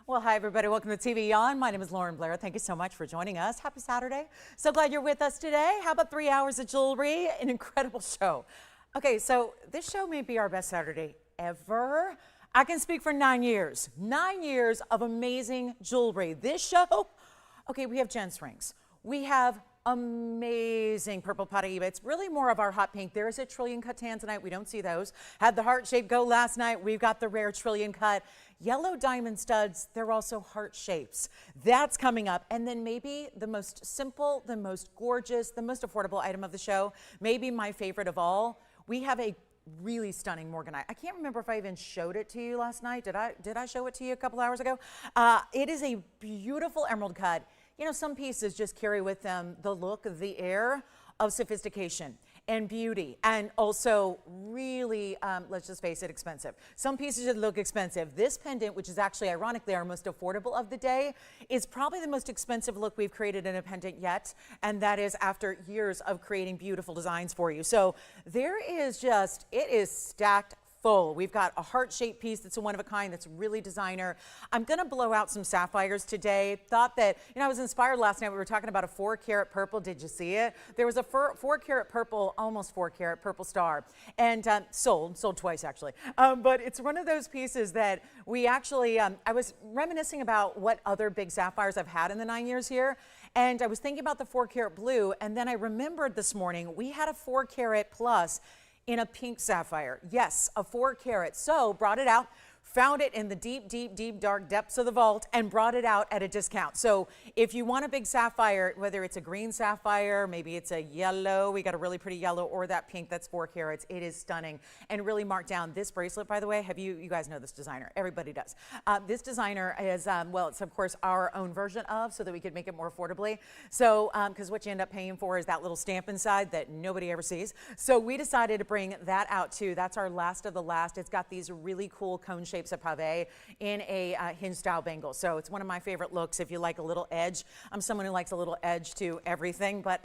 Well, hi, everybody. Welcome to TVON. My name is Blair. Thank you so much for joining us. Happy Saturday. So glad you're with us today. How about 3 hours of jewelry? An incredible show. Okay, so this show may be our best Saturday ever. I can speak for 9 years. 9 years of amazing jewelry. This show, okay, we have gents rings. We have amazing purple Paraíba. It's really more of our hot pink. There is a trillion cut Tanzanite. We don't see those. Had the heart shape go last night. We've got the rare trillion cut. Yellow diamond studs, they're also heart shapes. That's coming up. And then maybe the most simple, the most gorgeous, the most affordable item of the show, maybe my favorite of all. We have a really stunning Morganite. I can't remember if I even showed it to you last night. Did I show it to you a couple hours ago? It is a beautiful emerald cut. You know, some pieces just carry with them the look, the air of sophistication and beauty, and also really, let's just face it, expensive. Some pieces just look expensive. This pendant, which is actually ironically our most affordable of the day, is probably the most expensive look we've created in a pendant yet, and that is after years of creating beautiful designs for you. So there is just, it is stacked full. We've got a heart-shaped piece that's a one-of-a-kind that's really designer. I'm going to blow out some sapphires today. Thought that, you know, I was inspired last night. We were talking about a 4-carat purple. Did you see it? There was a 4-carat purple, almost 4-carat purple star, and sold twice actually. But it's one of those pieces that we actually, I was reminiscing about what other big sapphires I've had in the 9 years here, and I was thinking about the 4-carat blue, and then I remembered this morning we had a 4-carat plus in a pink sapphire. Yes, a 4-carat. So brought it out, found it in the deep, dark depths of the vault, and brought it out at a discount. So if you want a big sapphire, whether it's a green sapphire, maybe it's a yellow, we got a really pretty yellow, or that pink that's 4 carats, it is stunning and really marked down. This bracelet, by the way, you guys know this designer. Everybody does. This designer is, well, it's of course our own version of, so that we could make it more affordably. So, because what you end up paying for is that little stamp inside that nobody ever sees. So we decided to bring that out too. That's our last of the last. It's got these really cool cone shapes of pave in a hinge style bangle. So it's one of my favorite looks if you like a little edge. I'm someone who likes a little edge to everything, but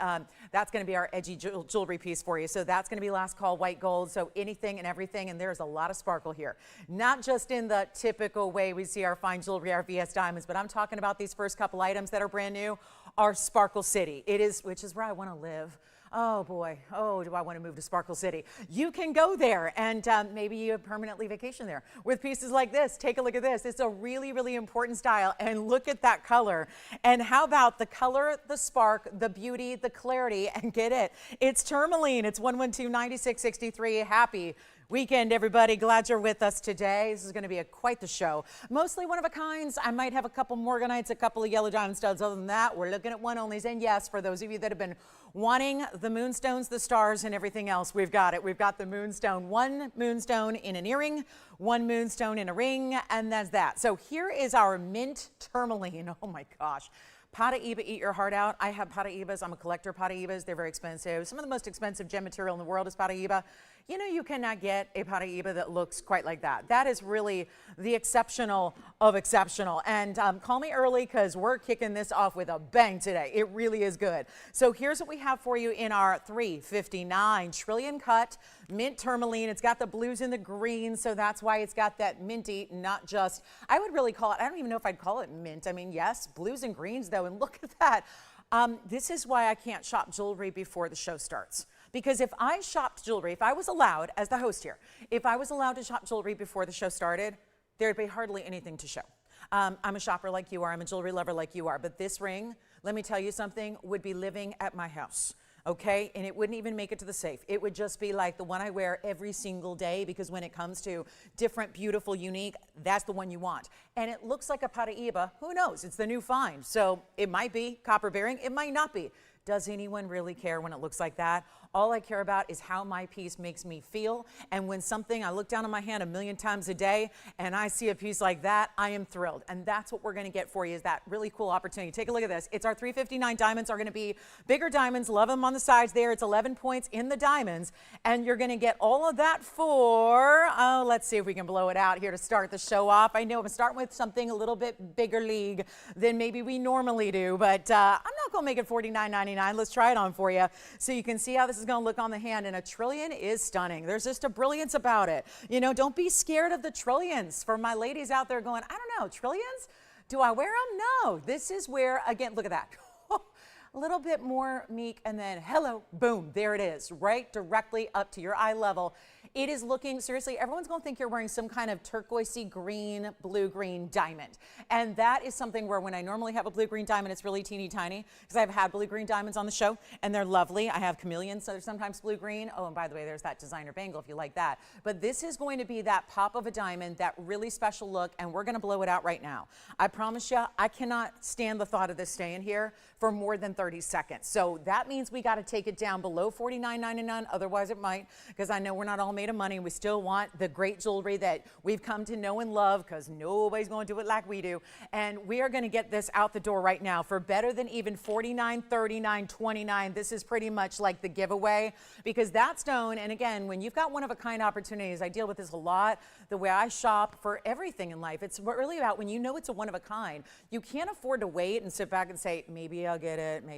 that's going to be our edgy jewelry piece for you. So that's going to be last call white gold. So anything and everything, and there's a lot of sparkle here. Not just in the typical way we see our fine jewelry, our VS diamonds, but I'm talking about these first couple items that are brand new, our Sparkle City. It is, which is where I want to live. Oh boy, oh, do I want to move to Sparkle City. You can go there and maybe you permanently vacation there with pieces like this. Take a look at this. It's a really important style, and look at that color. And how about the color, the spark, the beauty, the clarity, and get it. It's tourmaline. It's 112-9663. Happy weekend, everybody. Glad you're with us today. This is going to be quite the show. Mostly one-of-a-kinds. I might have a couple Morganites, a couple of yellow diamond studs. Other than that, we're looking at one-onlys. And yes, for those of you that have been wanting the moonstones, the stars, and everything else, we've got it. We've got the moonstone. One moonstone in an earring, one moonstone in a ring, and that's that. So here is our mint tourmaline. Oh my gosh. Paraíba, eat your heart out. I have Paraíbas. I'm a collector of Paraíbas. They're very expensive. Some of the most expensive gem material in the world is Paraíba. You know, you cannot get a Paraíba that looks quite like that. That is really the exceptional of exceptional. And call me early because we're kicking this off with a bang today. It really is good. So here's what we have for you in our 359 trillion cut mint tourmaline. It's got the blues and the greens, so that's why it's got that minty, not just, I would really call it, I don't even know if I'd call it mint. I mean, yes, blues and greens though, and look at that. This is why I can't shop jewelry before the show starts. Because if I shopped jewelry, if I was allowed, as the host here, if I was allowed to shop jewelry before the show started, there'd be hardly anything to show. I'm a shopper like you are. I'm a jewelry lover like you are. But this ring, let me tell you something, would be living at my house. Okay, and it wouldn't even make it to the safe. It would just be like the one I wear every single day, because when it comes to different, beautiful, unique, that's the one you want. And it looks like a Paraíba. Who knows? It's the new find. So it might be copper bearing. It might not be. Does anyone really care when it looks like that? All I care about is how my piece makes me feel. And when something, I look down on my hand a million times a day and I see a piece like that, I am thrilled. And that's what we're going to get for you, is that really cool opportunity. Take a look at this. It's our 359 diamonds are going to be bigger diamonds. Love them on the sides there. It's 11 points in the diamonds. And you're going to get all of that for, oh, let's see if we can blow it out here to start the show off. I know I'm starting with something a little bit bigger league than maybe we normally do, but I'm not going to make it $49.99. Let's try it on for you so you can see how this is going to look on the hand. And a trillion is stunning. There's just a brilliance about it. You know, don't be scared of the trillions. For my ladies out there going, I don't know, trillions? Do I wear them? No. This is where, again, look at that. A little bit more meek, and then hello, boom, there it is, right directly up to your eye level. It is looking, seriously, everyone's gonna think you're wearing some kind of turquoisey green, blue-green diamond. And that is something where when I normally have a blue-green diamond, it's really teeny tiny, because I've had blue-green diamonds on the show, and they're lovely. I have chameleons, so they're sometimes blue-green. Oh, and by the way, there's that designer bangle if you like that. But this is going to be that pop of a diamond, that really special look, and we're gonna blow it out right now. I promise you, I cannot stand the thought of this staying here for more than 30 seconds. So that means we got to take it down below $49.99. Otherwise it might, because I know we're not all made of money. We still want the great jewelry that we've come to know and love, because nobody's going to do it like we do. And we are going to get this out the door right now for better than even $49, $39, $29. This is pretty much like the giveaway, because that stone, and again, when you've got one-of-a-kind opportunities, I deal with this a lot, the way I shop for everything in life. It's really about when you know it's a one-of-a-kind, you can't afford to wait and sit back and say, maybe I'll get it, maybe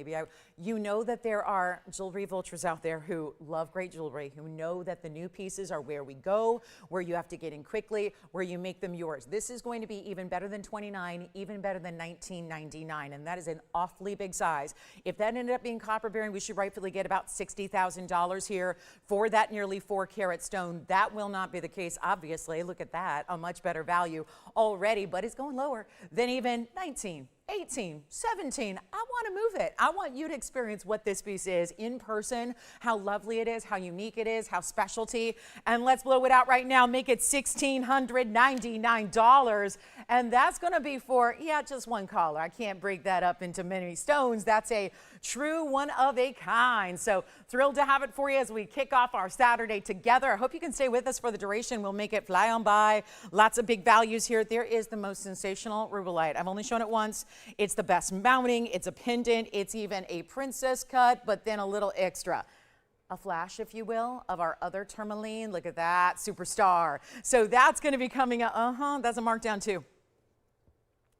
you know that there are jewelry vultures out there who love great jewelry, who know that the new pieces are where we go, where you have to get in quickly, where you make them yours. This is going to be even better than $29, even better than $19.99, and that is an awfully big size. If that ended up being copper bearing, we should rightfully get about $60,000 here for that nearly 4-carat stone. That will not be the case, obviously. Look at that, a much better value already, but it's going lower than even 19. 18, 17, I want to move it. I want you to experience what this piece is in person, how lovely it is, how unique it is, how specialty. And let's blow it out right now. Make it $1,699. And that's going to be for, yeah, just one collar. I can't break that up into many stones. That's a true one of a kind. So thrilled to have it for you as we kick off our Saturday together. I hope you can stay with us for the duration. We'll make it fly on by. Lots of big values here. There is the most sensational Rubellite. I've only shown it once. It's the best mounting, it's a pendant, it's even a princess cut, but then a little extra. A flash, if you will, of our other tourmaline. Look at that, superstar. So that's going to be coming up. That's a markdown too.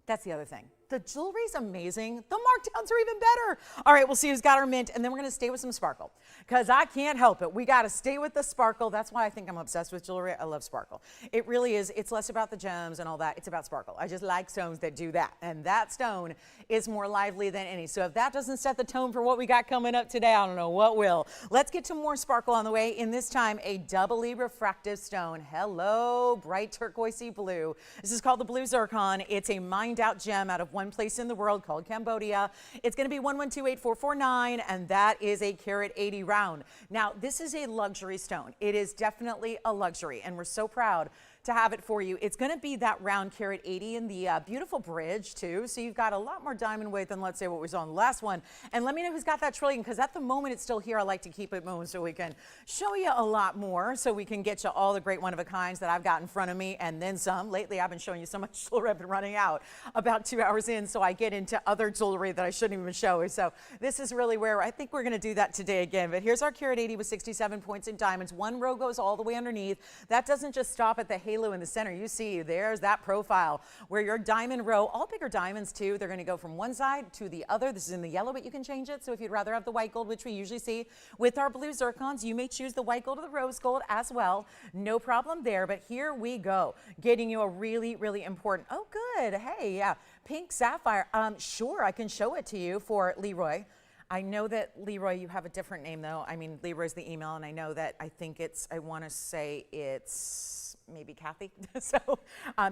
That's the other thing. The jewelry's amazing. The markdowns are even better. All right, we'll see who's got our mint, and then we're going to stay with some sparkle, because I can't help it. We got to stay with the sparkle. That's why I think I'm obsessed with jewelry. I love sparkle. It really is. It's less about the gems and all that. It's about sparkle. I just like stones that do that, and that stone is more lively than any. So if that doesn't set the tone for what we got coming up today, I don't know what will. Let's get to more sparkle on the way. In this time, a doubly refractive stone. Hello, bright turquoisey blue. This is called the blue zircon. It's a mined out gem out of one place in the world called Cambodia. It's going to be 1128449, and that is a carat 80 round. Now, this is a luxury stone. It is definitely a luxury, and we're so proud to have it for you. It's going to be that round carat 80 in the beautiful bridge too. So you've got a lot more diamond weight than, let's say, what we saw in the last one. And let me know who's got that trillion, because at the moment it's still here. I like to keep it moving so we can show you a lot more, so we can get you all the great one-of-a-kinds that I've got in front of me, and then some. Lately I've been showing you so much jewelry I've been running out about 2 hours in, so I get into other jewelry that I shouldn't even show. So this is really where I think we're going to do that today again. But here's our carat 80 with 67 points in diamonds. One row goes all the way underneath. That doesn't just stop at the halo in the center. You see, there's that profile where your diamond row, all bigger diamonds too, they're going to go from one side to the other. This is in the yellow, but you can change it. So if you'd rather have the white gold, which we usually see with our blue zircons, you may choose the white gold or the rose gold as well. No problem there. But here we go, getting you a really, really important. Oh, good. Hey, yeah, pink sapphire. Sure, I can show it to you for Leroy. I know that, Leroy, you have a different name, though. I mean, Leroy's the email, and I know that I think it's, I want to say it's maybe Kathy. So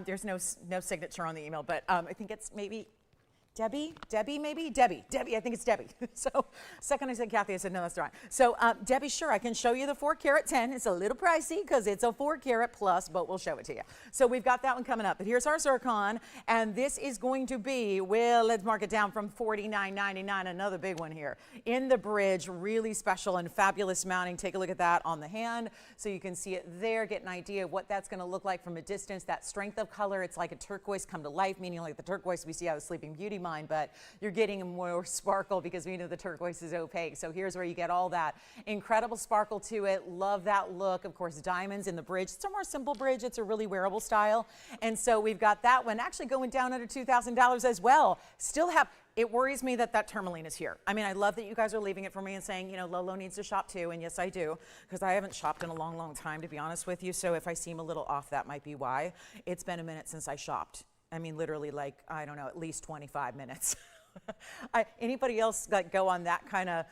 there's no signature on the email, but I think it's maybe Debbie, maybe? Debbie, I think it's Debbie. So second I said Kathy, I said, no, that's right. So Debbie, sure, I can show you the 4 carat 10. It's a little pricey because it's a 4 carat plus, but we'll show it to you. So we've got that one coming up. But here's our zircon, and this is going to be, well, let's mark it down from $49.99, another big one here. In the bridge, really special and fabulous mounting. Take a look at that on the hand so you can see it there, get an idea of what that's going to look like from a distance. That strength of color, it's like a turquoise come to life, meaning like the turquoise we see out of Sleeping Beauty mine, but you're getting a more sparkle because we know the turquoise is opaque. So here's where you get all that incredible sparkle to it. Love that look. Of course, diamonds in the bridge. It's a more simple bridge. It's a really wearable style. And so we've got that one actually going down under $2,000 as well. Still have, it worries me that that tourmaline is here. I mean, I love that you guys are leaving it for me and saying, you know, Lolo needs to shop too. And yes, I do, because I haven't shopped in a long, long time, to be honest with you. So if I seem a little off, that might be why. It's been a minute since I shopped. I mean, literally like, I don't know, at least 25 minutes. Anybody else like go on that kind of,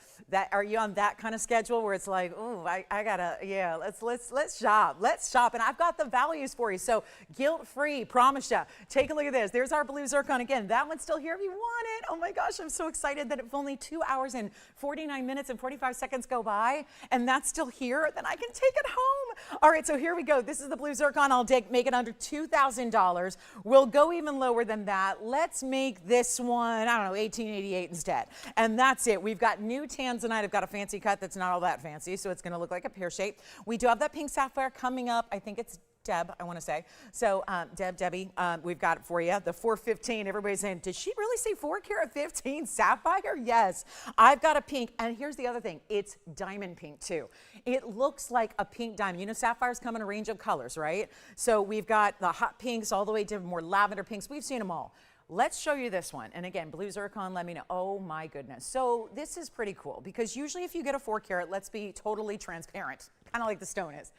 are you on that kind of schedule where it's like, oh, I gotta, yeah, let's shop. And I've got the values for you. So guilt-free, promise you. Take a look at this. There's our blue zircon again. That one's still here if you want it. Oh my gosh, I'm so excited that if only 2 hours and 49 minutes and 45 seconds go by and that's still here, then I can take it home. All right, so here we go. This is the blue zircon. I'll make it under $2,000. We'll go even lower than that. Let's make this one, I don't know, $1,888 instead. And that's it. We've got new Tanzanite. I've got a fancy cut that's not all that fancy, so it's going to look like a pear shape. We do have that pink sapphire coming up. I think it's Deb, I want to say. So Debbie, we've got it for you. The 415, everybody's saying, did she really say 4 carat 15 sapphire? Yes. I've got a pink, and here's the other thing. It's diamond pink too. It looks like a pink diamond. You know, sapphires come in a range of colors, right? So we've got the hot pinks all the way to more lavender pinks. We've seen them all. Let's show you this one. And again, blue zircon, let me know. Oh my goodness. So this is pretty cool because usually if you get a 4 carat, let's be totally transparent, kind of like the stone is.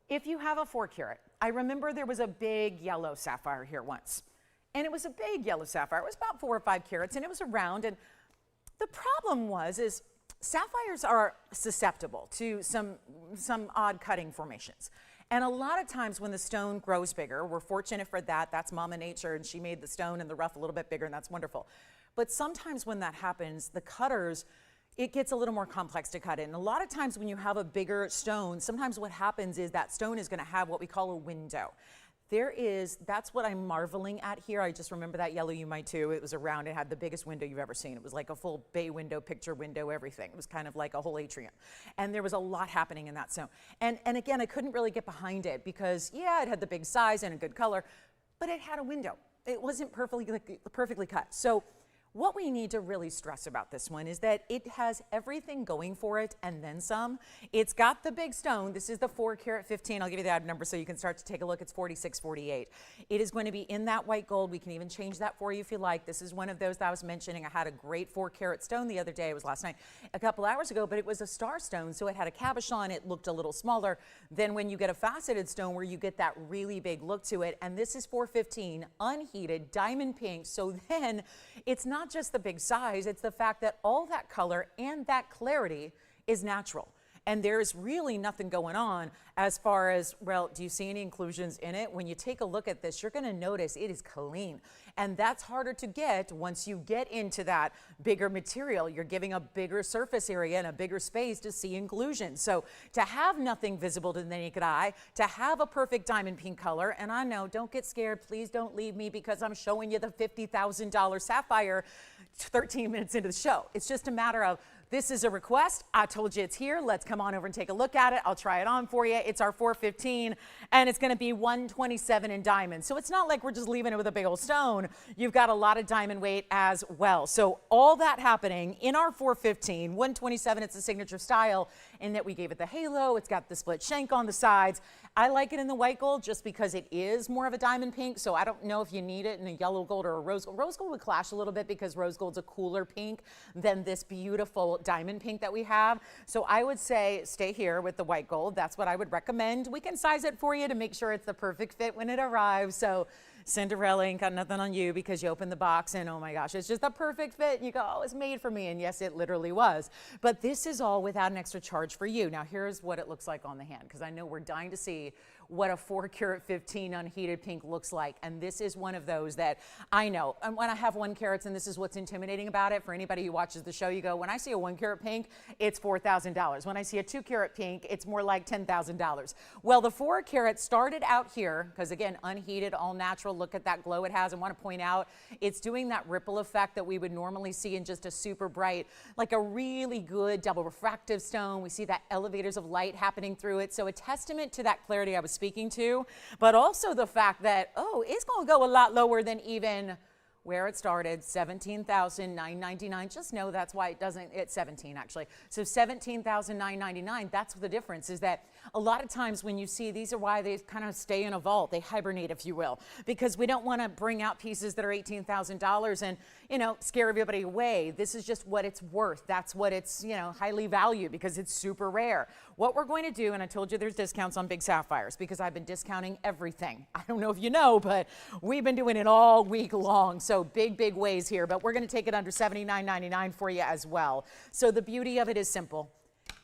If you have a 4 carat, I remember there was a big yellow sapphire here once. And it was a big yellow sapphire. It was about 4 or 5 carats and it was round. And the problem is sapphires are susceptible to some odd cutting formations. And a lot of times when the stone grows bigger, we're fortunate for that. That's Mama Nature, and she made the stone and the rough a little bit bigger, and that's wonderful. But sometimes when that happens, the cutters, it gets a little more complex to cut in. And a lot of times when you have a bigger stone, sometimes what happens is that stone is going to have what we call a window. That's what I'm marveling at here. I just remember that yellow, you might too. It was around, it had the biggest window you've ever seen. It was like a full bay window, picture window, everything. It was kind of like a whole atrium. And there was a lot happening in that stone. And again, I couldn't really get behind it because, yeah, it had the big size and a good color, but it had a window. It wasn't perfectly cut. So what we need to really stress about this one is that it has everything going for it and then some. It's got the big stone. This is the 4 carat 15. I'll give you the item number so you can start to take a look. It's 4648. It is going to be in that white gold. We can even change that for you if you like. This is one of those that I was mentioning. I had a great 4 carat stone the other day. It was last night, a couple hours ago, but it was a star stone, so it had a cabochon. It looked a little smaller than when you get a faceted stone where you get that really big look to it. And this is 415, unheated, diamond pink. So then it's not just the big size, it's the fact that all that color and that clarity is natural. And there's really nothing going on as far as, well, do you see any inclusions in it? When you take a look at this, you're going to notice it is clean. And that's harder to get once you get into that bigger material. You're giving a bigger surface area and a bigger space to see inclusion. So to have nothing visible to the naked eye, to have a perfect diamond pink color, and I know, don't get scared, please don't leave me because I'm showing you the $50,000 sapphire 13 minutes into the show. It's just a matter of, this is a request. I told you it's here. Let's come on over and take a look at it. I'll try it on for you. It's our 415, and it's going to be 127 in diamond. So it's not like we're just leaving it with a big old stone. You've got a lot of diamond weight as well. So all that happening in our 415, 127, it's a signature style in that we gave it the halo. It's got the split shank on the sides. I like it in the white gold just because it is more of a diamond pink. So I don't know if you need it in a yellow gold or a rose gold. Rose gold would clash a little bit because rose gold's a cooler pink than this beautiful diamond pink that we have. So I would say stay here with the white gold. That's what I would recommend. We can size it for you to make sure it's the perfect fit when it arrives. So Cinderella ain't got nothing on you because you open the box and oh my gosh, it's just the perfect fit. And you go, oh, it's made for me. And yes, it literally was. But this is all without an extra charge for you. Now here's what it looks like on the hand because I know we're dying to see what a 4 carat 15 unheated pink looks like. And this is one of those that I know. And when I have 1 carats, and this is what's intimidating about it for anybody who watches the show, you go, when I see a 1 carat pink, it's $4,000. When I see a 2 carat pink, it's more like $10,000. Well, the 4 carat started out here, because again, unheated, all natural, look at that glow it has. I want to point out, it's doing that ripple effect that we would normally see in just a super bright, like a really good double refractive stone. We see that elevators of light happening through it. So a testament to that clarity I was speaking to, but also the fact that, oh, it's going to go a lot lower than even where it started, $17,999. Just know that's why it doesn't, it's 17 actually. So $17,999, that's the difference is that A lot of times when you see, these are why they kind of stay in a vault. They hibernate, if you will, because we don't want to bring out pieces that are $18,000 and, you know, scare everybody away. This is just what it's worth. That's what it's, you know, highly valued because it's super rare. What we're going to do, and I told you there's discounts on big sapphires because I've been discounting everything. I don't know if you know, but we've been doing it all week long. So big ways here, but we're going to take it under $79.99 for you as well. So the beauty of it is simple.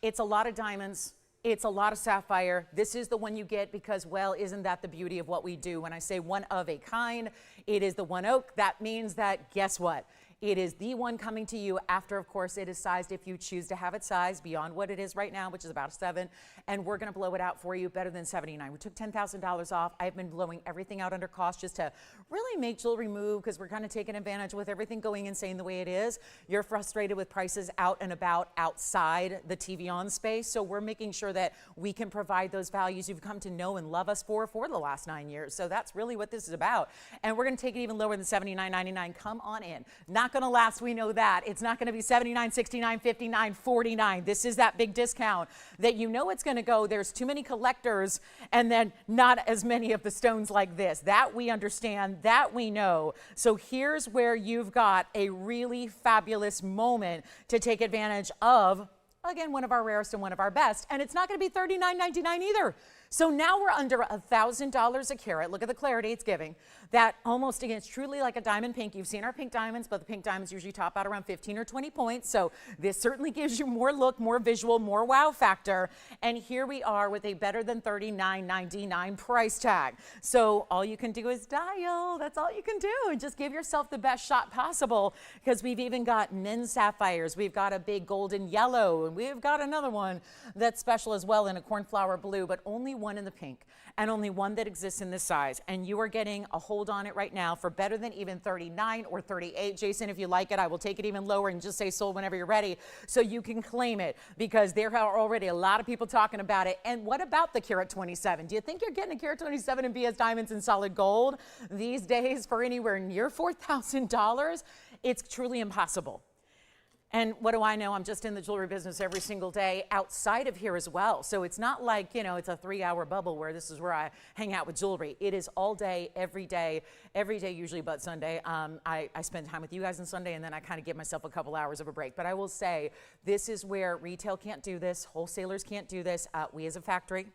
It's a lot of diamonds. It's a lot of sapphire. This is the one you get because, well, isn't that the beauty of what we do? When I say one of a kind, it is the one oak. That means that, guess what? It is the one coming to you after, of course, it is sized if you choose to have it sized beyond what it is right now, which is about a 7. And we're going to blow it out for you better than $79. We took $10,000 off. I've been blowing everything out under cost just to really make jewelry move because we're kind of taking advantage with everything going insane the way it is. You're frustrated with prices out and about outside the TVON space. So we're making sure that we can provide those values you've come to know and love us for the last 9 years. So that's really what this is about. And we're going to take it even lower than $79.99. Come on in. Not going to last, we know that. It's not going to be $79, $69, $59, $49. This is that big discount that you know it's going to go. There's too many collectors and then not as many of the stones like this. That we understand, that we know. So here's where you've got a really fabulous moment to take advantage of, again, one of our rarest and one of our best. And it's not going to be $39.99 either. So now we're under $1,000 a carat. Look at the clarity it's giving. That almost, again, it's truly like a diamond pink. You've seen our pink diamonds, but the pink diamonds usually top out around 15 or 20 points. So this certainly gives you more look, more visual, more wow factor. And here we are with a better than $39.99 price tag. So all you can do is dial. That's all you can do. And just give yourself the best shot possible because we've even got men's sapphires. We've got a big golden yellow, and we've got another one that's special as well in a cornflower blue, but only one in the pink and only one that exists in this size. And you are getting a hold on it right now for better than even 39 or 38. Jason, if you like it, I will take it even lower and just say sold whenever you're ready so you can claim it because there are already a lot of people talking about it. And what about the carat 27? Do you think you're getting a carat 27 in BS diamonds and solid gold these days for anywhere near $4,000? It's truly impossible. And what do I know? I'm just in the jewelry business every single day outside of here as well. So it's not like, you know, it's a 3-hour bubble where this is where I hang out with jewelry. It is all day, every day usually but Sunday. I spend time with you guys on Sunday and then I kind of give myself a couple hours of a break. But I will say this is where retail can't do this. Wholesalers can't do this. We as a factory.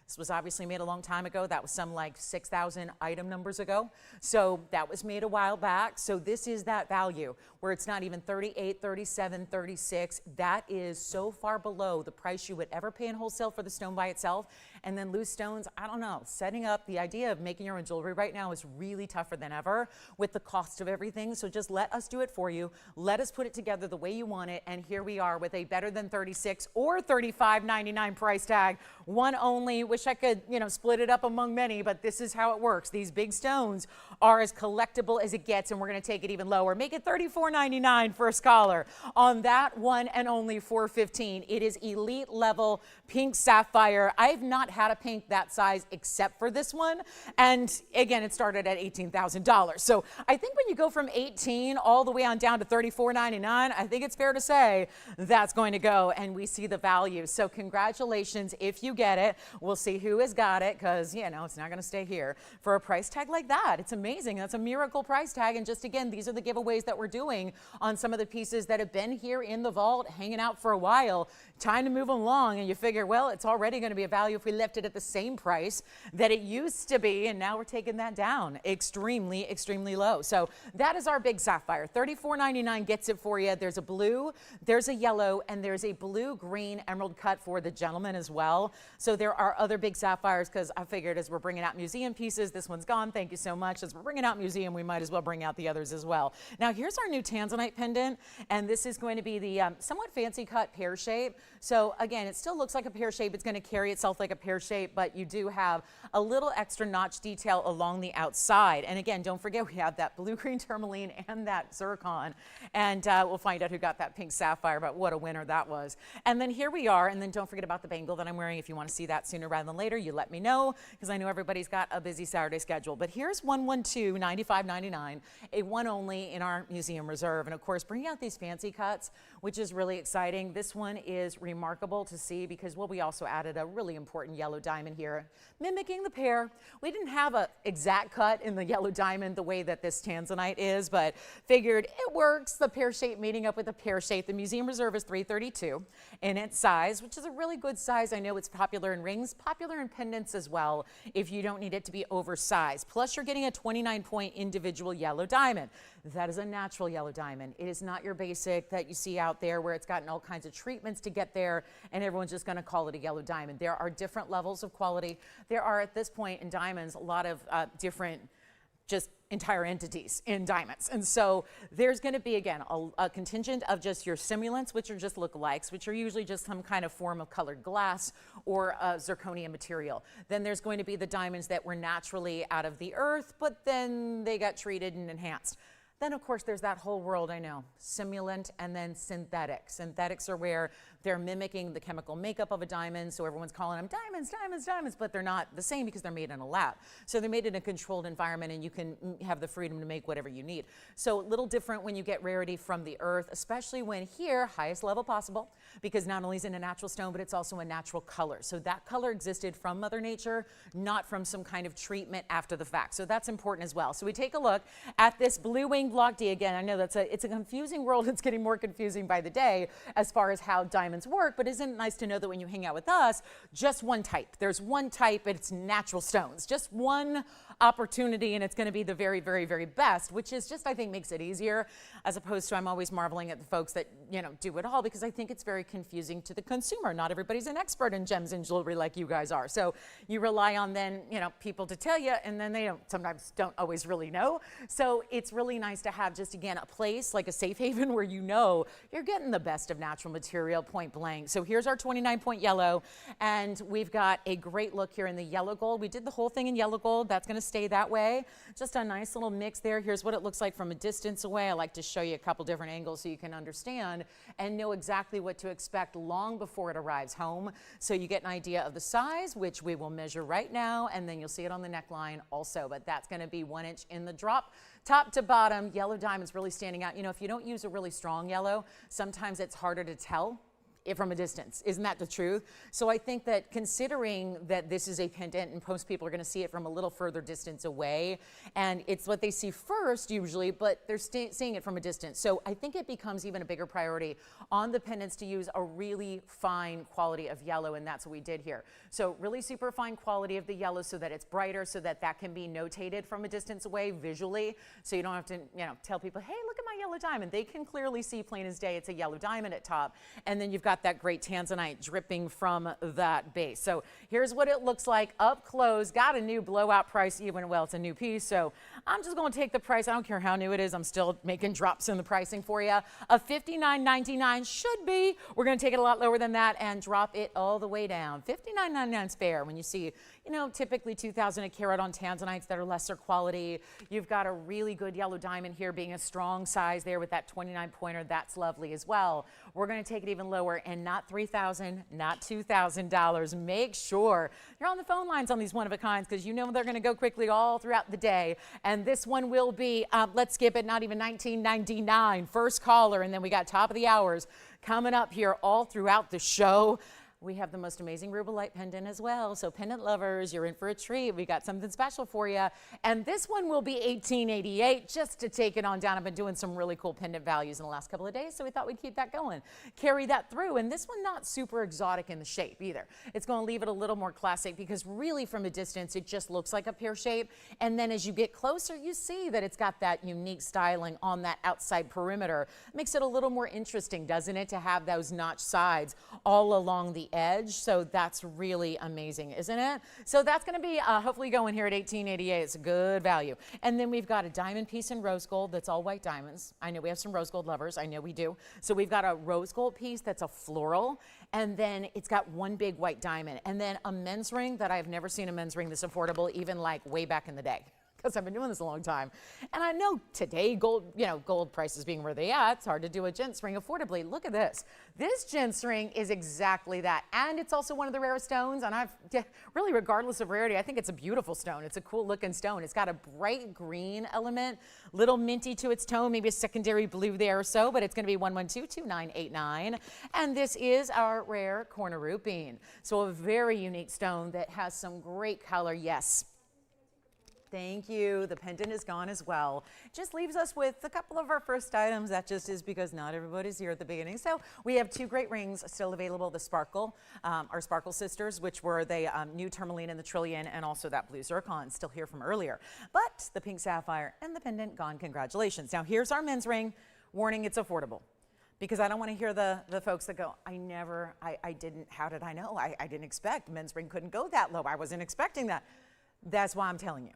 This was obviously made a long time ago. That was some like 6,000 item numbers ago. So that was made a while back. So this is that value where it's not even 38, 37, 36. That is so far below the price you would ever pay in wholesale for the stone by itself. And then loose stones, I don't know, setting up the idea of making your own jewelry right now is really tougher than ever with the cost of everything. So just let us do it for you. Let us put it together the way you want it. And here we are with a better than 36 or $35.99 price tag. One only. Wish I could, you know, split it up among many, but this is how it works. These big stones are as collectible as it gets, and we're going to take it even lower. Make it $34.99 for a scholar on that one and only $415. It is elite level pink sapphire. I've not had a pink that size except for this one, and again, it started at $18,000. So I think when you go from 18 all the way on down to $34.99, I think it's fair to say that's going to go, and we see the value. So congratulations if you get it. We'll see who has got it because, you know, it's not going to stay here for a price tag like that. It's amazing. That's a miracle price tag. And just again, these are the giveaways that we're doing on some of the pieces that have been here in the vault hanging out for a while. Time to move them along, and you figure, well, it's already going to be a value if we left it at the same price that it used to be, and now we're taking that down extremely, extremely low. So that is our big sapphire. $34.99 gets it for you. There's a blue, there's a yellow, and there's a blue-green emerald cut for the gentleman as well. So there are other big sapphires because I figured as we're bringing out museum pieces, this one's gone. Thank you so much. As we're bringing out museum, we might as well bring out the others as well. Now here's our new Tanzanite pendant, and this is going to be the somewhat fancy cut pear shape. So again, it still looks like a pear shape. It's going to carry itself like a pear shape, but you do have a little extra notch detail along the outside. And again, don't forget we have that blue-green tourmaline and that zircon, and we'll find out who got that pink sapphire, but what a winner that was. And then here we are, and then don't forget about the bangle that I'm wearing. If you want to see that sooner rather than later, you let me know because I know everybody's got a busy Saturday schedule. But here's 112, $95.99, a one only in our museum reserve. And of course, bringing out these fancy cuts, which is really exciting. This one is remarkable to see because because, well, we also added a really important yellow diamond here, mimicking the pear. We didn't have an exact cut in the yellow diamond the way that this Tanzanite is, but figured it works. The pear shape meeting up with the pear shape. The museum reserve is 332 in its size, which is a really good size. I know it's popular in rings, popular in pendants as well, if you don't need it to be oversized. Plus, you're getting a 29-point individual yellow diamond. That is a natural yellow diamond. It is not your basic that you see out there where it's gotten all kinds of treatments to get there and everyone's just going to call it a yellow diamond. There are different levels of quality. There are at this point in diamonds a lot of different just entire entities in diamonds. And so there's going to be, again, a contingent of just your simulants, which are just lookalikes, which are usually just some kind of form of colored glass or zirconia material. Then there's going to be the diamonds that were naturally out of the earth, but then they got treated and enhanced. Then, of course, there's that whole world, I know, simulant and then synthetic. Synthetics are where they're mimicking the chemical makeup of a diamond, so everyone's calling them diamonds, diamonds, diamonds, but they're not the same because they're made in a lab. So they're made in a controlled environment and you can have the freedom to make whatever you need. So a little different when you get rarity from the earth, especially when here, highest level possible, because not only is it a natural stone, but it's also a natural color. So that color existed from Mother Nature, not from some kind of treatment after the fact. So that's important as well. So we take a look at this blue winged block D. Again, I know it's a confusing world. It's getting more confusing by the day as far as how diamonds work, but isn't it nice to know that when you hang out with us, just one type. There's one type, it's natural stones. Just one opportunity, and it's going to be the very, very, very best, which is just, I think, makes it easier, as opposed to I'm always marveling at the folks that, you know, do it all, because I think it's very confusing to the consumer. Not everybody's an expert in gems and jewelry like you guys are. So you rely on then, you know, people to tell you, and then they sometimes don't always really know. So it's really nice to have just, again, a place like a safe haven where you know you're getting the best of natural material, point blank. So here's our 29-point yellow, and we've got a great look here in the yellow gold. We did the whole thing in yellow gold. That's going to stay that way. Just a nice little mix there. Here's what it looks like from a distance away. I like to show you a couple different angles so you can understand and know exactly what to expect long before it arrives home. So you get an idea of the size, which we will measure right now, and then you'll see it on the neckline also. But that's going to be 1 inch in the drop. Top to bottom, yellow diamond's really standing out. You know, if you don't use a really strong yellow, sometimes it's harder to tell from a distance. Isn't that the truth? So I think that considering that this is a pendant and most people are going to see it from a little further distance away, and it's what they see first usually, but they're seeing it from a distance. So I think it becomes even a bigger priority on the pendants to use a really fine quality of yellow, and that's what we did here. So really super fine quality of the yellow so that it's brighter, so that that can be notated from a distance away visually. So you don't have to, you know, tell people, hey, look at my yellow diamond. They can clearly see plain as day it's a yellow diamond at top. And then you've got that great Tanzanite dripping from that base. So here's what it looks like up close. Got a new blowout price even, well, it's a new piece. So I'm just going to take the price. I don't care how new it is. I'm still making drops in the pricing for you. A $59.99 should be. We're going to take it a lot lower than that and drop it all the way down. $59.99 is fair when you see, you know, typically 2,000 a carat on Tanzanites that are lesser quality. You've got a really good yellow diamond here being a strong size there with that 29 pointer. That's lovely as well. We're going to take it even lower, and not $3,000, not $2,000. Make sure you're on the phone lines on these one-of-a-kinds, because you know they're going to go quickly all throughout the day. And this one will be, let's skip it, not even $19.99. First caller, and then we got top of the hours coming up here all throughout the show. We have the most amazing Rubellite pendant as well. So pendant lovers, you're in for a treat. We got something special for you. And this one will be $18.88 just to take it on down. I've been doing some really cool pendant values in the last couple of days, so we thought we'd keep that going. Carry that through. And this one not super exotic in the shape either. It's going to leave it a little more classic, because really from a distance, it just looks like a pear shape. And then as you get closer, you see that it's got that unique styling on that outside perimeter. Makes it a little more interesting, doesn't it, to have those notch sides all along the edge. So that's really amazing, isn't it? So that's going to be hopefully going here at $18.88. It's a good value. And then we've got a diamond piece in rose gold that's all white diamonds. I know we have some rose gold lovers. I know we do. So we've got a rose gold piece that's a floral, and then it's got one big white diamond, and then a men's ring that I've never seen a men's ring this affordable, even like way back in the day. because I've been doing this a long time. And I know today gold, gold prices being where they are, it's hard to do a gents ring affordably. Look at this. This gents ring is exactly that. And it's also one of the rarest stones. And really, regardless of rarity, I think it's a beautiful stone. It's a cool looking stone. It's got a bright green element, little minty to its tone, maybe a secondary blue there or so, but it's going to be 112-2989. And this is our rare corner rupine. So a very unique stone that has some great color. Yes. Thank you. The pendant is gone as well. Just leaves us with a couple of our first items. That just is because not everybody's here at the beginning. So we have two great rings still available. The Sparkle, our Sparkle sisters, which were the new tourmaline and the trillion, and also that blue zircon still here from earlier. But the pink sapphire and the pendant gone. Congratulations. Now here's our men's ring. Warning, it's affordable. Because I don't want to hear the folks that go, I didn't, how did I know? I didn't expect men's ring couldn't go that low. I wasn't expecting that. That's why I'm telling you.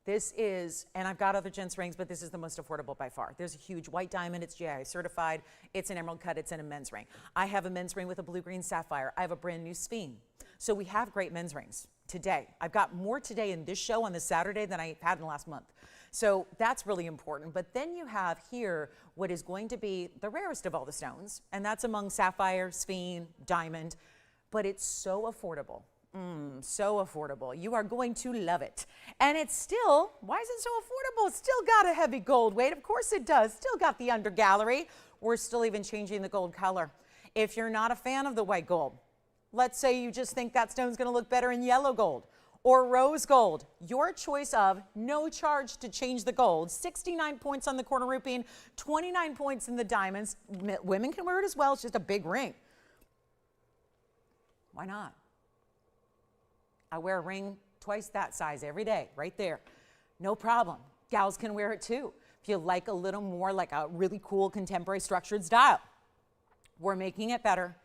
This is, and I've got other gents rings, but this is the most affordable by far. There's a huge white diamond, it's GI certified, it's an emerald cut, it's in a men's ring. I have a men's ring with a blue-green sapphire. I have a brand new sphere. So we have great men's rings today. I've got more today in this show on this Saturday than I had in the last month. So that's really important. But then you have here what is going to be the rarest of all the stones, and that's among sapphire, sphere, diamond, but it's so affordable. So affordable. You are going to love it. And it's still, why is it so affordable? It's still got a heavy gold weight. Of course it does. Still got the under gallery. We're still even changing the gold color. If you're not a fan of the white gold, let's say you just think that stone's going to look better in yellow gold or rose gold, your choice of no charge to change the gold, 69 points on the corner rupine, 29 points in the diamonds. Women can wear it as well. It's just a big ring. Why not? I wear a ring twice that size every day, right there. No problem. Gals can wear it too. If you like a little more like a really cool contemporary structured style, we're making it better.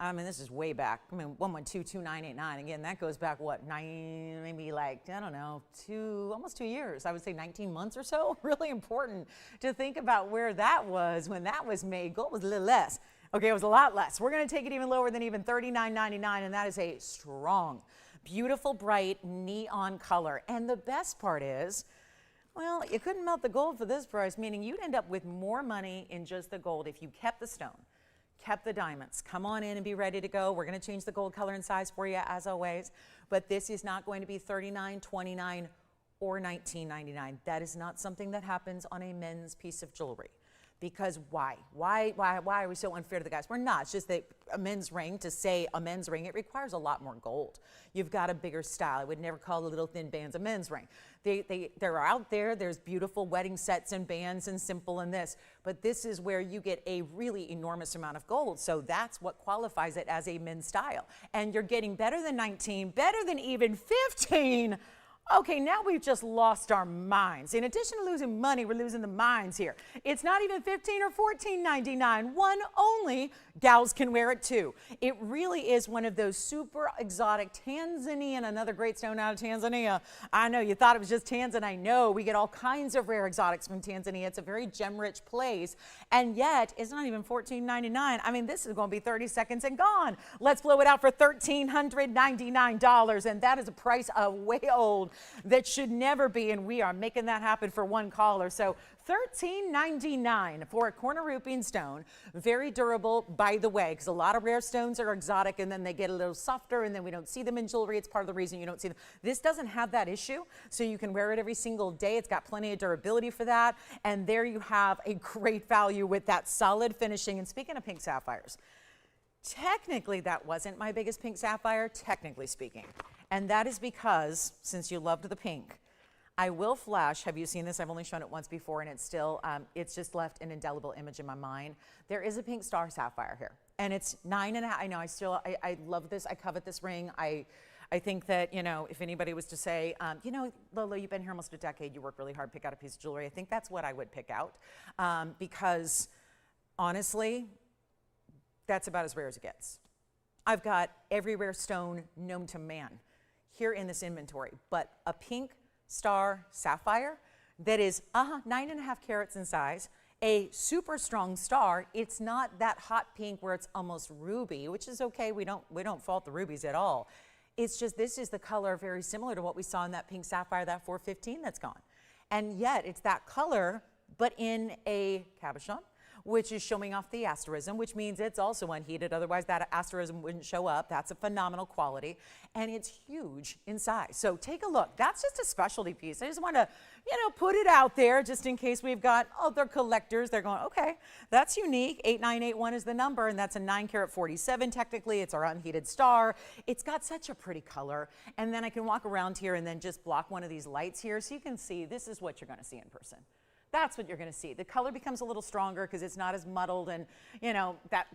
I mean, this is way back. I mean, 112-2989. Again, that goes back, what, maybe like, I don't know, almost 2 years. I would say 19 months or so. Really important to think about where that was when that was made. Gold was a little less. Okay, it was a lot less. We're going to take it even lower than even $39.99, and that is a strong, beautiful, bright neon color. And the best part is, well, you couldn't melt the gold for this price, meaning you'd end up with more money in just the gold if you kept the stone, kept the diamonds. Come on in and be ready to go. We're going to change the gold color and size for you as always, but this is not going to be $39, $29, or $19.99. That is not something that happens on a men's piece of jewelry. Because why? Why are we so unfair to the guys? We're not. It's just that a men's ring, to say a men's ring, it requires a lot more gold. You've got a bigger style. I would never call the little thin bands a men's ring. They're out there. There's beautiful wedding sets and bands and simple in this. But this is where you get a really enormous amount of gold. So that's what qualifies it as a men's style. And you're getting better than 19, better than even 15. Okay, now we've just lost our minds. In addition to losing money, we're losing the minds here. It's not even $15 or $14.99. One only. Gals can wear it too. It really is one of those super exotic Tanzanian, another great stone out of Tanzania. I know you thought it was just Tanzanite. No, we get all kinds of rare exotics from Tanzania. It's a very gem-rich place, and yet it's not even $14.99. I mean, this is going to be 30 seconds and gone. Let's blow it out for $1,399, and that is a price of way old that should never be, and we are making that happen for one caller. So $13.99 for a corner rupine stone. Very durable, by the way, because a lot of rare stones are exotic and then they get a little softer and then we don't see them in jewelry. It's part of the reason you don't see them. This doesn't have that issue, so you can wear it every single day. It's got plenty of durability for that, and there you have a great value with that solid finishing. And speaking of pink sapphires, technically that wasn't my biggest pink sapphire, technically speaking. And that is because, since you loved the pink, I will flash. Have you seen this? I've only shown it once before, and it's still, it's just left an indelible image in my mind. There is a pink star sapphire here, and it's 9.5. I know, I love this. I covet this ring. I think that, you know, if anybody was to say, you know, Lolo, you've been here almost a decade. You work really hard, pick out a piece of jewelry. I think that's what I would pick out, because honestly, that's about as rare as it gets. I've got every rare stone known to man here in this inventory, but a pink star sapphire that is 9.5 carats in size, a super strong star. It's not that hot pink where it's almost ruby, which is okay. We don't fault the rubies at all. It's just, this is the color very similar to what we saw in that pink sapphire, that 415 that's gone. And yet it's that color, but in a cabochon, which is showing off the asterism, which means it's also unheated. Otherwise, that asterism wouldn't show up. That's a phenomenal quality, and it's huge in size. So take a look. That's just a specialty piece. I just want to, put it out there just in case we've got other collectors. They're going, okay, that's unique. 8981 is the number, and that's a 9 karat 47 technically. It's our unheated star. It's got such a pretty color. And then I can walk around here and then just block one of these lights here so you can see this is what you're going to see in person. That's what you're going to see. The color becomes a little stronger because it's not as muddled, and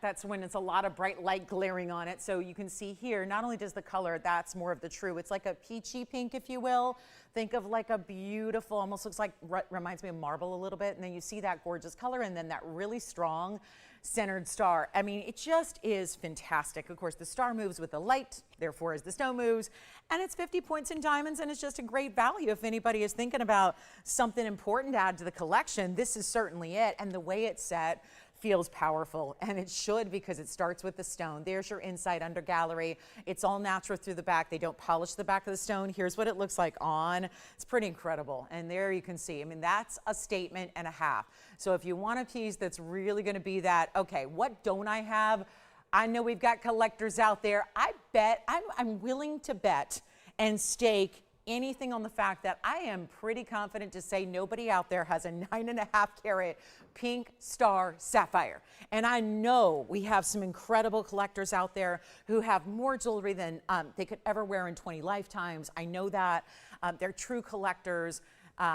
that's when it's a lot of bright light glaring on it. So you can see here, not only does the color, that's more of the true, it's like a peachy pink, if you will. Think of like a beautiful, almost looks like, reminds me of marble a little bit, and then you see that gorgeous color and then that really strong centered star. I mean, it just is fantastic. Of course, the star moves with the light, therefore as the stone moves, and it's 50 points in diamonds, and it's just a great value. If anybody is thinking about something important to add to the collection, this is certainly it. And the way it's set feels powerful, and it should, because it starts with the stone. There's your inside under gallery. It's all natural through the back. They don't polish the back of the stone. Here's what it looks like on. It's pretty incredible. And there you can see, I mean, that's a statement and a half. So if you want a piece that's really going to be that, okay, what don't I have? I know we've got collectors out there. I bet, I'm willing to bet and stake anything on the fact that I am pretty confident to say nobody out there has a 9.5 carat pink star sapphire. And I know we have some incredible collectors out there who have more jewelry than they could ever wear in 20 lifetimes. I know that. They're true collectors.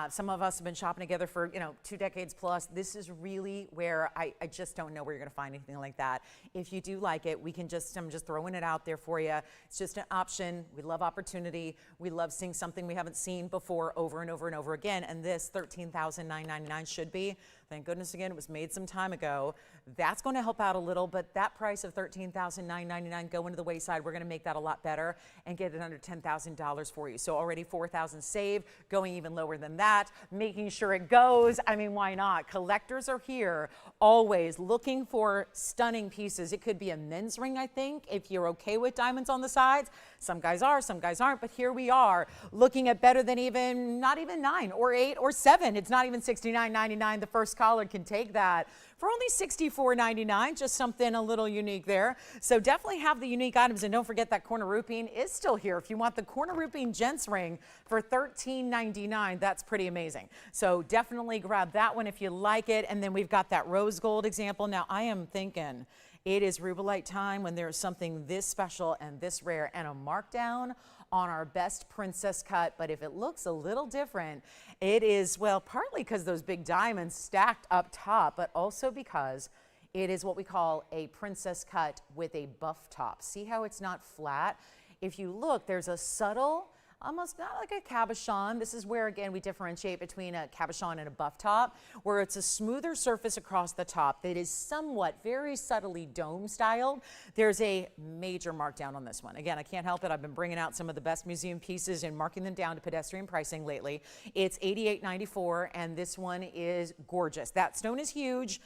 Some of us have been shopping together for 2 decades plus. This is really where I just don't know where you're going to find anything like that. If you do like it, I'm just throwing it out there for you. It's just an option. We love opportunity. We love seeing something we haven't seen before over and over and over again. And this $13,999 should be. Thank goodness again, it was made some time ago. That's going to help out a little, but that price of $13,999 going to the wayside, we're going to make that a lot better and get it under $10,000 for you. So already $4,000 saved, going even lower than that, making sure it goes. I mean, why not? Collectors are here always looking for stunning pieces. It could be a men's ring, I think, if you're okay with diamonds on the sides. Some guys are, some guys aren't, but here we are looking at better than not even 9 or 8 or 7. It's not even $69.99. The first caller can take that for only $64.99, just something a little unique there. So definitely have the unique items, and don't forget that corner rupine is still here. If you want the corner rupine gents ring for $13.99, that's pretty amazing. So definitely grab that one if you like it. And then we've got that rose gold example. Now I am thinking it is Rubellite time when there's something this special and this rare, and a markdown on our best princess cut. But if it looks a little different, it is, well, partly because those big diamonds stacked up top, but also because it is what we call a princess cut with a buff top. See how it's not flat? If you look, there's a subtle, almost not like a cabochon. This is where, again, we differentiate between a cabochon and a buff top, where it's a smoother surface across the top that is somewhat very subtly dome styled. There's a major markdown on this one. Again, I can't help it. I've been bringing out some of the best museum pieces and marking them down to pedestrian pricing lately. It's $88.94, and this one is gorgeous. That stone is huge.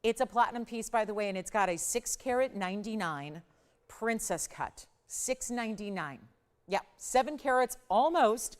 It's a platinum piece, by the way, and it's got a 6 carat 99 princess cut. $6.99. Yeah, 7 carats almost,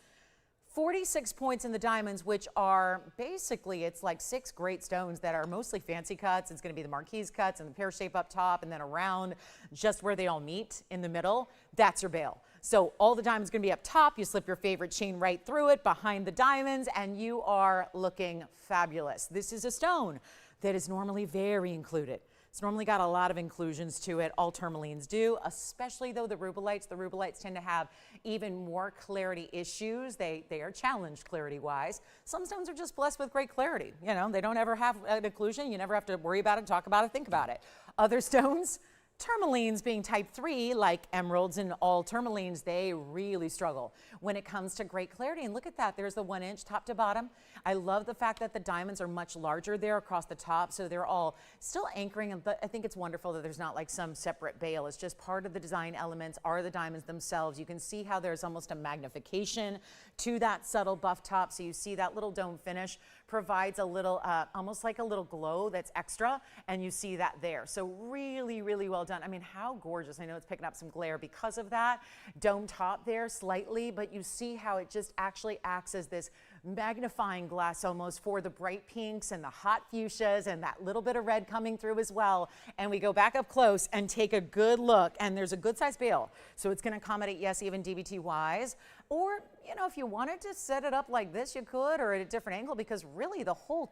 46 points in the diamonds, which are basically, it's like 6 great stones that are mostly fancy cuts. It's going to be the marquise cuts and the pear shape up top, and then around just where they all meet in the middle. That's your bail. So all the diamonds going to be up top. You slip your favorite chain right through it behind the diamonds, and you are looking fabulous. This is a stone that is normally very included. It's normally got a lot of inclusions to it. All tourmalines do, especially though the Rubellites. The Rubellites tend to have even more clarity issues. They are challenged clarity-wise. Some stones are just blessed with great clarity. They don't ever have an occlusion. You never have to worry about it, talk about it, think about it. Other stones, tourmalines being type 3, like emeralds and all tourmalines, they really struggle when it comes to great clarity. And look at that, there's the 1 inch top to bottom. I love the fact that the diamonds are much larger there across the top, so they're all still anchoring, but I think it's wonderful that there's not like some separate bail. It's just part of the design elements are the diamonds themselves. You can see how there's almost a magnification to that subtle buff top, so you see that little dome finish provides a little, almost like a little glow that's extra, and you see that there. So really, really well done. I mean, how gorgeous. I know it's picking up some glare because of that dome top there slightly, but you see how it just actually acts as this magnifying glass almost for the bright pinks and the hot fuchsias and that little bit of red coming through as well. And we go back up close and take a good look, and there's a good size bale. So it's going to accommodate, yes, even DVT wise. Or, you know, if you wanted to set it up like this, you could, or at a different angle, because really the whole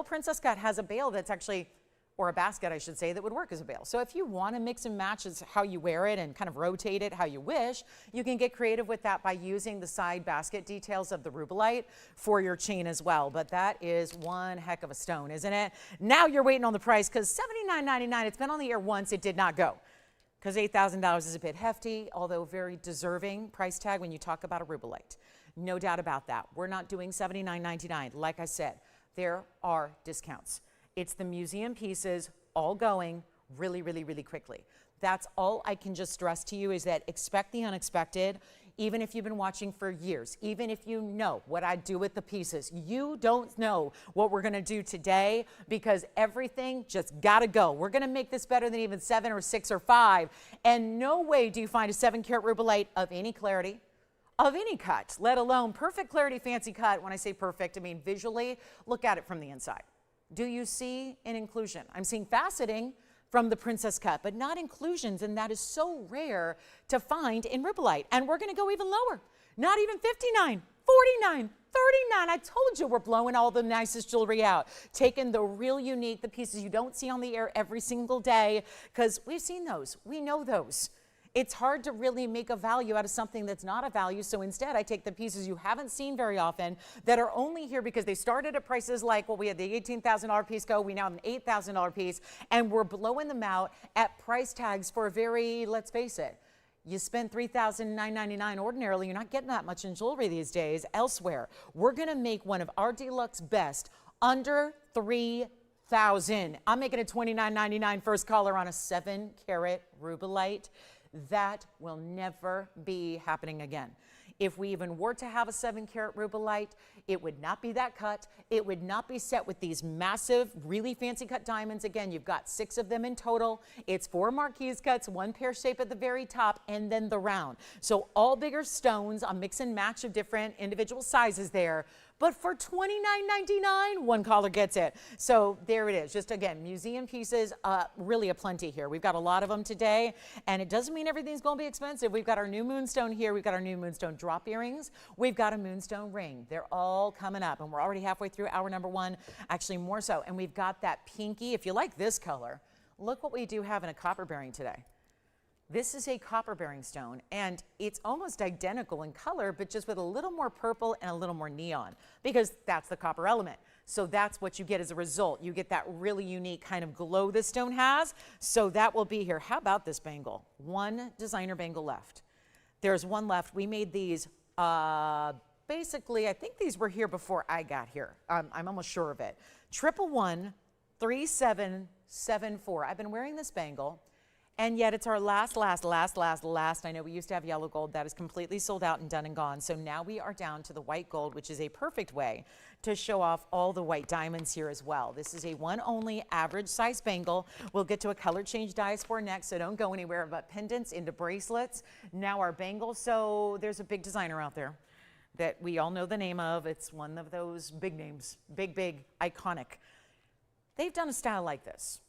princess cut has a bale that's actually, or a basket, I should say, that would work as a bale. So if you want to mix and match as how you wear it and kind of rotate it how you wish, you can get creative with that by using the side basket details of the Rubellite for your chain as well. But that is one heck of a stone, isn't it? Now you're waiting on the price, because $79.99, it's been on the air once, it did not go. Because $8,000 is a bit hefty, although very deserving price tag when you talk about a Rubellite. No doubt about that. We're not doing $79.99. Like I said, there are discounts. It's the museum pieces all going really, really, really quickly. That's all I can just stress to you, is that expect the unexpected. Even if you've been watching for years, even if you know what I do with the pieces, you don't know what we're going to do today, because everything just got to go. We're going to make this better than even 7 or 6 or 5. And no way do you find a 7-carat Rubellite of any clarity, of any cut, let alone perfect clarity, fancy cut. When I say perfect, I mean visually. Look at it from the inside. Do you see an inclusion? I'm seeing faceting from the princess cut, but not inclusions, and that is so rare to find in Rubellite. And we're going to go even lower. Not even 59, 49, 39. I told you we're blowing all the nicest jewelry out, taking the real unique, the pieces you don't see on the air every single day, because we've seen those. We know those. It's hard to really make a value out of something that's not a value. So instead, I take the pieces you haven't seen very often that are only here because they started at prices like, well, we had the $18,000 piece go, we now have an $8,000 piece, and we're blowing them out at price tags for a very, let's face it, you spend $3,999 ordinarily, you're not getting that much in jewelry these days elsewhere. We're gonna make one of our deluxe best under $3,000. I'm making a $29.99 first caller on a 7-carat Rubellite. That will never be happening again. If we even were to have a 7-carat Rubellite, it would not be that cut. It would not be set with these massive, really fancy cut diamonds. Again, you've got 6 of them in total. It's 4 marquise cuts, 1 pear shape at the very top, and then the round. So all bigger stones, a mix and match of different individual sizes there. But for $29.99, one caller gets it. So there it is. Just again, museum pieces, really a plenty here. We've got a lot of them today, and it doesn't mean everything's going to be expensive. We've got our new Moonstone here. We've got our new Moonstone drop earrings. We've got a Moonstone ring. They're all coming up, and we're already halfway through hour number 1, actually more so. And we've got that pinky. If you like this color, look what we do have in a copper bearing today. This is a copper bearing stone, and it's almost identical in color, but just with a little more purple and a little more neon, because that's the copper element. So that's what you get as a result. You get that really unique kind of glow this stone has. So that will be here. How about this bangle? One designer bangle left. There's one left. We made these basically, I think these were here before I got here. I'm almost sure of it. 1113774. I've been wearing this bangle, and yet it's our last. I know we used to have yellow gold. That is completely sold out and done and gone. So now we are down to the white gold, which is a perfect way to show off all the white diamonds here as well. This is a one only average size bangle. We'll get to a color change Diaspore next, so don't go anywhere. But pendants into bracelets, now our bangles. So there's a big designer out there that we all know the name of. It's one of those big names, big, iconic. They've done a style like this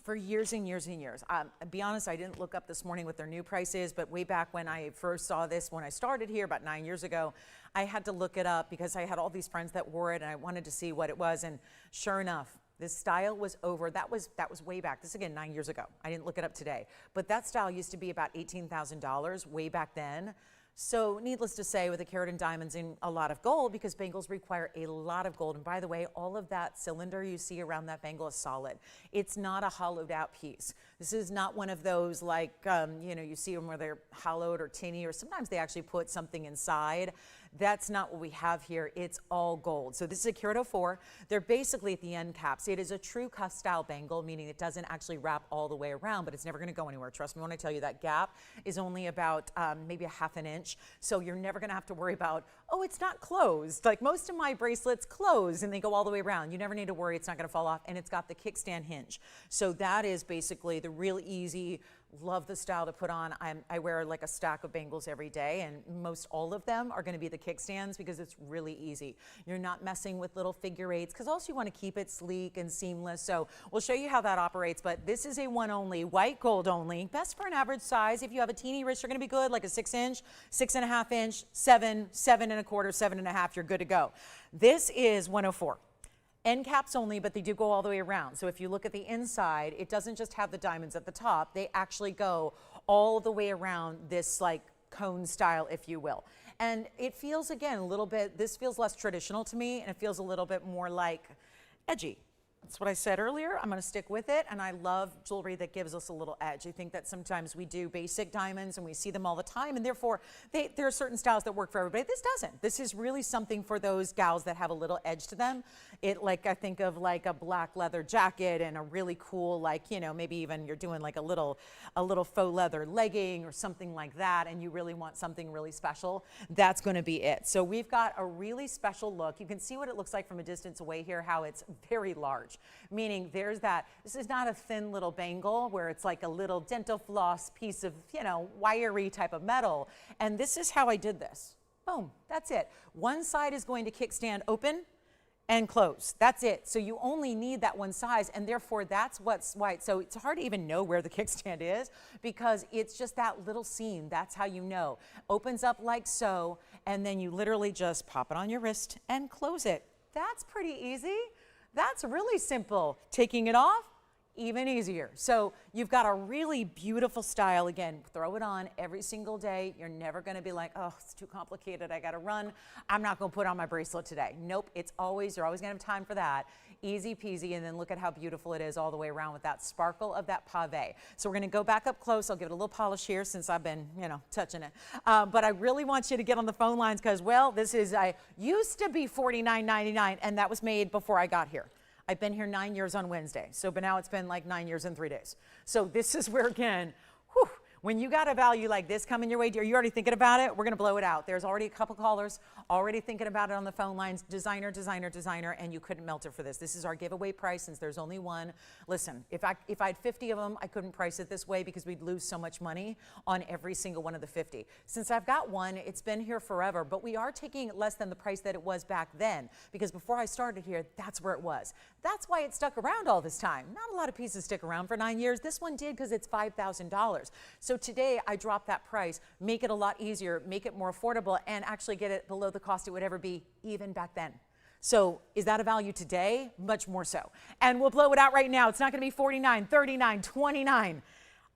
for years and years and years. I'll be honest, I didn't look up this morning what their new price is, but way back when I first saw this, when I started here about 9 years ago, I had to look it up because I had all these friends that wore it and I wanted to see what it was. And sure enough, this style was over. That was way back. This again, 9 years ago. I didn't look it up today, but that style used to be about $18,000 way back then. So needless to say, with a carat and diamonds and a lot of gold, because bangles require a lot of gold. And by the way, all of that cylinder you see around that bangle is solid. It's not a hollowed out piece. This is not one of those like, you know, you see them where they're hollowed or tinny, or sometimes they actually put something inside. That's not what we have here. It's all gold. So this is a carat 04. They're basically at the end caps. It is a true cuff style bangle, meaning it doesn't actually wrap all the way around, but it's never going to go anywhere. Trust me when I tell you that gap is only about maybe a half an inch. So you're never going to have to worry about, oh, it's not closed. Like most of my bracelets close and they go all the way around. You never need to worry. It's not going to fall off. And it's got the kickstand hinge. So that is basically the real easy, love the style to put on. I wear like a stack of bangles every day, and most all of them are going to be the kickstands because it's really easy. You're not messing with little figure eights because also you want to keep it sleek and seamless. So we'll show you how that operates, but this is a one only, white gold only, best for an average size. If you have a teeny wrist, you're going to be good, like a 6 inch, 6.5 inch, 7, 7.25, 7.5, you're good to go. This is 104. End caps only, but they do go all the way around. So if you look at the inside, it doesn't just have the diamonds at the top. They actually go all the way around this like cone style, if you will. And it feels, again, a little bit, this feels less traditional to me, and it feels a little bit more like edgy. That's what I said earlier. I'm going to stick with it, and I love jewelry that gives us a little edge. I think that sometimes we do basic diamonds and we see them all the time, and therefore there are certain styles that work for everybody. This doesn't. This is really something for those gals that have a little edge to them. It, like, I think of like a black leather jacket and a really cool, like, you know, maybe even you're doing like a little faux leather legging or something like that, and you really want something really special. That's going to be it. So we've got a really special look. You can see what it looks like from a distance away here, how it's very large. Meaning there's that, this is not a thin little bangle where it's like a little dental floss piece of, you know, wiry type of metal. And this is how I did this. Boom, that's it. One side is going to kickstand open and close. That's it. So you only need that one size, and therefore that's what's white. So it's hard to even know where the kickstand is because it's just that little seam. That's how you know. Opens up like so, and then you literally just pop it on your wrist and close it. That's pretty easy. That's really simple. Taking it off, even easier. So you've got a really beautiful style. Again, throw it on every single day. You're never going to be like, oh, it's too complicated. I got to run. I'm not going to put on my bracelet today. Nope. It's always, you're always going to have time for that. Easy peasy. And then look at how beautiful it is all the way around with that sparkle of that pave. So we're going to go back up close. I'll give it a little polish here since I've been, you know, touching it. But I really want you to get on the phone lines because, well, this is, used to be $49.99, and that was made before I got here. I've been here 9 years on Wednesday, but now it's been like 9 years and 3 days. So this is where, again, whew, when you got a value like this coming your way, are you already thinking about it? We're going to blow it out. There's already a couple callers already thinking about it on the phone lines. Designer, designer, designer, and you couldn't melt it for this. This is our giveaway price since there's only one. Listen, if I had 50 of them, I couldn't price it this way because we'd lose so much money on every single one of the 50. Since I've got one, it's been here forever, but we are taking less than the price that it was back then because before I started here, that's where it was. That's why it stuck around all this time. Not a lot of pieces stick around for 9 years. This one did because it's $5,000. So today I dropped that price, make it a lot easier, make it more affordable, and actually get it below the cost it would ever be even back then. So is that a value today? Much more so. And we'll blow it out right now. It's not going to be $49, $39, $29.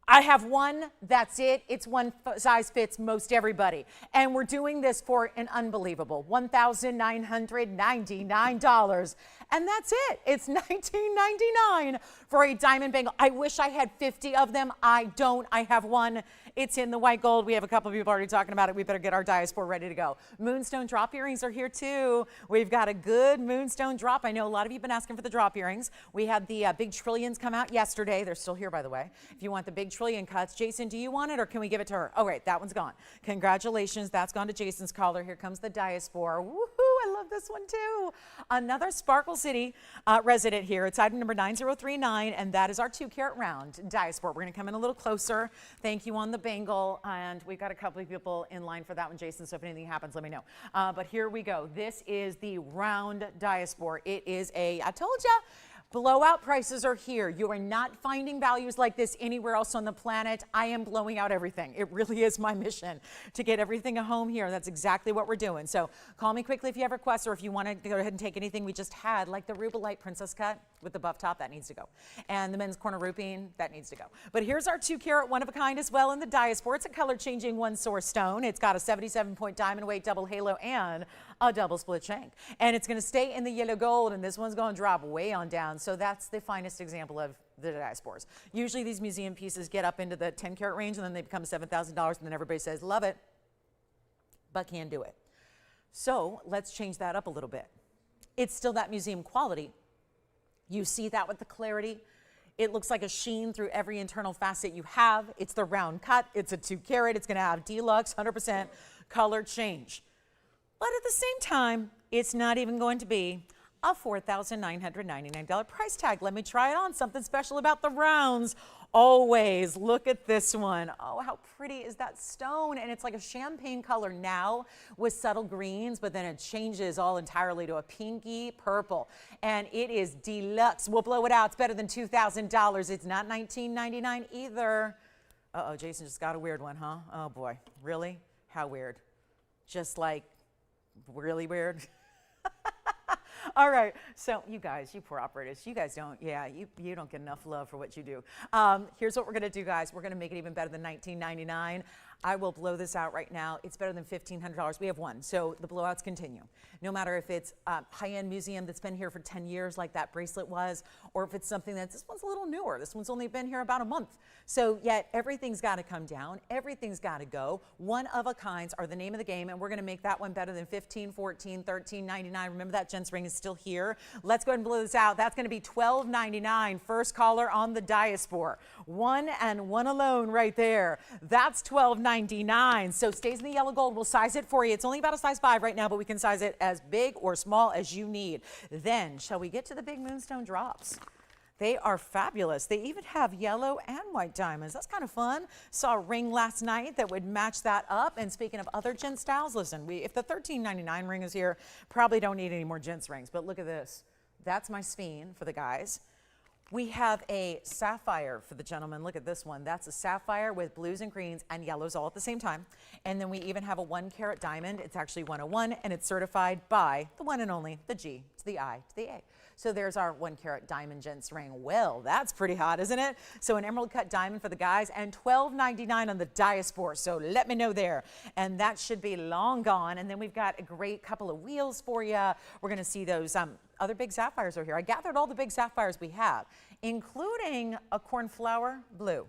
I have one, that's it. It's one size fits most everybody. And we're doing this for an unbelievable $1,999. And that's it. It's $19.99 for a diamond bangle. I wish I had 50 of them. I don't. I have one. It's in the white gold. We have a couple of people already talking about it. We better get our Diaspore ready to go. Moonstone drop earrings are here too. We've got a good Moonstone drop. I know a lot of you have been asking for the drop earrings. We had the big trillions come out yesterday. They're still here, by the way. If you want the big trillion cuts, Jason, do you want it or can we give it to her? Oh, right, that one's gone. Congratulations. That's gone to Jason's caller. Here comes the Diaspore. Woohoo, I love this one too. Another Sparkle City resident here. It's item number 9039, and that is our 2-carat round Diaspore. We're going to come in a little closer. Thank you on the bangle, and we've got a couple of people in line for that one, Jason, so if anything happens, let me know. But here we go. This is the round Diaspore. It is a, I told you, blowout prices are here. You are not finding values like this anywhere else on the planet. I am blowing out everything. It really is my mission to get everything at home here. That's exactly what we're doing. So call me quickly if you have requests or if you want to go ahead and take anything we just had, like the Rubellite princess cut with the buff top, that needs to go. And the men's corner rupine, that needs to go. But here's our 2-carat one of a kind as well in the Diaspore. It's a color changing one source stone. It's got a 77-point diamond weight double halo and a double split shank. And it's going to stay in the yellow gold, and this one's going to drop way on down. So that's the finest example of the Diaspores. Usually these museum pieces get up into the 10-carat range, and then they become $7,000, and then everybody says, love it, but can't do it. So let's change that up a little bit. It's still that museum quality. You see that with the clarity. It looks like a sheen through every internal facet you have. It's the round cut. It's a 2 carat. It's going to have deluxe 100% color change. But at the same time, it's not even going to be a $4,999 price tag. Let me try it on. Something special about the rounds. Always look at this one. Oh, how pretty is that stone? And it's like a champagne color now with subtle greens, but then it changes all entirely to a pinky purple. And it is deluxe. We'll blow it out. It's better than $2,000. It's not $19.99 either. Uh-oh, Jason just got a weird one, huh? Oh boy, really? How weird? Just like really weird? All right, so you guys, you poor operators, you guys don't, yeah, you don't get enough love for what you do. Here's what we're gonna do, guys. We're gonna make it even better than $19.99. I will blow this out right now. It's better than $1,500. We have one, so the blowouts continue. No matter if it's a high-end museum that's been here for 10 years like that bracelet was, or if it's something that's, this one's a little newer. This one's only been here about a month. So yet everything's gotta come down. Everything's gotta go. One of a kinds are the name of the game, and we're gonna make that one better than $15, $14, $13.99. Remember that gents ring is still here. Let's go ahead and blow this out. That's gonna be $12.99. First caller on the Diaspore. One and one alone right there. That's $12.99. So it stays in the yellow gold. We'll size it for you. It's only about a size 5 right now, but we can size it as big or small as you need. Then, shall we get to the big Moonstone drops? They are fabulous. They even have yellow and white diamonds. That's kind of fun. Saw a ring last night that would match that up. And speaking of other gent styles, listen, if the $13.99 ring is here, probably don't need any more gents rings. But look at this. That's my speen for the guys. We have a sapphire for the gentleman. Look at this one. That's a sapphire with blues and greens and yellows all at the same time. And then we even have a 1 carat diamond. It's actually 101, and it's certified by the one and only, the G to the I to the A. So there's our 1 carat diamond gents ring. Well, that's pretty hot, isn't it? So an emerald cut diamond for the guys and $12.99 on the Diaspore. So let me know there. And that should be long gone. And then we've got a great couple of wheels for you. We're going to see those other big sapphires are here. I gathered all the big sapphires we have, including a cornflower blue.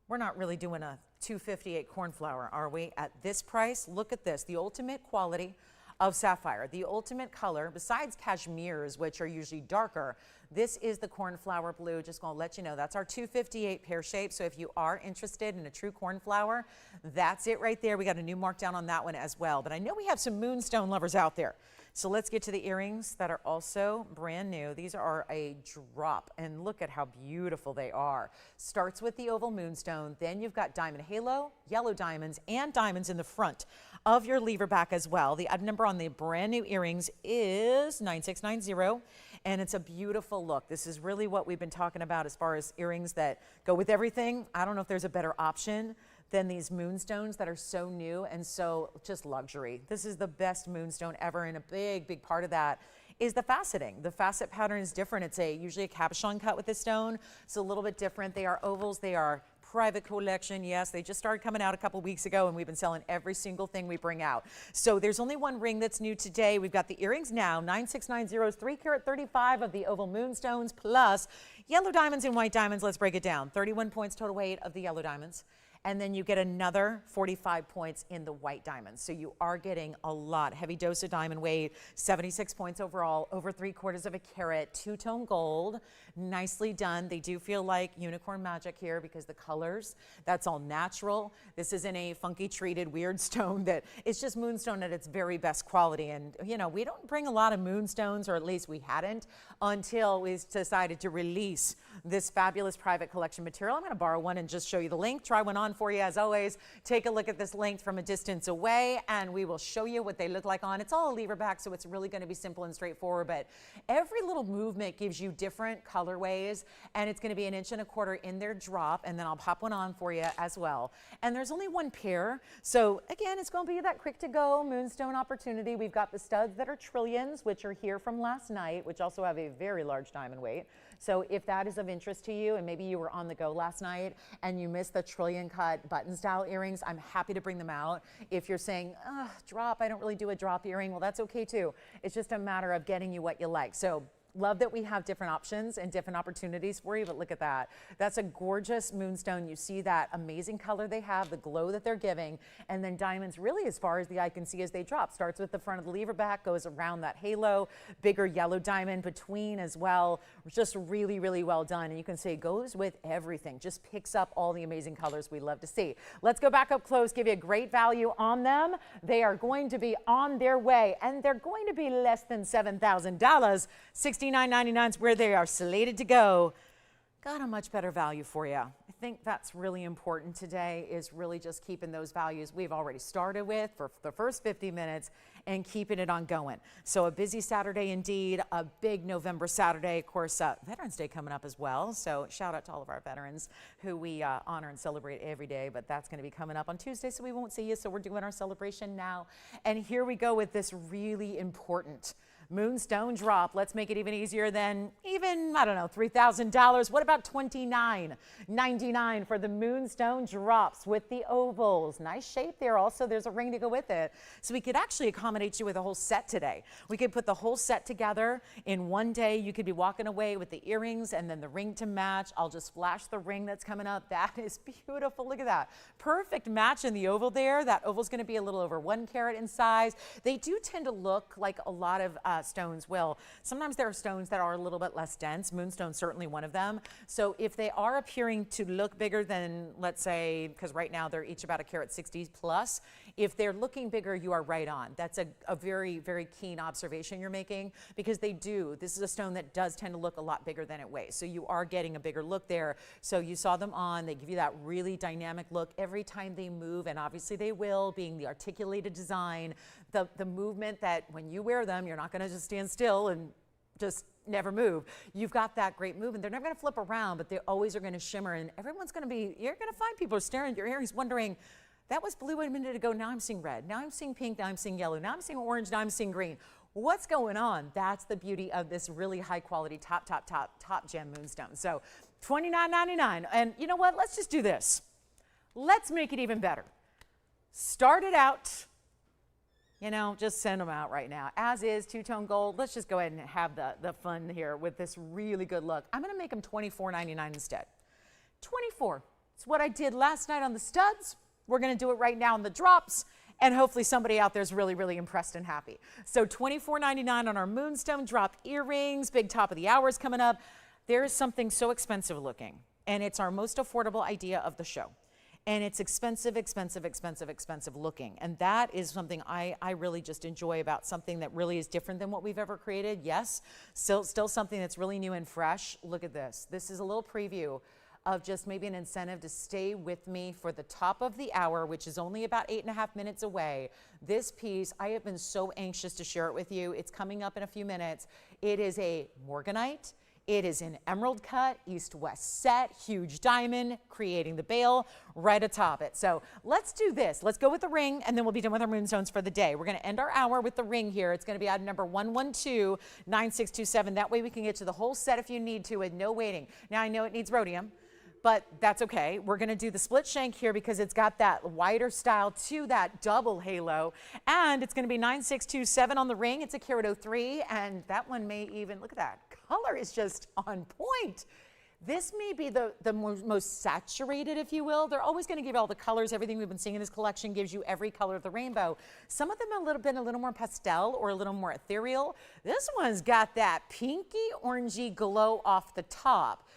We're not really doing a $258 cornflower, are we? At this price, look at this, the ultimate quality of sapphire, the ultimate color, besides cashmeres, which are usually darker. This is the cornflower blue. Just gonna let you know, that's our $258 pear shape. So if you are interested in a true cornflower, that's it right there. We got a new markdown on that one as well. But I know we have some Moonstone lovers out there. So let's get to the earrings that are also brand new. These are a drop, and look at how beautiful they are. Starts with the oval Moonstone, then you've got diamond halo, yellow diamonds, and diamonds in the front of your lever back as well. The item number on the brand new earrings is 9690, and it's a beautiful look. This is really what we've been talking about as far as earrings that go with everything. I don't know if there's a better option than these Moonstones that are so new and so just luxury. This is the best Moonstone ever, and a big, big part of that is the faceting. The facet pattern is different. It's usually a cabochon cut with this stone. It's a little bit different. They are ovals. They are private collection. Yes, they just started coming out a couple weeks ago, and we've been selling every single thing we bring out. So there's only one ring that's new today. We've got the earrings now, 9690 is 3 carat 35 of the oval Moonstones plus yellow diamonds and white diamonds. Let's break it down. 31 points total weight of the yellow diamonds. And then you get another 45 points in the white diamonds. So you are getting a lot. Heavy dose of diamond weight, 76 points overall, over 3/4 of a carat, two-tone gold. Nicely done. They do feel like unicorn magic here because the colors, that's all natural. This isn't a funky treated weird stone that it's just Moonstone at its very best quality. And you know, we don't bring a lot of Moonstones, or at least we hadn't, until we decided to release this fabulous private collection material. I'm going to borrow one and just show you the length. Try one on for you as always. Take a look at this length from a distance away, and we will show you what they look like on. It's all a lever back, so it's really going to be simple and straightforward, but every little movement gives you different colorways, and it's going to be 1.25 in their drop, and then I'll pop one on for you as well. And there's only one pair, so again, it's going to be that quick to go Moonstone opportunity. We've got the studs that are trillions, which are here from last night, which also have a very large diamond weight. So if that is of interest to you, and maybe you were on the go last night and you missed the trillion cut button style earrings, I'm happy to bring them out. If you're saying, drop, I don't really do a drop earring, well, that's okay too. It's just a matter of getting you what you like. So Love that we have different options and different opportunities for you, but look at that. That's a gorgeous moonstone. You see that amazing color they have, the glow that they're giving, and then diamonds really as far as the eye can see as they drop. Starts with the front of the lever back, goes around that halo, bigger yellow diamond between as well. Just really, really well done. And you can see it goes with everything. Just picks up all the amazing colors we love to see. Let's go back up close, give you a great value on them. They are going to be on their way, and they're going to be less than $7,000. $69.99 is where they are slated to go. Got a much better value for you. I think that's really important today, is really just keeping those values we've already started with for the first 50 minutes and keeping it on going. So a busy Saturday indeed, a big November Saturday. Of course, Veterans Day coming up as well. So shout out to all of our veterans who we honor and celebrate every day, but that's going to be coming up on Tuesday, so we won't see you. So we're doing our celebration now. And here we go with this really important Moonstone drop. Let's make it even easier than even, I don't know, $3,000. What about $29.99 for the Moonstone drops with the ovals? Nice shape there. Also, there's a ring to go with it. So we could actually accommodate you with a whole set today. We could put the whole set together in one day. You could be walking away with the earrings and then the ring to match. I'll just flash the ring that's coming up. That is beautiful. Look at that. Perfect match in the oval there. That oval's going to be a little over 1 carat in size. They do tend to look like a lot of stones will. Sometimes there are stones that are a little bit less dense. Moonstone's certainly one of them. So if they are appearing to look bigger than, let's say, because right now they're each about a carat 60 plus, if they're looking bigger, you are right on. That's a very, very keen observation you're making, because they do. This is a stone that does tend to look a lot bigger than it weighs. So you are getting a bigger look there. So you saw them on. They give you that really dynamic look every time they move, and obviously they will, being the articulated design, the movement that when you wear them, you're not going to just stand still and just never move. You've got that great movement. They're never going to flip around, but they always are going to shimmer, and everyone's going to be, you're going to find people staring at your earrings wondering, that was blue a minute ago, now I'm seeing red, now I'm seeing pink, now I'm seeing yellow, now I'm seeing orange, now I'm seeing green. What's going on? That's the beauty of this really high quality top gem moonstone. So $29.99. And you know what? Let's just do this. Let's make it even better. Start it out. You know, just send them out right now. As is, two-tone gold. Let's just go ahead and have the fun here with this really good look. I'm going to make them $24.99 instead. $24. It's what I did last night on the studs. We're going to do it right now on the drops. And hopefully somebody out there is really, really impressed and happy. So $24.99 on our Moonstone drop earrings. Big top of the hour is coming up. There is something so expensive looking, and it's our most affordable idea of the show. And it's expensive, expensive, expensive, expensive looking. And that is something I really just enjoy about something that really is different than what we've ever created. Yes, still something that's really new and fresh. Look at this. This is a little preview of just maybe an incentive to stay with me for the top of the hour, which is only about 8.5 minutes away. This piece, I have been so anxious to share it with you. It's coming up in a few minutes. It is a Morganite. It is an emerald cut, east-west set, huge diamond, creating the bail right atop it. So let's do this. Let's go with the ring, and then we'll be done with our moonstones for the day. We're going to end our hour with the ring here. It's going to be item number 112-9627. That way we can get to the whole set if you need to with no waiting. Now, I know it needs rhodium, but that's okay. We're going to do the split shank here because it's got that wider style to that double halo. And it's going to be 9627 on the ring. It's a carat 03, and that one may even, look at that. Color is just on point. This may be the most saturated, if you will. They're always going to give you all the colors. Everything we've been seeing in this collection gives you every color of the rainbow. Some of them have been a little more pastel or a little more ethereal. This one's got that pinky orangey glow off the top.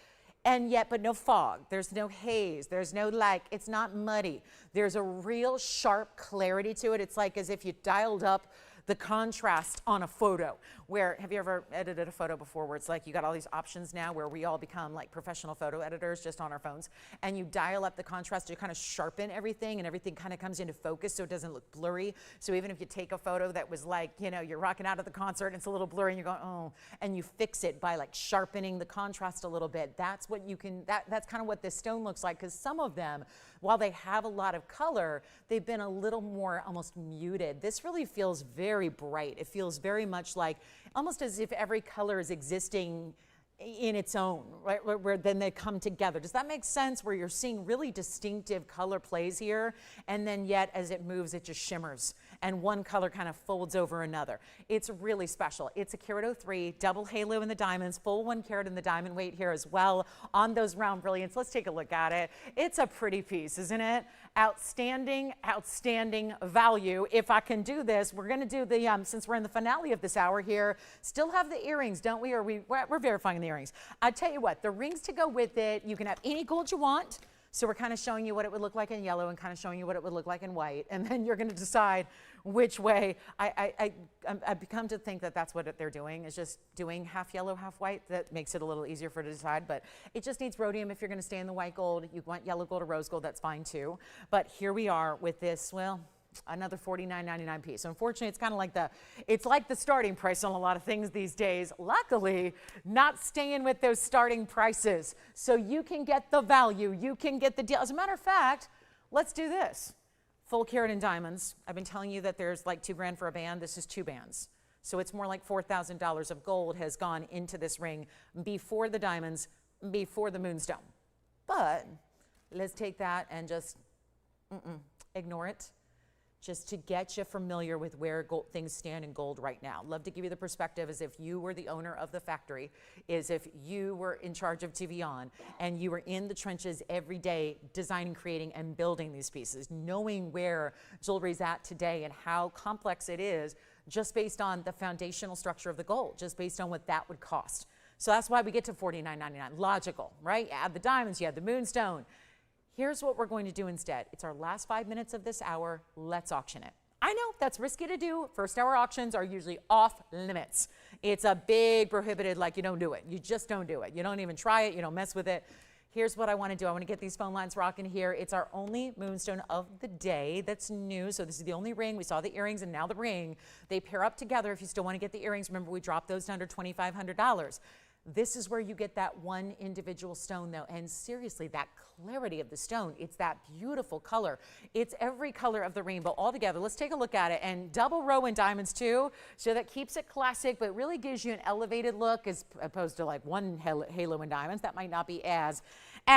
And yet, but no fog. There's no haze. There's no it's not muddy. There's a real sharp clarity to it. It's like as if you dialed up the contrast on a photo. Where, have you ever edited a photo before where it's like you got all these options now where we all become like professional photo editors just on our phones, and you dial up the contrast to kind of sharpen everything, and everything kind of comes into focus so it doesn't look blurry. So even if you take a photo that was like, you know, you're rocking out at the concert and it's a little blurry and you're going, oh, and you fix it by like sharpening the contrast a little bit. That's what you can, that's kind of what this stone looks like, because some of them, while they have a lot of color, they've been a little more almost muted. This really feels very bright. It feels very much like, almost as if every color is existing in its own, right? Where then they come together. Does that make sense? Where you're seeing really distinctive color plays here, and then yet as it moves, it just shimmers and one color kind of folds over another. It's really special. It's a carat 03, double halo in the diamonds, full 1 carat in the diamond weight here as well on those round brilliants. Let's take a look at it. It's a pretty piece, isn't it? Outstanding, outstanding value. If I can do this, we're going to do the, since we're in the finale of this hour here, still have the earrings, don't we? Or we're verifying the earrings. I tell you what, the rings to go with it, you can have any gold you want. So we're kind of showing you what it would look like in yellow and kind of showing you what it would look like in white. And then you're going to decide which way. I've come to think that that's what they're doing, is just doing half yellow, half white. That makes it a little easier for to decide. But it just needs rhodium if you're going to stay in the white gold. You want yellow gold or rose gold, that's fine too. But here we are with this, well, another $49.99 piece. So unfortunately, it's kind of like the starting price on a lot of things these days. Luckily, not staying with those starting prices. So you can get the value, you can get the deal. As a matter of fact, let's do this. Full carat in diamonds. I've been telling you that there's like $2 grand for a band. This is 2 bands. So it's more like $4,000 of gold has gone into this ring before the diamonds, before the Moonstone. But let's take that and just ignore it, just to get you familiar with where things stand in gold right now. Love to give you the perspective as if you were the owner of the factory, as if you were in charge of TVON and you were in the trenches every day designing, creating, and building these pieces, knowing where jewelry's at today and how complex it is just based on the foundational structure of the gold, just based on what that would cost. So that's why we get to $49.99. Logical, right? You add the diamonds, you add the Moonstone. Here's what we're going to do instead. It's our last 5 minutes of this hour. Let's auction it. I know that's risky to do. First hour auctions are usually off limits. It's a big prohibited, like you don't do it. You just don't do it. You don't even try it. You don't mess with it. Here's what I want to do. I want to get these phone lines rocking here. It's our only Moonstone of the day that's new. So this is the only ring. We saw the earrings and now the ring. They pair up together. If you still want to get the earrings, remember we dropped those down to $2,500. This is where you get that one individual stone though, and seriously, that clarity of the stone, it's that beautiful color. It's every color of the rainbow all together. Let's take a look at it, and double row in diamonds too, so that keeps it classic, but really gives you an elevated look as opposed to like one halo in diamonds. That might not be as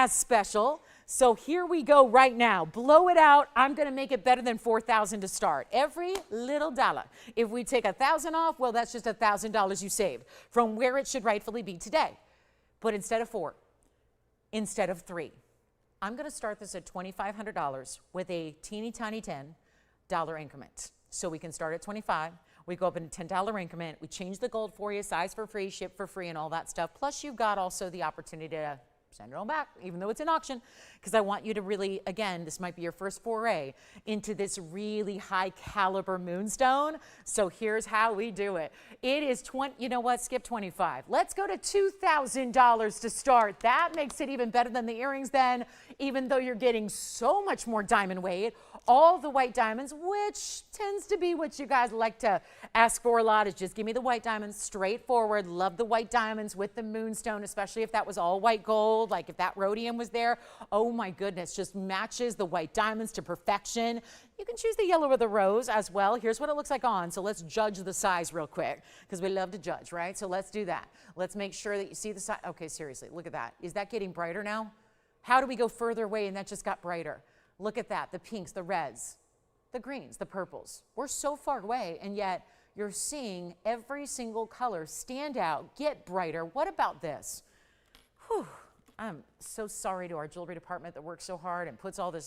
special. So here we go right now. Blow it out. I'm going to make it better than $4,000 to start. Every little dollar. If we take $1,000 off, well, that's just $1,000 you saved from where it should rightfully be today. But instead of 4, instead of 3, I'm going to start this at $2,500 with a teeny tiny $10 increment. So we can start at 25. We go up in a $10 increment. We change the gold for you, size for free, ship for free, and all that stuff. Plus, you've got also the opportunity to send it on back, even though it's an auction, because I want you to really, again, this might be your first foray into this really high caliber Moonstone. So here's how we do it. It is you know what, skip 25. Let's go to $2,000 to start. That makes it even better than the earrings then, even though you're getting so much more diamond weight. All the white diamonds, which tends to be what you guys like to ask for a lot, is just give me the white diamonds, straightforward. Love the white diamonds with the Moonstone, especially if that was all white gold, like if that rhodium was there. Oh my goodness, just matches the white diamonds to perfection. You can choose the yellow or the rose as well. Here's what it looks like on. So let's judge the size real quick, because we love to judge, right? So let's do that. Let's make sure that you see the size. Okay, seriously, look at that. Is that getting brighter now? How do we go further away and that just got brighter? Look at that, the pinks, the reds, the greens, the purples. We're so far away, and yet you're seeing every single color stand out, get brighter. What about this? Whew. I'm so sorry to our jewelry department that works so hard and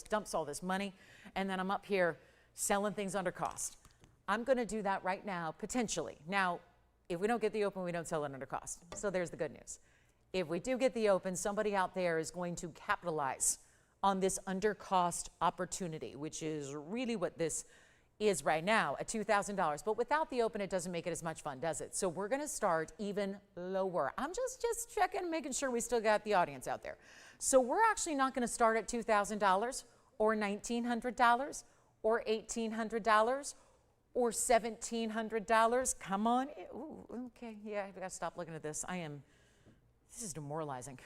dumps all this money, and then I'm up here selling things under cost. I'm gonna do that right now, potentially. Now, if we don't get the open, we don't sell it under cost. So there's the good news. If we do get the open, somebody out there is going to capitalize on this under cost opportunity, which is really what this is right now at $2,000. But without the open, it doesn't make it as much fun, does it? So we're gonna start even lower. I'm just checking, making sure we still got the audience out there. So we're actually not gonna start at $2,000 or $1,900 or $1,800 or $1,700. Come on. Ooh, okay, yeah, I gotta stop looking at this. This is demoralizing.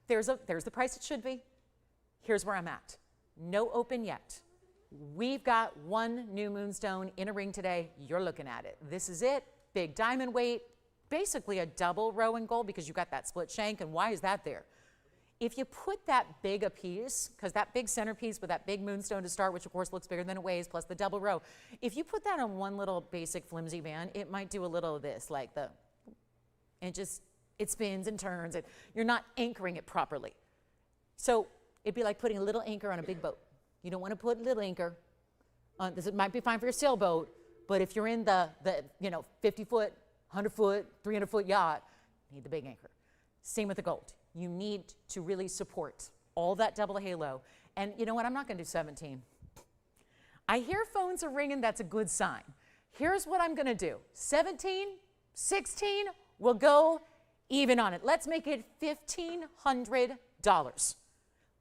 There's the price it should be. Here's where I'm at. No open yet. We've got one new Moonstone in a ring today. You're looking at it. This is it. Big diamond weight. Basically a double row in gold because you got that split shank. And why is that there? if you put that big a piece, because that big centerpiece with that big moonstone to start, which of course looks bigger than it weighs, plus the double row, if you put that on one little basic flimsy band, it might do a little of this, like it spins and turns, and you're not anchoring it properly. So it'd be like putting a little anchor on a big boat. You don't want to put a little anchor on this. It might be fine for your sailboat, but if you're in the 50-foot, 100-foot, 300-foot yacht, you need the big anchor. Same with the gold. You need to really support all that double halo. And you know what? I'm not going to do 17. I hear phones are ringing. That's a good sign. Here's what I'm going to do. 17, 16, we'll go even on it. Let's make it $1,500.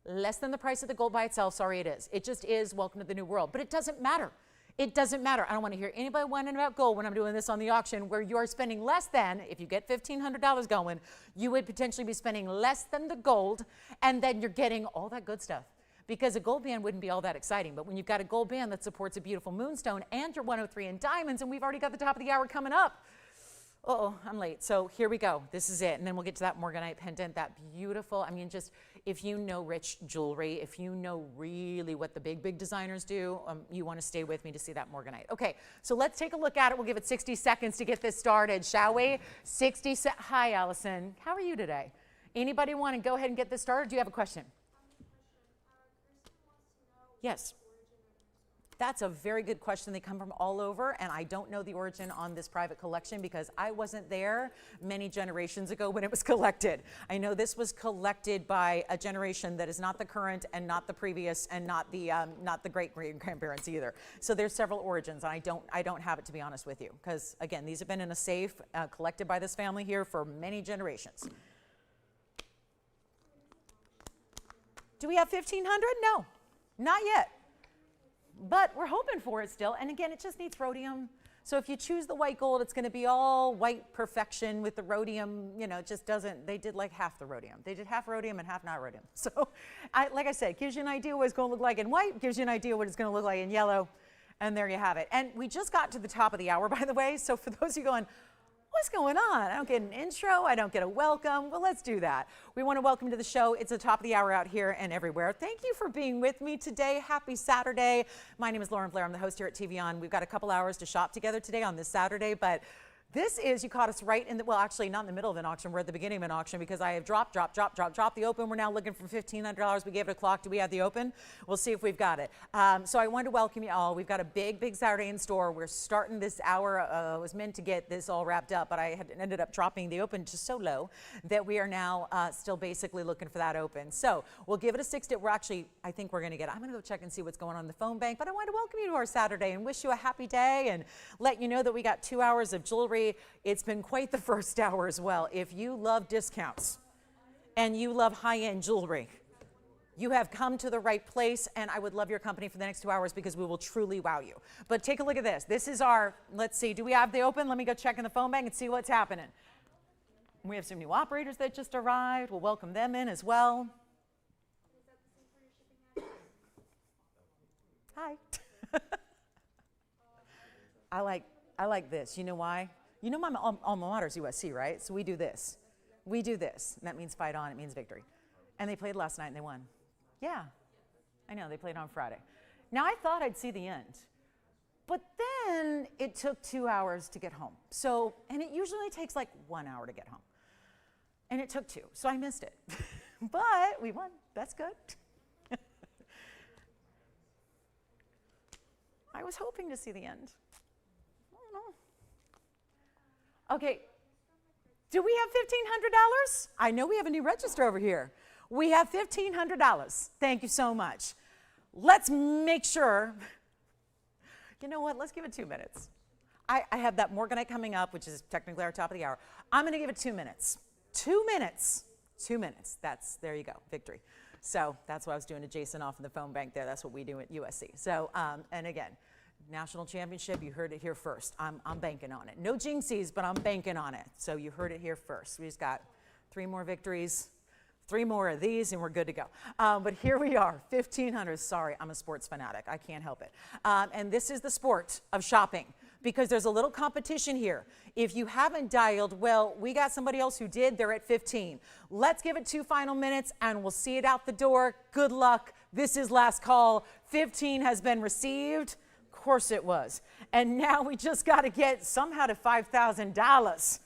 Less than the price of the gold by itself. Sorry, it is. It just is. Welcome to the new world. But it doesn't matter. It doesn't matter. I don't want to hear anybody whining about gold when I'm doing this on the auction, where you are spending less than, if you get $1,500 going, you would potentially be spending less than the gold, and then you're getting all that good stuff. Because a gold band wouldn't be all that exciting, but when you've got a gold band that supports a beautiful moonstone and your 103 in diamonds, and we've already got the top of the hour coming up. Uh-oh, I'm late. So here we go. This is it. And then we'll get to that Morganite pendant, that beautiful, I mean, just if you know rich jewelry, if you know really what the big designers do, you want to stay with me to see that Morganite. Okay, so let's take a look at it. We'll give it 60 seconds to get this started, shall we? Hi, Allison. How are you today? Anybody want to go ahead and get this started? Do you have a question? Yes. That's a very good question. They come from all over, and I don't know the origin on this private collection because I wasn't there many generations ago when it was collected. I know this was collected by a generation that is not the current and not the previous and not the great-grandparents either. So there's several origins, and I don't have it, to be honest with you, because again, these have been in a safe collected by this family here for many generations. Do we have 1,500? No, not yet. But we're hoping for it still. And again, it just needs rhodium. So if you choose the white gold, it's going to be all white perfection with the rhodium. You know, it just doesn't, they did like half the rhodium. They did half rhodium and half not rhodium. So like I said, it gives you an idea what it's going to look like in white, gives you an idea what it's going to look like in yellow. And there you have it. And we just got to the top of the hour, by the way. So for those of you going, what's going on? I don't get an intro. I don't get a welcome. Well, let's do that. We want to welcome you to the show. It's the top of the hour out here and everywhere. Thank you for being with me today. Happy Saturday. My name is Lauren Blair. I'm the host here at TVON. We've got a couple hours to shop together today on this Saturday, but this is, you caught us right in the, well, actually not in the middle of an auction. We're at the beginning of an auction because I have dropped the open. We're now looking for $1,500. We gave it a clock. Do we have the open? We'll see if we've got it. So I wanted to welcome you all. We've got a big Saturday in store. We're starting this hour. I was meant to get this all wrapped up, but I had ended up dropping the open just so low that we are now still basically looking for that open. So we'll give it a 6. We're actually, I think we're going to get it. I'm going to go check and see what's going on in the phone bank, but I want to welcome you to our Saturday and wish you a happy day and let you know that we got 2 hours of jewelry. It's been quite the first hour as well. If you love discounts and you love high-end jewelry, you have come to the right place, and I would love your company for the next 2 hours because we will truly wow you. But take a look at this. This is our, let's see, do we have the open? Let me go check in the phone bank and see what's happening. We have some new operators that just arrived. We'll welcome them in as well. Hi. I like this. You know why? You know my alma mater is USC, right? So we do this. We do this. And that means fight on. It means victory. And they played last night and they won. Yeah. I know. They played on Friday. Now, I thought I'd see the end. But then it took 2 hours to get home. So, and it usually takes like 1 hour to get home. And it took 2. So I missed it. But we won. That's good. I was hoping to see the end. I don't know. Okay, do we have $1,500? I know we have a new register over here. We have $1,500. Thank you so much. Let's make sure, you know what, let's give it 2 minutes. I have that Morganite coming up, which is technically our top of the hour. I'm going to give it 2 minutes. 2 minutes. 2 minutes. There you go, victory. So that's what I was doing to Jason off in the phone bank there. That's what we do at USC. So, and again, National championship, you heard it here first. I'm banking on it. No jinxies, but I'm banking on it. So you heard it here first. We just got 3 more victories, 3 more of these, and we're good to go. But here we are, 1,500. Sorry, I'm a sports fanatic. I can't help it. And this is the sport of shopping. because there's a little competition here. If you haven't dialed, well, we got somebody else who did. They're at 15. Let's give it 2 final minutes and we'll see it out the door. Good luck. This is last call. 15 has been received. Of course it was. And now we just got to get somehow to $5,000.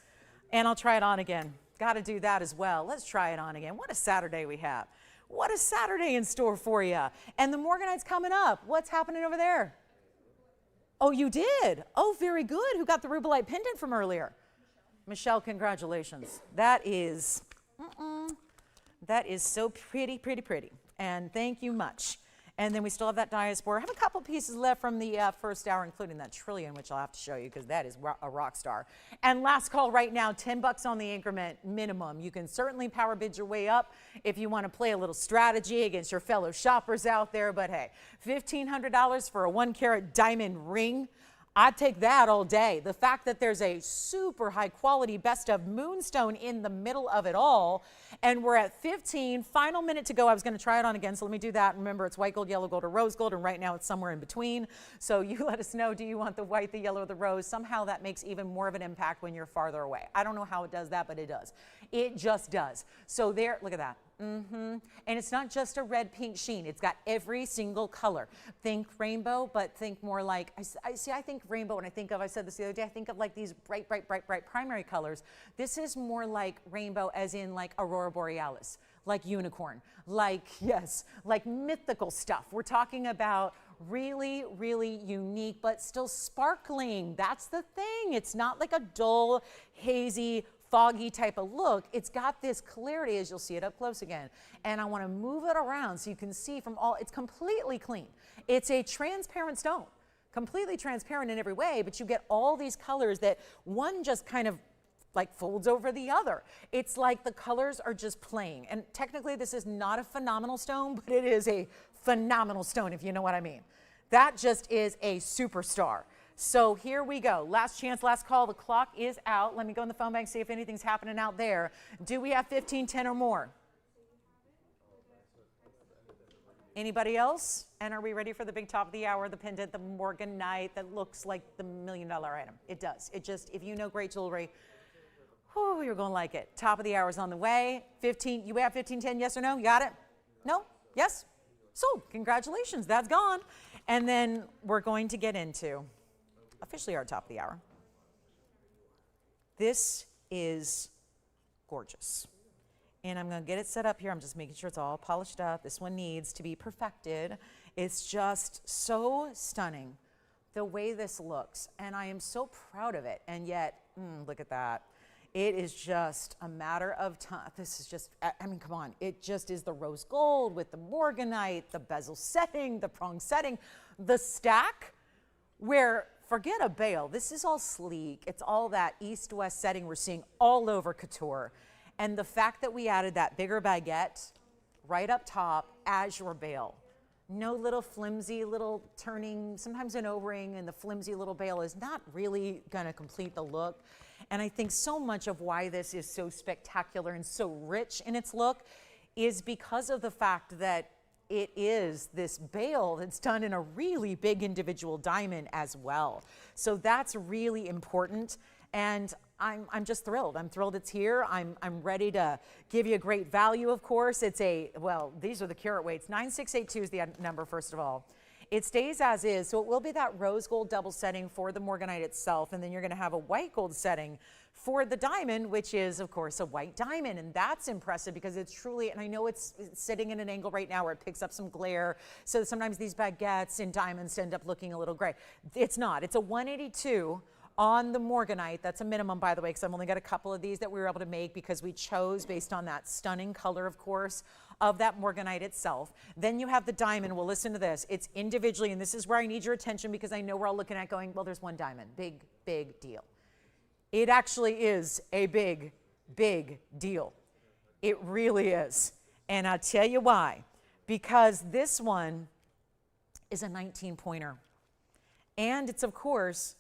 And I'll try it on again. Got to do that as well. Let's try it on again. What a Saturday we have. What a Saturday in store for you. And the Morganite's coming up. What's happening over there? Oh, you did? Oh, very good. Who got the Rubellite pendant from earlier? Michelle, congratulations. That is so pretty, pretty, pretty. And thank you much. And then we still have that Diaspore. I have a couple pieces left from the first hour, including that trillion, which I'll have to show you because that is a rock star. And last call right now, $10 on the increment minimum. You can certainly power bid your way up if you want to play a little strategy against your fellow shoppers out there. But hey, $1,500 for a 1-carat diamond ring. I'd take that all day. The fact that there's a super high quality best of Moonstone in the middle of it all, and we're at 15, final minute to go. I was going to try it on again, so let me do that. Remember, it's white gold, yellow gold, or rose gold, and right now it's somewhere in between. So you let us know, do you want the white, the yellow, or the rose? Somehow that makes even more of an impact when you're farther away. I don't know how it does that, but it does. It just does. So there, look at that. And it's not just a red pink sheen. It's got every single color. Think rainbow, but think more like, I think rainbow when I think of, I said this the other day, I think of like these bright, bright, bright, bright primary colors. This is more like rainbow as in like aurora borealis, like unicorn, like, yes, like mythical stuff. We're talking about really, really unique, but still sparkling. That's the thing. It's not like a dull, hazy, foggy type of look. It's got this clarity as you'll see it up close again. And I want to move it around so you can see from all, it's completely clean. It's a transparent stone, completely transparent in every way, but you get all these colors that one just kind of like folds over the other. It's like the colors are just playing. And technically this is not a phenomenal stone, but it is a phenomenal stone, if you know what I mean. That just is a superstar. So here we go. Last chance, last call. The clock is out. Let me go in the phone bank, see if anything's happening out there. Do we have 15, 10 or more? Anybody else? And are we ready for the big top of the hour, the pendant, the Morganite that looks like the $1 million item? It does. It just, if you know great jewelry, oh, you're going to like it. Top of the hour is on the way. 15, you have 15, 10, yes or no? You got it? No? Yes? Sold. Congratulations. That's gone. And then we're going to get into officially our top of the hour. This is gorgeous. And I'm going to get it set up here. I'm just making sure it's all polished up. This one needs to be perfected. It's just so stunning the way this looks. And I am so proud of it. And yet, look at that. It is just a matter of time. This is just, I mean, come on. It just is the rose gold with the Morganite, the bezel setting, the prong setting, the stack where, forget a bail. This is all sleek. It's all that east-west setting we're seeing all over couture. And the fact that we added that bigger baguette right up top as your bail. No little flimsy little turning, sometimes an O-ring and the flimsy little bail is not really going to complete the look. And I think so much of why this is so spectacular and so rich in its look is because of the fact that it is this bail that's done in a really big individual diamond as well. So that's really important. And I'm just thrilled. I'm thrilled it's here. I'm ready to give you a great value, of course. It's a, well, these are the carat weights. 9682 is the number, first of all. It stays as is, so it will be that rose gold double setting for the Morganite itself, and then you're going to have a white gold setting for the diamond, which is, of course, a white diamond, and that's impressive because it's truly, and I know it's sitting in an angle right now where it picks up some glare, so sometimes these baguettes and diamonds end up looking a little gray. It's not. It's a 182 on the Morganite. That's a minimum, by the way, because I've only got a couple of these that we were able to make because we chose based on that stunning color, of course, of that Morganite itself. Then you have the diamond. Well, listen to this. It's individually, and this is where I need your attention because I know we're all looking at going, well, there's one diamond. Big, big deal. It actually is a big, big deal. It really is. And I'll tell you why. Because this one is a 19-pointer. And it's, of course,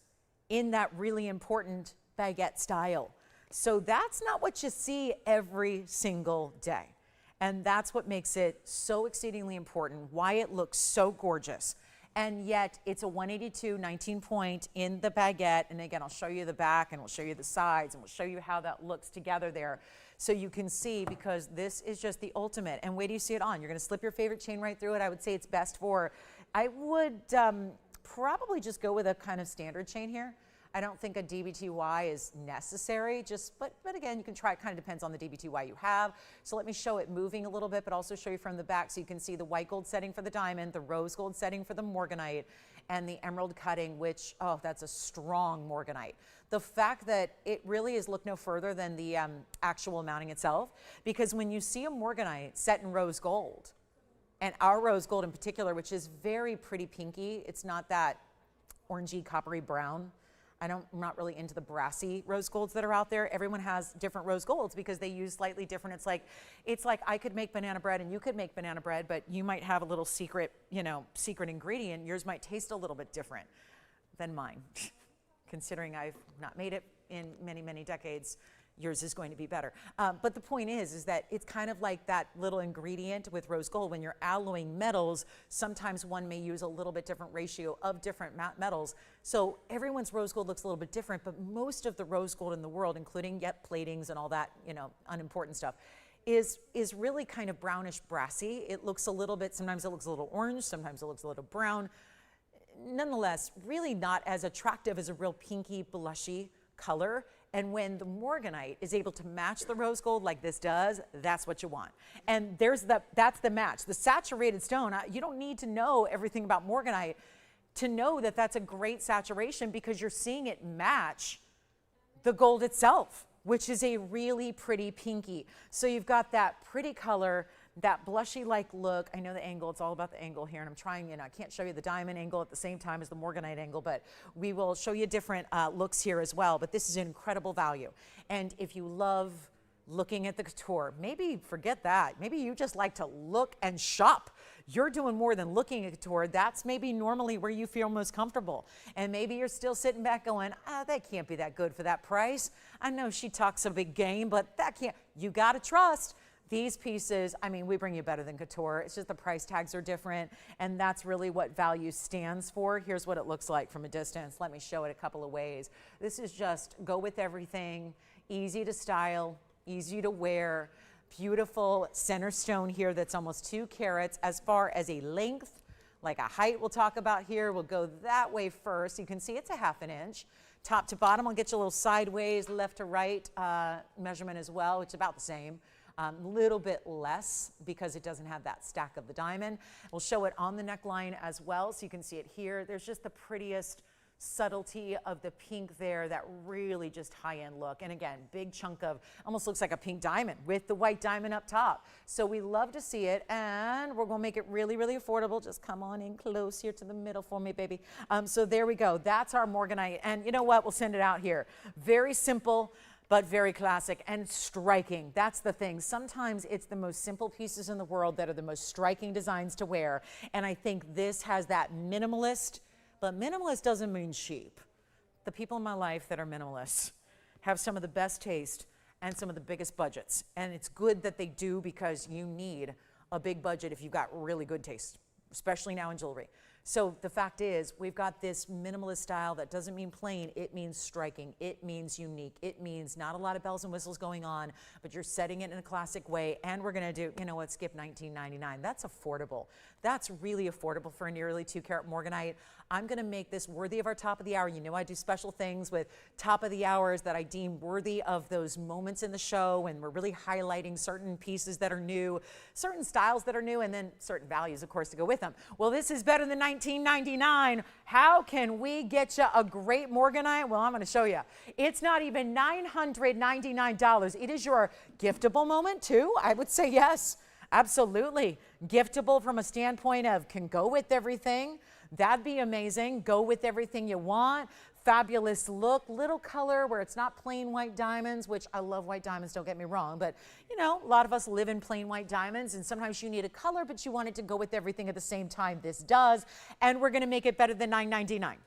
in that really important baguette style. So that's not what you see every single day. And that's what makes it so exceedingly important, why it looks so gorgeous. and yet it's a 182 19 point in the baguette. And again, I'll show you the back and we'll show you the sides and we'll show you how that looks together there. So you can see, because this is just the ultimate. And wait till you see it on. You're going to slip your favorite chain right through it. I would say it's best for, I would probably just go with a kind of standard chain here. I don't think a DBTY is necessary, but again, you can try. It kind of depends on the DBTY you have. So let me show it moving a little bit, but also show you from the back so you can see the white gold setting for the diamond, the rose gold setting for the Morganite, and the emerald cutting, which, oh, that's a strong Morganite. The fact that it really is look no further than the actual mounting itself, because when you see a Morganite set in rose gold, and our rose gold in particular, which is very pretty pinky, it's not that orangey, coppery brown. I'm not really into the brassy rose golds that are out there. Everyone has different rose golds because they use slightly different. It's like I could make banana bread and you could make banana bread, but you might have a little secret, secret ingredient. Yours might taste a little bit different than mine. Considering I've not made it in many, many decades, yours is going to be better. But the point is that it's kind of like that little ingredient with rose gold. When you're alloying metals, sometimes one may use a little bit different ratio of different metals. So everyone's rose gold looks a little bit different, but most of the rose gold in the world, including yet platings and all that, unimportant stuff, is really kind of brownish brassy. It looks a little bit, sometimes it looks a little orange, sometimes it looks a little brown. Nonetheless, really not as attractive as a real pinky, blushy color. And when the Morganite is able to match the rose gold like this does, that's what you want. And that's the match. The saturated stone, you don't need to know everything about Morganite to know that that's a great saturation, because you're seeing it match the gold itself, which is a really pretty pinky. So you've got that pretty color, that blushy-like look. I know the angle, it's all about the angle here, and I'm trying, I can't show you the diamond angle at the same time as the Morganite angle, but we will show you different looks here as well. But this is an incredible value. And if you love looking at the couture, maybe forget that. Maybe you just like to look and shop. You're doing more than looking at couture. That's maybe normally where you feel most comfortable. And maybe you're still sitting back going, that can't be that good for that price. I know she talks a big game, but that can't. You got to trust. These pieces, we bring you better than couture. It's just the price tags are different, and that's really what value stands for. Here's what it looks like from a distance. Let me show it a couple of ways. This is just go with everything, easy to style, easy to wear, beautiful center stone here that's almost 2 carats. As far as a length, like a height we'll talk about here, we'll go that way first. You can see it's a 1/2 inch. Top to bottom, I'll get you a little sideways, left to right measurement as well, which is about the same. Little bit less because it doesn't have that stack of the diamond. We'll show it on the neckline as well, so you can see it here. There's just the prettiest subtlety of the pink there, that really just high-end look. And again, big chunk of, almost looks like a pink diamond with the white diamond up top. So we love to see it, and we're gonna make it really, really affordable. Just come on in close here to the middle for me, baby. So there we go. That's our Morganite. And you know what? We'll send it out here. Very simple, but very classic and striking. That's the thing. Sometimes it's the most simple pieces in the world that are the most striking designs to wear. And I think this has that minimalist, but minimalist doesn't mean cheap. The people in my life that are minimalists have some of the best taste and some of the biggest budgets. And it's good that they do, because you need a big budget if you've got really good taste, especially now in jewelry. So the fact is, we've got this minimalist style that doesn't mean plain, it means striking, it means unique, it means not a lot of bells and whistles going on, but you're setting it in a classic way. And we're gonna do, skip $19.99. That's affordable. That's really affordable for a nearly 2 carat Morganite. I'm gonna make this worthy of our top of the hour. I do special things with top of the hours that I deem worthy of those moments in the show, and we're really highlighting certain pieces that are new, certain styles that are new, and then certain values, of course, to go with them. Well, this is better than $19.99. How can we get you a great Morganite? Well, I'm gonna show you. It's not even $999. It is your giftable moment too. I would say yes, absolutely. Giftable from a standpoint of can go with everything. That'd be amazing. Go with everything you want. Fabulous look, little color where it's not plain white diamonds, which I love white diamonds, don't get me wrong, but a lot of us live in plain white diamonds, and sometimes you need a color, but you want it to go with everything at the same time. This does, and we're gonna make it better than $9.99.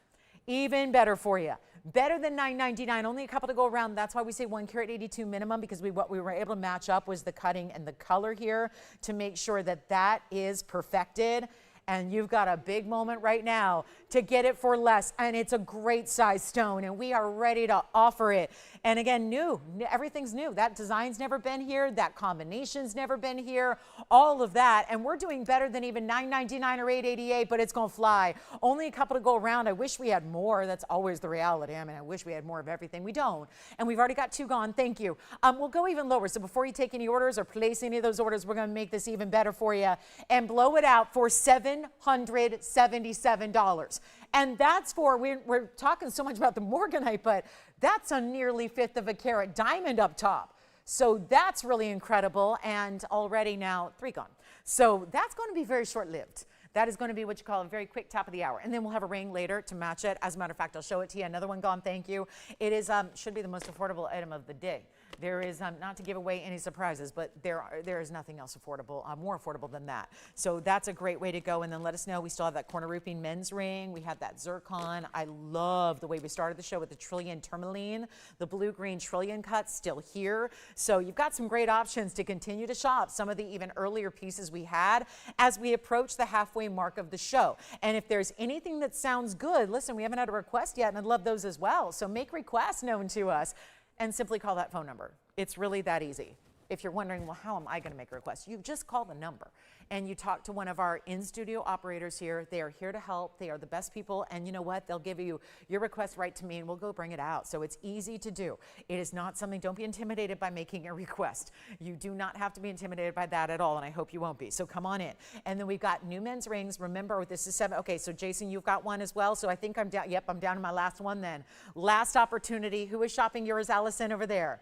Even better for you. Better than $9.99, only a couple to go around. That's why we say 1 carat 82 minimum, because what we were able to match up was the cutting and the color here to make sure that that is perfected. and you've got a big moment right now to get it for less, and it's a great size stone, and we are ready to offer it. And again, new, everything's new. That design's never been here, that combination's never been here, all of that, and we're doing better than even $9.99 or $8.88, but it's gonna fly. Only a couple to go around. I wish we had more. That's always the reality. I mean, I wish we had more of everything. We don't, and we've already got 2 gone. Thank you. We'll go even lower, so before you take any orders or place any of those orders, we're gonna make this even better for you and blow it out for $777. And that's for, we're talking so much about the Morganite, but that's a nearly 1/5 of a carat diamond up top. So that's really incredible, and already now 3 gone. So that's going to be very short-lived. That is going to be what you call a very quick top of the hour. And then we'll have a ring later to match it. As a matter of fact, I'll show it to you. Another one gone, thank you. It is should be the most affordable item of the day. There is, not to give away any surprises, but there is nothing else affordable, more affordable than that. So that's a great way to go. And then let us know. We still have that corner roofing men's ring. We have that zircon. I love the way we started the show with the trillion tourmaline, the blue-green trillion cut still here. So you've got some great options to continue to shop some of the even earlier pieces we had as we approach the halfway mark of the show. And if there's anything that sounds good, listen, we haven't had a request yet, and I'd love those as well. So make requests known to us and simply call that phone number. It's really that easy. If you're wondering, well, how am I going to make a request? You just call the number and you talk to one of our in-studio operators here. They are here to help. They are the best people. And you know what? They'll give you your request right to me and we'll go bring it out. So it's easy to do. It is not something, don't be intimidated by making a request. You do not have to be intimidated by that at all. And I hope you won't be. So come on in. And then we've got new men's rings. Remember, this is 7. Okay, so Jason, you've got one as well. So I think I'm down. Yep, I'm down to my last one then. Last opportunity. Who is shopping yours, Allison, over there?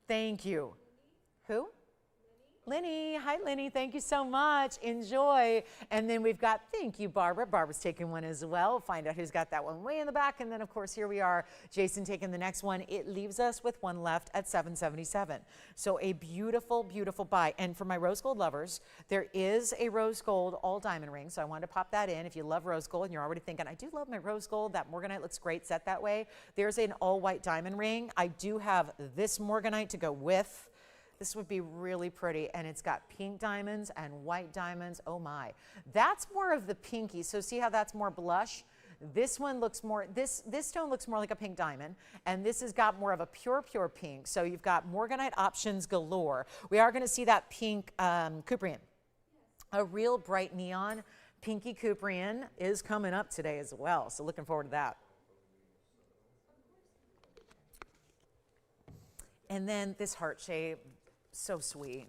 Thank you. Who? Lenny. Hi, Lenny. Thank you so much. Enjoy. And then we've got, thank you, Barbara. Barbara's taking one as well. Find out who's got that one way in the back. And then, of course, here we are. Jason taking the next one. It leaves us with one left at $777. So a beautiful, beautiful buy. And for my rose gold lovers, there is a rose gold all diamond ring. So I wanted to pop that in. If you love rose gold and you're already thinking, I do love my rose gold. That Morganite looks great set that way. There's an all white diamond ring. I do have this Morganite to go with. This would be really pretty, and it's got pink diamonds and white diamonds. Oh my. That's more of the pinky. So see how that's more blush? This one looks more, this stone looks more like a pink diamond, and this has got more of a pure pink. So you've got Morganite options galore. We are going to see that pink Cuprian. A real bright neon pinky Cuprian is coming up today as well. So looking forward to that. And then this heart shape. So sweet.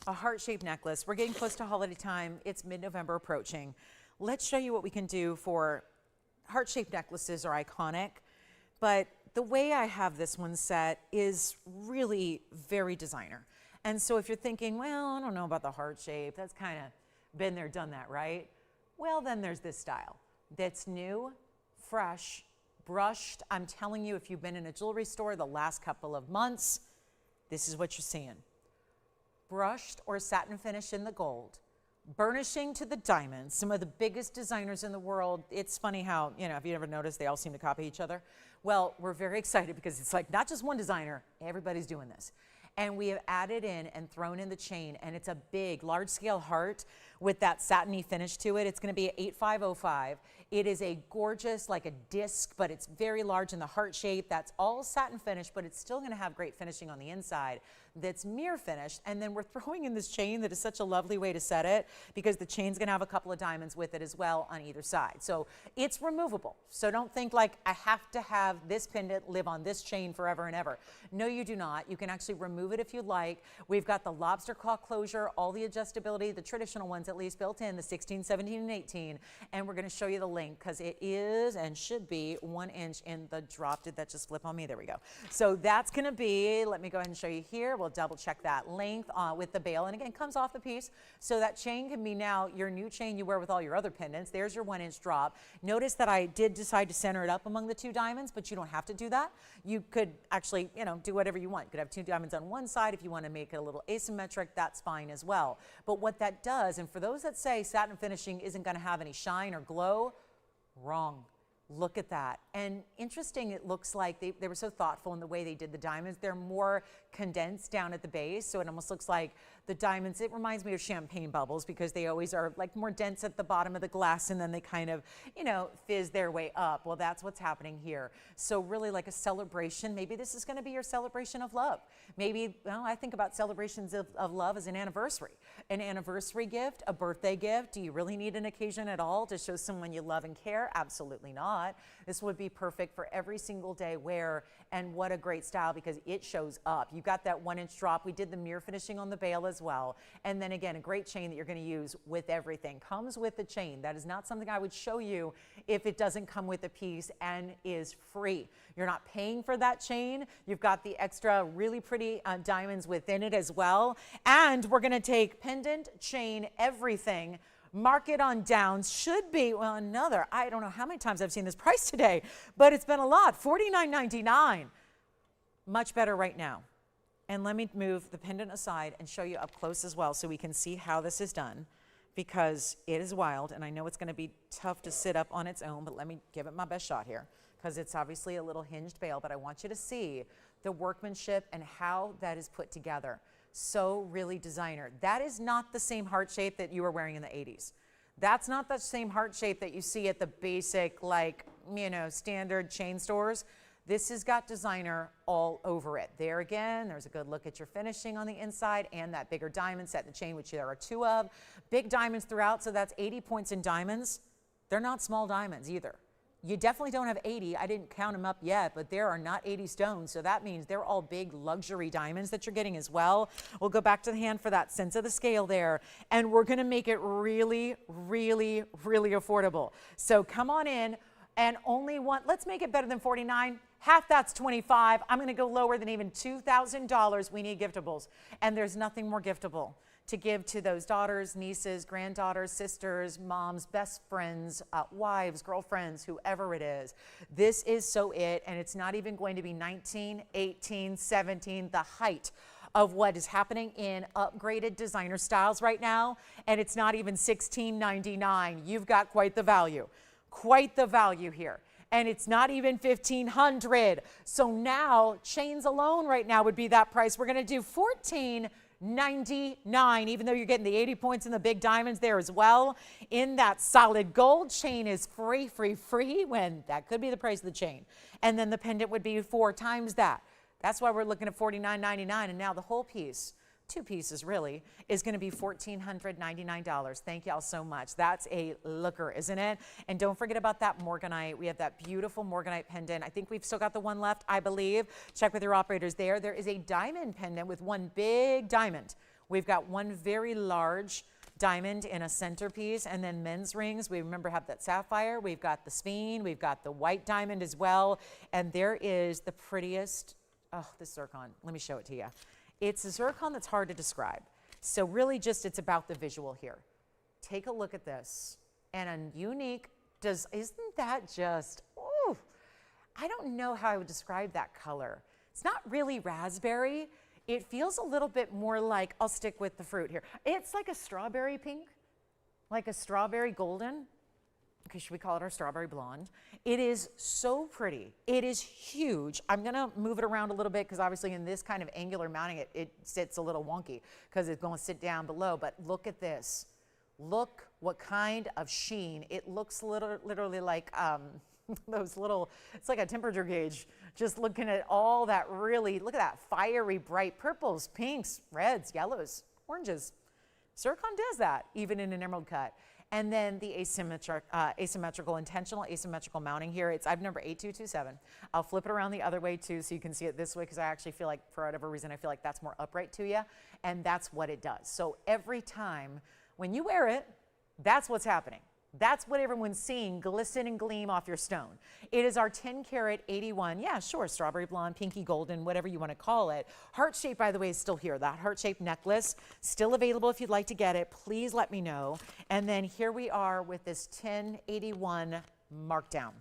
A heart-shaped necklace. We're getting close to holiday time. It's mid-November approaching. Let's show you what we can do for heart-shaped necklaces are iconic, but the way I have this one set is really very designer. And so if you're thinking, well, I don't know about the heart shape, that's kind of been there, done that, right? Well, then there's this style that's new, fresh, brushed. I'm telling you, if you've been in a jewelry store the last couple of months, this is what you're seeing. Brushed or satin finish in the gold, burnishing to the diamonds, some of the biggest designers in the world. It's funny how, you know, if you ever noticed, they all seem to copy each other. Well, we're very excited because it's like not just one designer, everybody's doing this. And we have added in and thrown in the chain, and it's a big, large-scale heart with that satiny finish to it. It's going to be 8505. It is a gorgeous, like a disc, but it's very large in the heart shape. That's all satin finish, but it's still going to have great finishing on the inside. That's mirror finished, and then we're throwing in this chain that is such a lovely way to set it because the chain's going to have a couple of diamonds with it as well on either side. So it's removable. So don't think like I have to have this pendant live on this chain forever and ever. No, you do not. You can actually remove it if you'd like. We've got the lobster claw closure, all the adjustability, the traditional ones at least built in, the 16, 17, and 18, and we're going to show you the link because it is and should be 1 inch in the drop. Did that just flip on me? There we go. So that's going to be, let me go ahead and show you here. We'll double check that length with the bail, and again, it comes off the piece. So that chain can be now your new chain you wear with all your other pendants. There's your 1 inch drop. Notice that I did decide to center it up among the 2 diamonds, but you don't have to do that. You could actually, you know, do whatever you want. You could have 2 diamonds on one side. If you want to make it a little asymmetric, that's fine as well. But what that does, and for those that say satin finishing isn't going to have any shine or glow, wrong. Look at that. And interesting, it looks like they were so thoughtful in the way they did the diamonds. They're more condensed down at the base, so it almost looks like the diamonds, it reminds me of champagne bubbles because they always are like more dense at the bottom of the glass and then they kind of, you know, fizz their way up. Well, that's what's happening here. So really like a celebration. Maybe this is going to be your celebration of love. Maybe, well, I think about celebrations of love as an anniversary gift, a birthday gift. Do you really need an occasion at all to show someone you love and care? Absolutely not. This would be perfect for every single day wear, and what a great style because it shows up. You've got that 1-inch drop. We did the mirror finishing on the bail as well. And then again, a great chain that you're going to use with everything. Comes with the chain. That is not something I would show you if it doesn't come with a piece and is free. You're not paying for that chain. You've got the extra really pretty diamonds within it as well. And we're going to take pendant, chain, everything, mark it on down. Should be, well, another, I don't know how many times I've seen this price today, but it's been a lot, $49.99. Much better right now. And let me move the pendant aside and show you up close as well so we can see how this is done because it is wild and I know it's going to be tough to sit up on its own, but let me give it my best shot here because it's obviously a little hinged bail, but I want you to see the workmanship and how that is put together. So really designer. That is not the same heart shape that you were wearing in the 80s. That's not the same heart shape that you see at the basic, like, you know, standard chain stores. This has got designer all over it. There again, there's a good look at your finishing on the inside and that bigger diamond set in the chain, which there are 2 of. Big diamonds throughout, so that's 80 points in diamonds. They're not small diamonds either. You definitely don't have 80. I didn't count them up yet, but there are not 80 stones. So that means they're all big luxury diamonds that you're getting as well. We'll go back to the hand for that sense of the scale there. And we're going to make it really, really, really affordable. So come on in and only one. Let's make it better than 49. Half that's 25. I'm going to go lower than even $2,000. We need giftables. And there's nothing more giftable to give to those daughters, nieces, granddaughters, sisters, moms, best friends, wives, girlfriends, whoever it is. This is so it, and it's not even going to be 19, 18, 17, the height of what is happening in upgraded designer styles right now, and it's not even $16.99. You've got quite the value here. And it's not even $1,500. So now chains alone right now would be that price. We're going to do $14.99, even though you're getting the 80 points and the big diamonds there as well. In that solid gold, chain is free, when that could be the price of the chain. And then the pendant would be 4 times that. That's why we're looking at $49.99. And now the whole piece, 2 pieces really, is going to be $1,499. Thank y'all so much. That's a looker, isn't it? And don't forget about that Morganite. We have that beautiful Morganite pendant. I think we've still got the one left, I believe. Check with your operators there. There is a diamond pendant with 1 big diamond. We've got 1 very large diamond in a centerpiece, and then men's rings. We remember have that sapphire. We've got the speen. We've got the white diamond as well. And there is the prettiest, oh, this zircon. Let me show it to you. It's a zircon that's hard to describe. So really just it's about the visual here. Take a look at this. And a unique, isn't that just, ooh, I don't know how I would describe that color. It's not really raspberry. It feels a little bit more like, I'll stick with the fruit here. It's like a strawberry pink, like a strawberry golden. Okay, should we call it our strawberry blonde? It is so pretty. It is huge. I'm going to move it around a little bit because obviously in this kind of angular mounting, it sits a little wonky because it's going to sit down below. But look at this. Look what kind of sheen. It looks literally like those little, it's like a temperature gauge. Just looking at all that really, look at that fiery bright purples, pinks, reds, yellows, oranges. Zircon does that even in an emerald cut. And then the asymmetrical, intentional asymmetrical mounting here. It's I've number 8227. I'll flip it around the other way too so you can see it this way because I actually feel like for whatever reason I feel like that's more upright to you. And that's what it does. So every time when you wear it, that's what's happening. That's what everyone's seeing glisten and gleam off your stone. It is our 10 karat 81, yeah, sure, strawberry blonde, pinky golden, whatever you want to call it. Heart shape, by the way, is still here. That heart shaped necklace, still available if you'd like to get it. Please let me know. And then here we are with this 1081 markdown.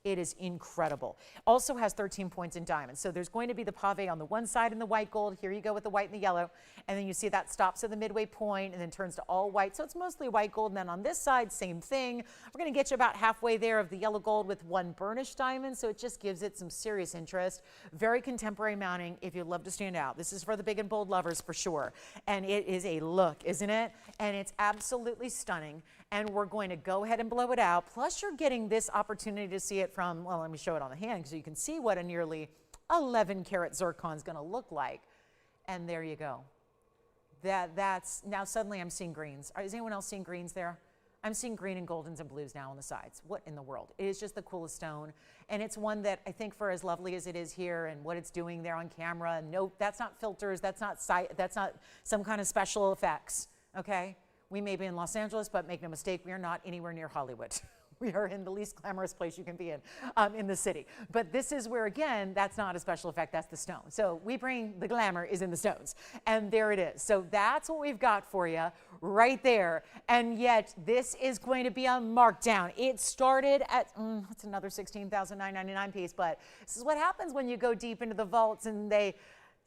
It is incredible. Also has 13 points in diamonds. So there's going to be the pave on the one side in the white gold. Here you go with the white and the yellow. And then you see that stops at the midway point and then turns to all white. So it's mostly white gold. And then on this side, same thing. We're going to get you about halfway there of the yellow gold with one burnished diamond. So it just gives it some serious interest. Very contemporary mounting if you love to stand out. This is for the big and bold lovers for sure. And it is a look, isn't it? And it's absolutely stunning. And we're going to go ahead and blow it out. Plus you're getting this opportunity to see it from, well, let me show it on the hand so you can see what a nearly 11 karat zircon is going to look like. And there you go. That's, now suddenly I'm seeing greens. Is anyone else seeing greens there? I'm seeing green and goldens and blues now on the sides. What in the world? It is just the coolest stone. And it's one that I think for as lovely as it is here and what it's doing there on camera, and no, that's not filters, that's not some kind of special effects, okay? We may be in Los Angeles, but make no mistake, we are not anywhere near Hollywood. We are in the least glamorous place you can be in the city. But this is where, again, that's not a special effect, that's the stone. So we bring the glamour is in the stones. And there it is. So that's what we've got for you right there. And yet this is going to be a markdown. It started at, it's another $16,999 piece, but this is what happens when you go deep into the vaults and they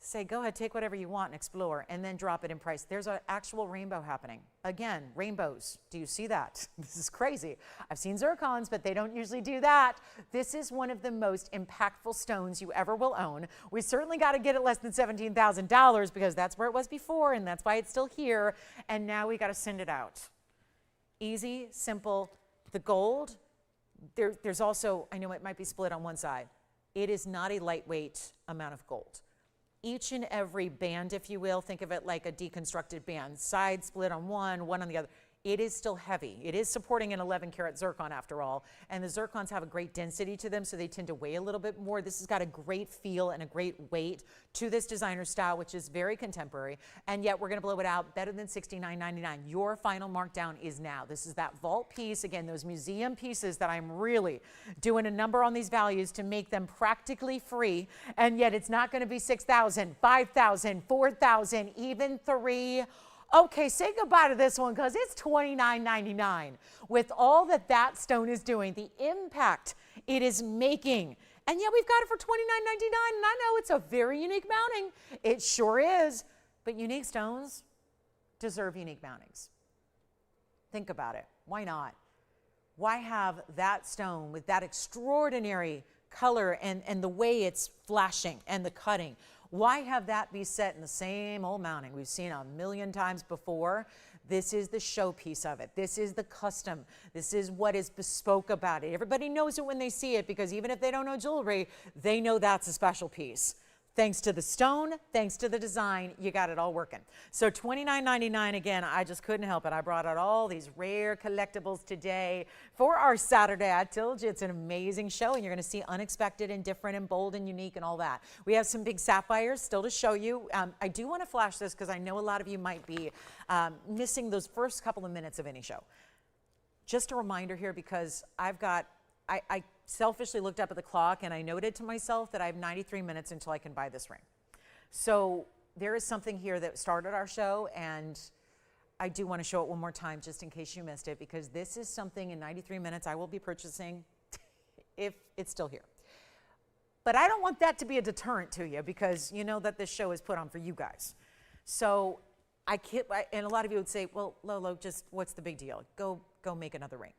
say, go ahead, take whatever you want and explore, and then drop it in price. There's an actual rainbow happening. Again, rainbows. Do you see that? This is crazy. I've seen zircons, but they don't usually do that. This is one of the most impactful stones you ever will own. We certainly got to get it less than $17,000 because that's where it was before, and that's why it's still here, and now we got to send it out. Easy, simple. The gold, there's also, I know it might be split on one side. It is not a lightweight amount of gold. Each and every band, if you will, think of it like a deconstructed band, side split on one on the other. It is still heavy. It is supporting an 11 karat zircon after all, and the zircons have a great density to them, so they tend to weigh a little bit more. This has got a great feel and a great weight to this designer style, which is very contemporary, and yet we're gonna blow it out better than $69.99. Your final markdown is now. This is that vault piece, again, those museum pieces that I'm really doing a number on these values to make them practically free, and yet it's not gonna be $6,000, $5,000, $4,000, even $3,000. Okay, say goodbye to this one because it's $29.99. With all that that stone is doing, the impact it is making, and yet we've got it for $29.99, and I know it's a very unique mounting. It sure is, but unique stones deserve unique mountings. Think about it. Why not? Why have that stone with that extraordinary color and the way it's flashing and the cutting? Why have that be set in the same old mounting we've seen a million times before? This is the showpiece of it. This is the custom. This is what is bespoke about it. Everybody knows it when they see it because even if they don't know jewelry, they know that's a special piece. Thanks to the stone, thanks to the design, you got it all working. So $29.99, again, I just couldn't help it. I brought out all these rare collectibles today for our Saturday. I told you it's an amazing show, and you're gonna see unexpected and different and bold and unique and all that. We have some big sapphires still to show you. I do wanna flash this because I know a lot of you might be missing those first couple of minutes of any show. Just a reminder here because I selfishly looked up at the clock and I noted to myself that I have 93 minutes until I can buy this ring. So there is something here that started our show, and I do want to show it one more time just in case you missed it, because this is something in 93 minutes I will be purchasing if it's still here. But I don't want that to be a deterrent to you because you know that this show is put on for you guys. So and a lot of you would say, well, Lolo, just what's the big deal? Go make another ring.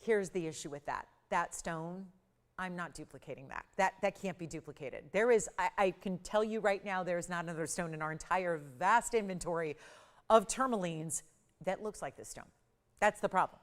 Here's the issue with that. That stone, I'm not duplicating that. That can't be duplicated. There is, I can tell you right now, there is not another stone in our entire vast inventory of tourmalines that looks like this stone. That's the problem.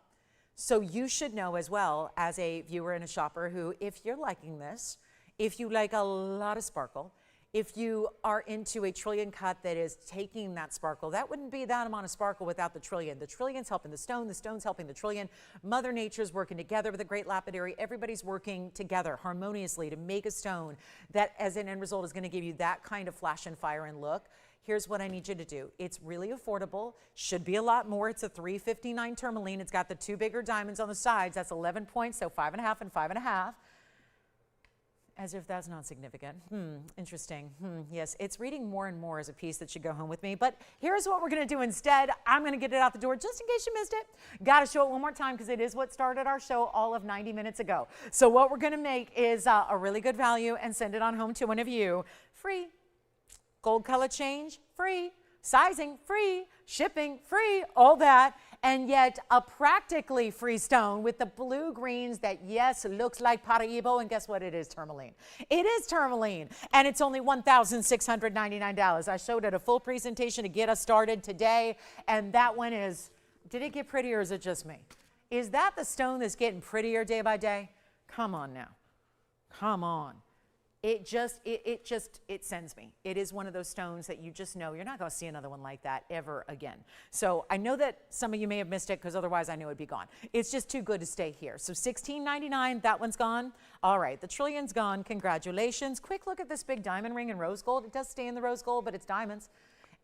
So you should know as well as a viewer and a shopper who, if you're liking this, if you like a lot of sparkle, if you are into a trillion cut that is taking that sparkle, that wouldn't be that amount of sparkle without the trillion. The trillion's helping the stone's helping the trillion. Mother Nature's working together with the great lapidary. Everybody's working together harmoniously to make a stone that as an end result is gonna give you that kind of flash and fire and look. Here's what I need you to do. It's really affordable, should be a lot more. It's a $359 tourmaline. It's got the two bigger diamonds on the sides. That's 11 points, so 5.5 and 5.5. As if that's not significant. Interesting. Yes, it's reading more and more as a piece that should go home with me. But here's what we're going to do instead. I'm going to get it out the door just in case you missed it. Got to show it one more time because it is what started our show all of 90 minutes ago. So what we're going to make is a really good value and send it on home to one of you. Free. Gold color change, free. Sizing, free. Shipping, free. All that. And yet a practically free stone with the blue greens that, yes, looks like Paraíba, and guess what? It is tourmaline. It is tourmaline, and it's only $1,699. I showed it a full presentation to get us started today, and that one is, did it get prettier or is it just me? Is that the stone that's getting prettier day by day? Come on now. Come on. It sends me. It is one of those stones that you just know you're not going to see another one like that ever again. So I know that some of you may have missed it because otherwise I knew it'd be gone. It's just too good to stay here. So $16.99, that one's gone. All right, the trillion's gone. Congratulations. Quick look at this big diamond ring in rose gold. It does stay in the rose gold, but it's diamonds.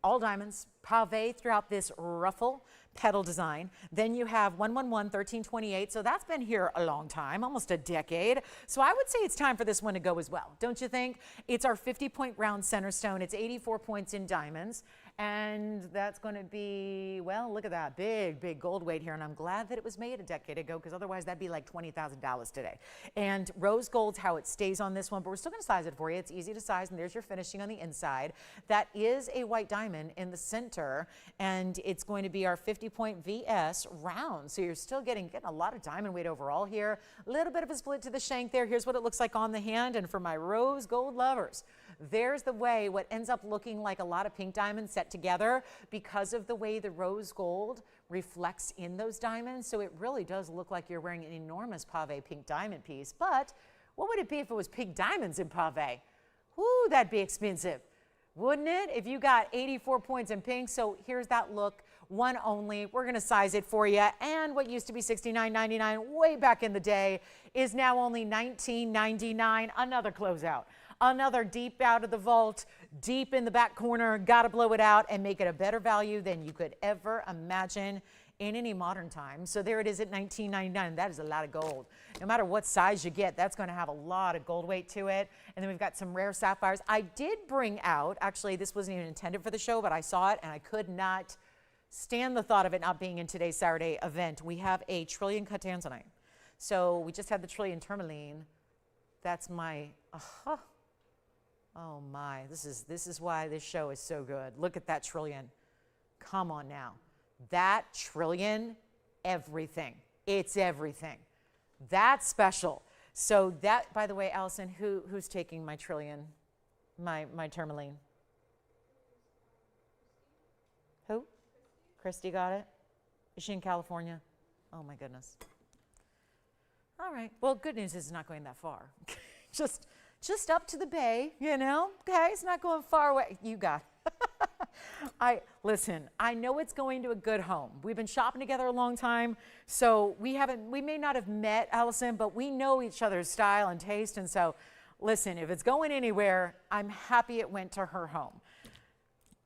All diamonds, pave throughout this ruffle petal design. Then you have 111 1328. So that's been here a long time, almost a decade. So I would say it's time for this one to go as well. Don't you think? It's our 50-point round center stone. It's 84 points in diamonds. And that's going to be, well, look at that big, big gold weight here. And I'm glad that it was made a decade ago because otherwise that'd be like $20,000 today. And rose gold's how it stays on this one, but we're still going to size it for you. It's easy to size, and there's your finishing on the inside. That is a white diamond in the center, and it's going to be our 50-point VS round. So you're still getting a lot of diamond weight overall here. A little bit of a split to the shank there. Here's what it looks like on the hand. And for my rose gold lovers, there's the way what ends up looking like a lot of pink diamonds set together because of the way the rose gold reflects in those diamonds. So it really does look like you're wearing an enormous pave pink diamond piece. But what would it be if it was pink diamonds in pave? Ooh, that'd be expensive, wouldn't it? If you got 84 points in pink. So here's that look, one only. We're going to size it for you. And what used to be $69.99 way back in the day is now only $19.99. Another closeout. Another deep out of the vault, deep in the back corner, got to blow it out and make it a better value than you could ever imagine in any modern time. So there it is at $19.99. That is a lot of gold. No matter what size you get, that's going to have a lot of gold weight to it. And then we've got some rare sapphires. I did bring out, actually this wasn't even intended for the show, but I saw it and I could not stand the thought of it not being in today's Saturday event. We have a trillion cut Tanzanite. So we just had the trillion tourmaline. That's my, oh my, this is why this show is so good. Look at that trillion. Come on now. That trillion, everything. It's everything. That's special. So that, by the way, Allison, who's taking my trillion, my tourmaline? Who? Christy got it? Is she in California? Oh my goodness. All right. Well, good news is it's not going that far. Just up to the bay, you know? Okay, it's not going far away. You got it. Listen, I know it's going to a good home. We've been shopping together a long time, so we may not have met, Allison, but we know each other's style and taste, and so, listen, if it's going anywhere, I'm happy it went to her home.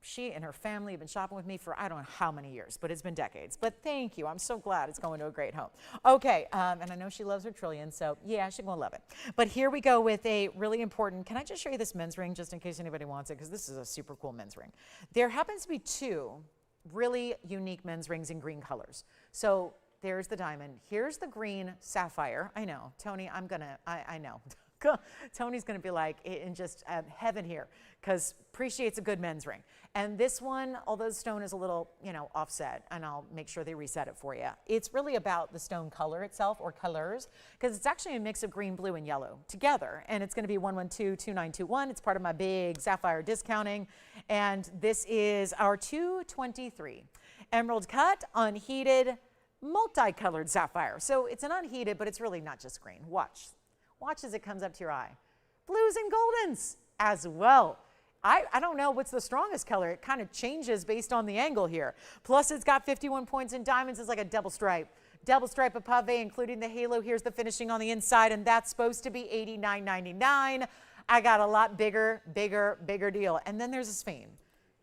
She and her family have been shopping with me for I don't know how many years, but it's been decades. But thank you. I'm so glad it's going to a great home. Okay, and I know she loves her trillion, so yeah, she's going to love it. But here we go with a really important, can I just show you this men's ring just in case anybody wants it? Because this is a super cool men's ring. There happens to be two really unique men's rings in green colors. So there's the diamond. Here's the green sapphire. I know, Tony, I know. Tony's going to be like in just heaven here because appreciates a good men's ring. And this one, although the stone is a little, offset, and I'll make sure they reset it for you. It's really about the stone color itself or colors because it's actually a mix of green, blue, and yellow together. And it's going to be 112-2921. It's part of my big sapphire discounting. And this is our 223 emerald cut, unheated, multicolored sapphire. So it's an unheated, but it's really not just green. Watch as it comes up to your eye. Blues and goldens as well. I don't know what's the strongest color. It kind of changes based on the angle here. Plus it's got 51 points in diamonds. It's like a double stripe. Double stripe of pave, including the halo. Here's the finishing on the inside, and that's supposed to be $89.99. I got a lot bigger deal. And then there's a Spain.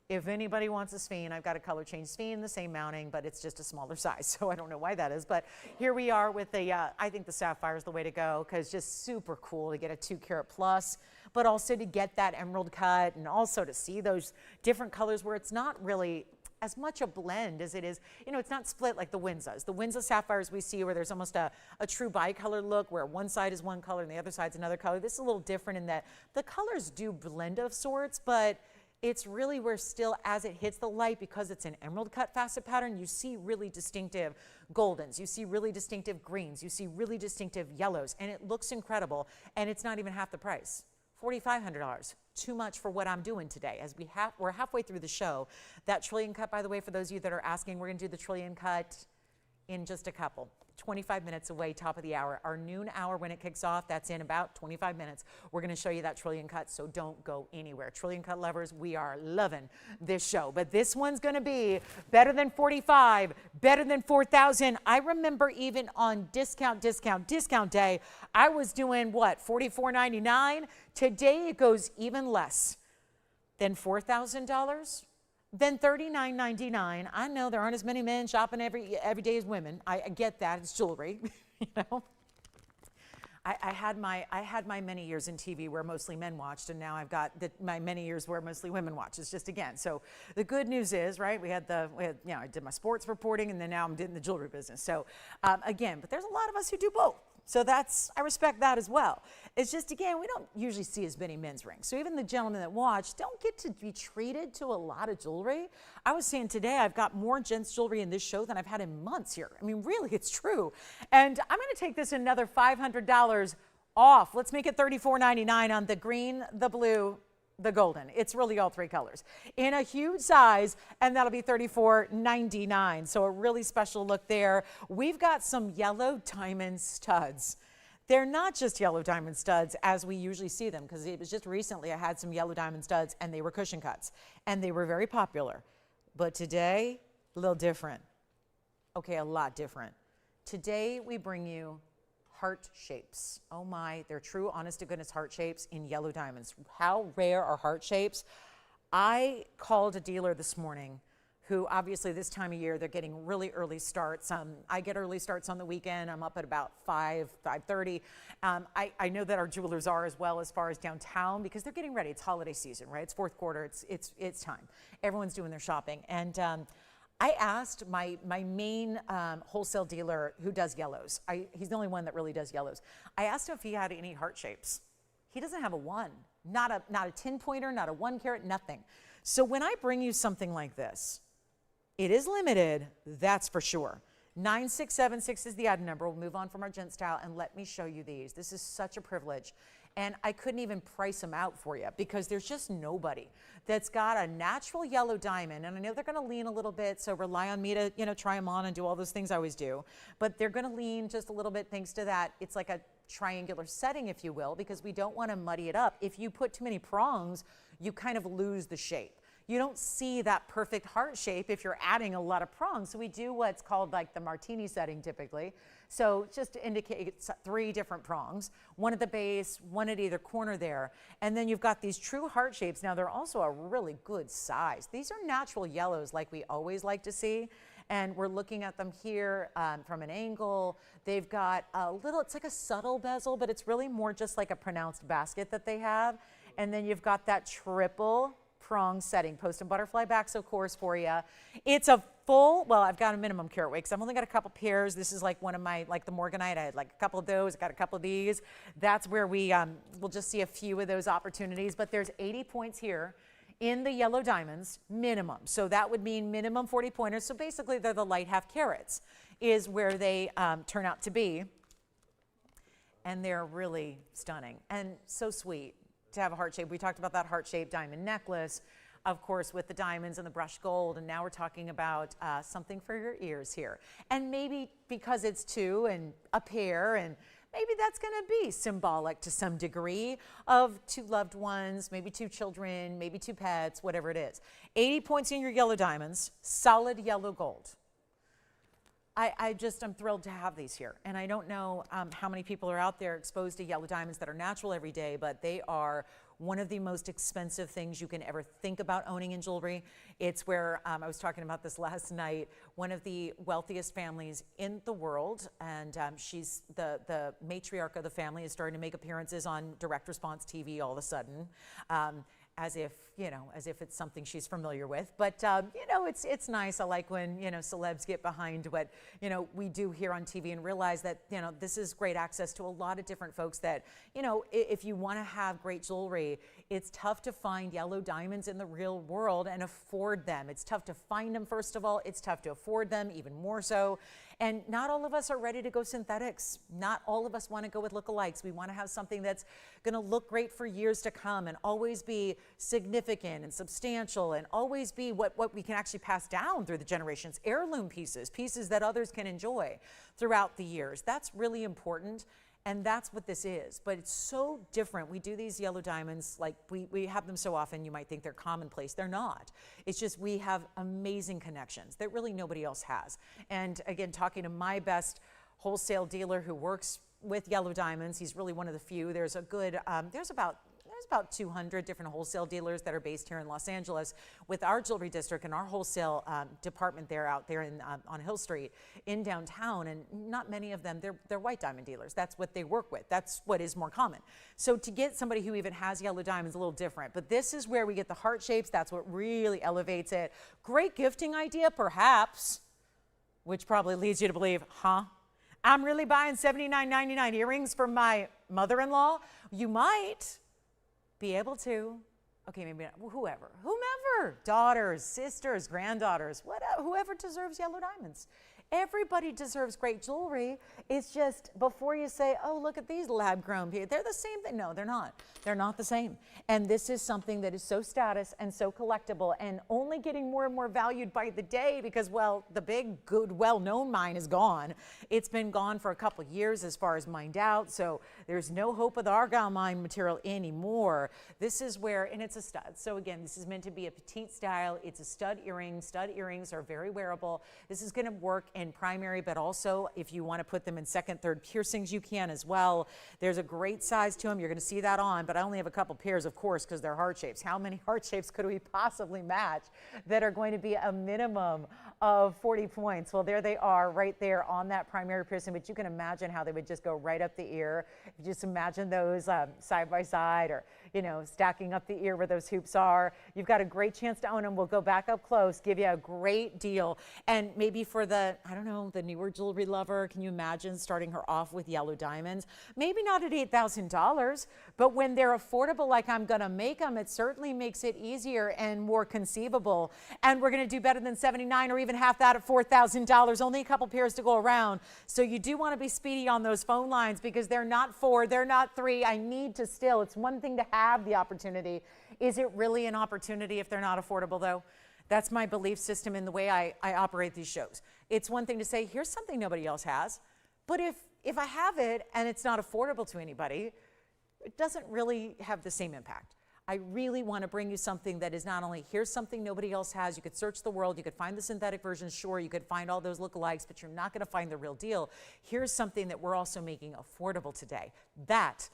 If anybody wants a sphere, I've got a color change sphere, the same mounting, but it's just a smaller size. So I don't know why that is. But here we are with the, I think the sapphire is the way to go, because just super cool to get a 2 carat plus, but also to get that emerald cut, and also to see those different colors where it's not really as much a blend as it is, you know, it's not split like the Windsors. The Windsor sapphires we see where there's almost a true bicolor look where one side is one color and the other side's another color. This is a little different in that the colors do blend of sorts, but it's really where still as it hits the light, because it's an emerald cut facet pattern, you see really distinctive goldens, you see really distinctive greens, you see really distinctive yellows, and it looks incredible, and it's not even half the price. $4,500, too much for what I'm doing today. As we're halfway through the show. That trillion cut, by the way, for those of you that are asking, we're gonna do the trillion cut in just a couple. 25 minutes away, top of the hour. Our noon hour when it kicks off, that's in about 25 minutes. We're gonna show you that trillion cut, so don't go anywhere. Trillion cut lovers, we are loving this show. But this one's gonna be better than 45, better than 4,000. I remember even on discount day, I was doing what, $44.99? Today it goes even less than $4,000. Then $39.99. I know there aren't as many men shopping every day as women. I get that. It's jewelry, you know. I had my many years in TV where mostly men watched, and now I've got my many years where mostly women watch. It's just again. So the good news is, right? We had you know, I did my sports reporting, and then now I'm doing the jewelry business. So again, but there's a lot of us who do both. So I respect that as well. It's just, again, we don't usually see as many men's rings. So even the gentlemen that watch don't get to be treated to a lot of jewelry. I was saying today, I've got more gents jewelry in this show than I've had in months here. I mean, really, it's true. And I'm gonna take this another $500 off. Let's make it $34.99 on the green, the blue, the golden. It's really all 3 colors in a huge size, and that'll be $34.99. So a really special look there. We've got some yellow diamond studs. They're not just yellow diamond studs as we usually see them, because it was just recently I had some yellow diamond studs and they were cushion cuts and they were very popular. But today, a little different. Okay, a lot different. Today we bring you heart shapes. Oh my, they're true, honest to goodness heart shapes in yellow diamonds. How rare are heart shapes? I called a dealer this morning who obviously this time of year, they're getting really early starts. I get early starts on the weekend. I'm up at about 5:30. I know that our jewelers are as well as far as downtown, because they're getting ready. It's holiday season, right? It's fourth quarter, it's time. Everyone's doing their shopping. And I asked my main wholesale dealer who does yellows. He's the only one that really does yellows. I asked him if he had any heart shapes. He doesn't have a one, not a 10 pointer, not a 1 carat, nothing. So when I bring you something like this, it is limited, that's for sure. 9676 is the item number. We'll move on from our gent style and let me show you these. This is such a privilege. And I couldn't even price them out for you because there's just nobody that's got a natural yellow diamond. And I know they're gonna lean a little bit, so rely on me to, you know, try them on and do all those things I always do. But they're gonna lean just a little bit thanks to that. It's like a triangular setting, if you will, because we don't wanna muddy it up. If you put too many prongs, you kind of lose the shape. You don't see that perfect heart shape if you're adding a lot of prongs. So we do what's called like the martini setting typically. So just to indicate 3 different prongs, one at the base, one at either corner there. And then you've got these true heart shapes. Now they're also a really good size. These are natural yellows like we always like to see. And we're looking at them here from an angle. They've got a little, it's like a subtle bezel, but it's really more just like a pronounced basket that they have. And then you've got that triple prong setting, post and butterfly backs, of course, for you. It's a full, well, I've got a minimum carat weight because I've only got a couple pairs. This is like one of my, like the Morganite. I had like a couple of those, got a couple of these. That's where we'll just see a few of those opportunities, but there's 80 points here in the yellow diamonds, minimum. So that would mean minimum 40 pointers. So basically they're the light half carats is where they turn out to be. And they're really stunning and so sweet to have a heart shape. We talked about that heart-shaped diamond necklace, of course, with the diamonds and the brushed gold, and now we're talking about something for your ears here. And maybe because it's 2 and a pair, and maybe that's gonna be symbolic to some degree of 2 loved ones, maybe 2 children, maybe 2 pets, whatever it is. 80 points in your yellow diamonds, solid yellow gold. I'm thrilled to have these here. And I don't know how many people are out there exposed to yellow diamonds that are natural every day, but they are one of the most expensive things you can ever think about owning in jewelry. It's where, I was talking about this last night, one of the wealthiest families in the world, and she's the matriarch of the family, is starting to make appearances on direct response TV all of a sudden. As if, as if it's something she's familiar with. But, it's nice. I like when, celebs get behind what, we do here on TV and realize that, this is great access to a lot of different folks that, if you want to have great jewelry, it's tough to find yellow diamonds in the real world and afford them. It's tough to find them, first of all. It's tough to afford them, even more so. And not all of us are ready to go synthetics. Not all of us want to go with lookalikes. We want to have something that's going to look great for years to come and always be significant and substantial and always be what we can actually pass down through the generations. Heirloom pieces, pieces that others can enjoy throughout the years. That's really important. And that's what this is. But it's so different. We do these yellow diamonds, like we have them so often, you might think they're commonplace. They're not. It's just we have amazing connections that really nobody else has. And again, talking to my best wholesale dealer who works with yellow diamonds, he's really one of the few. There's a good, there's about 200 different wholesale dealers that are based here in Los Angeles. With our jewelry district and our wholesale department there out there on Hill Street in downtown, and not many of them, they're white diamond dealers. That's what they work with. That's what is more common. So to get somebody who even has yellow diamonds, a little different. But this is where we get the heart shapes. That's what really elevates it. Great gifting idea, perhaps, which probably leads you to believe, I'm really buying $79.99 earrings for my mother-in-law? You might be able to, okay, maybe not, whomever, daughters, sisters, granddaughters, whoever deserves yellow diamonds. Everybody deserves great jewelry. It's just before you say, oh, look at these lab-grown people. They're the same thing. No, they're not. They're not the same. And this is something that is so status and so collectible and only getting more and more valued by the day because, well, the big, good, well-known mine is gone. It's been gone for a couple of years as far as mined out, so there's no hope of the Argyle mine material anymore. This is where, and it's a stud. So again, this is meant to be a petite style. It's a stud earring. Stud earrings are very wearable. This is going to work in primary, but also if you want to put them in second, third piercings, you can as well. There's a great size to them. You're going to see that on, but I only have a couple pairs, of course, because they're heart shapes. How many heart shapes could we possibly match that are going to be a minimum of 40 points? Well, there they are right there on that primary piercing, but you can imagine how they would just go right up the ear. If you just imagine those side by side or, stacking up the ear where those hoops are. You've got a great chance to own them. We'll go back up close, give you a great deal. And maybe for the newer jewelry lover, can you imagine starting her off with yellow diamonds? Maybe not at $8,000, but when they're affordable like I'm going to make them, it certainly makes it easier and more conceivable. And we're going to do better than $79 or even half that at $4,000. Only a couple pairs to go around. So you do want to be speedy on those phone lines because they're not 4, they're not 3. I need to still, it's one thing to have the opportunity. Is it really an opportunity if they're not affordable though? That's my belief system in the way I operate these shows. It's one thing to say, here's something nobody else has, but if I have it and it's not affordable to anybody, it doesn't really have the same impact. I really want to bring you something that is not only, here's something nobody else has, you could search the world, you could find the synthetic versions, sure, you could find all those lookalikes, but you're not going to find the real deal. Here's something that we're also making affordable today. That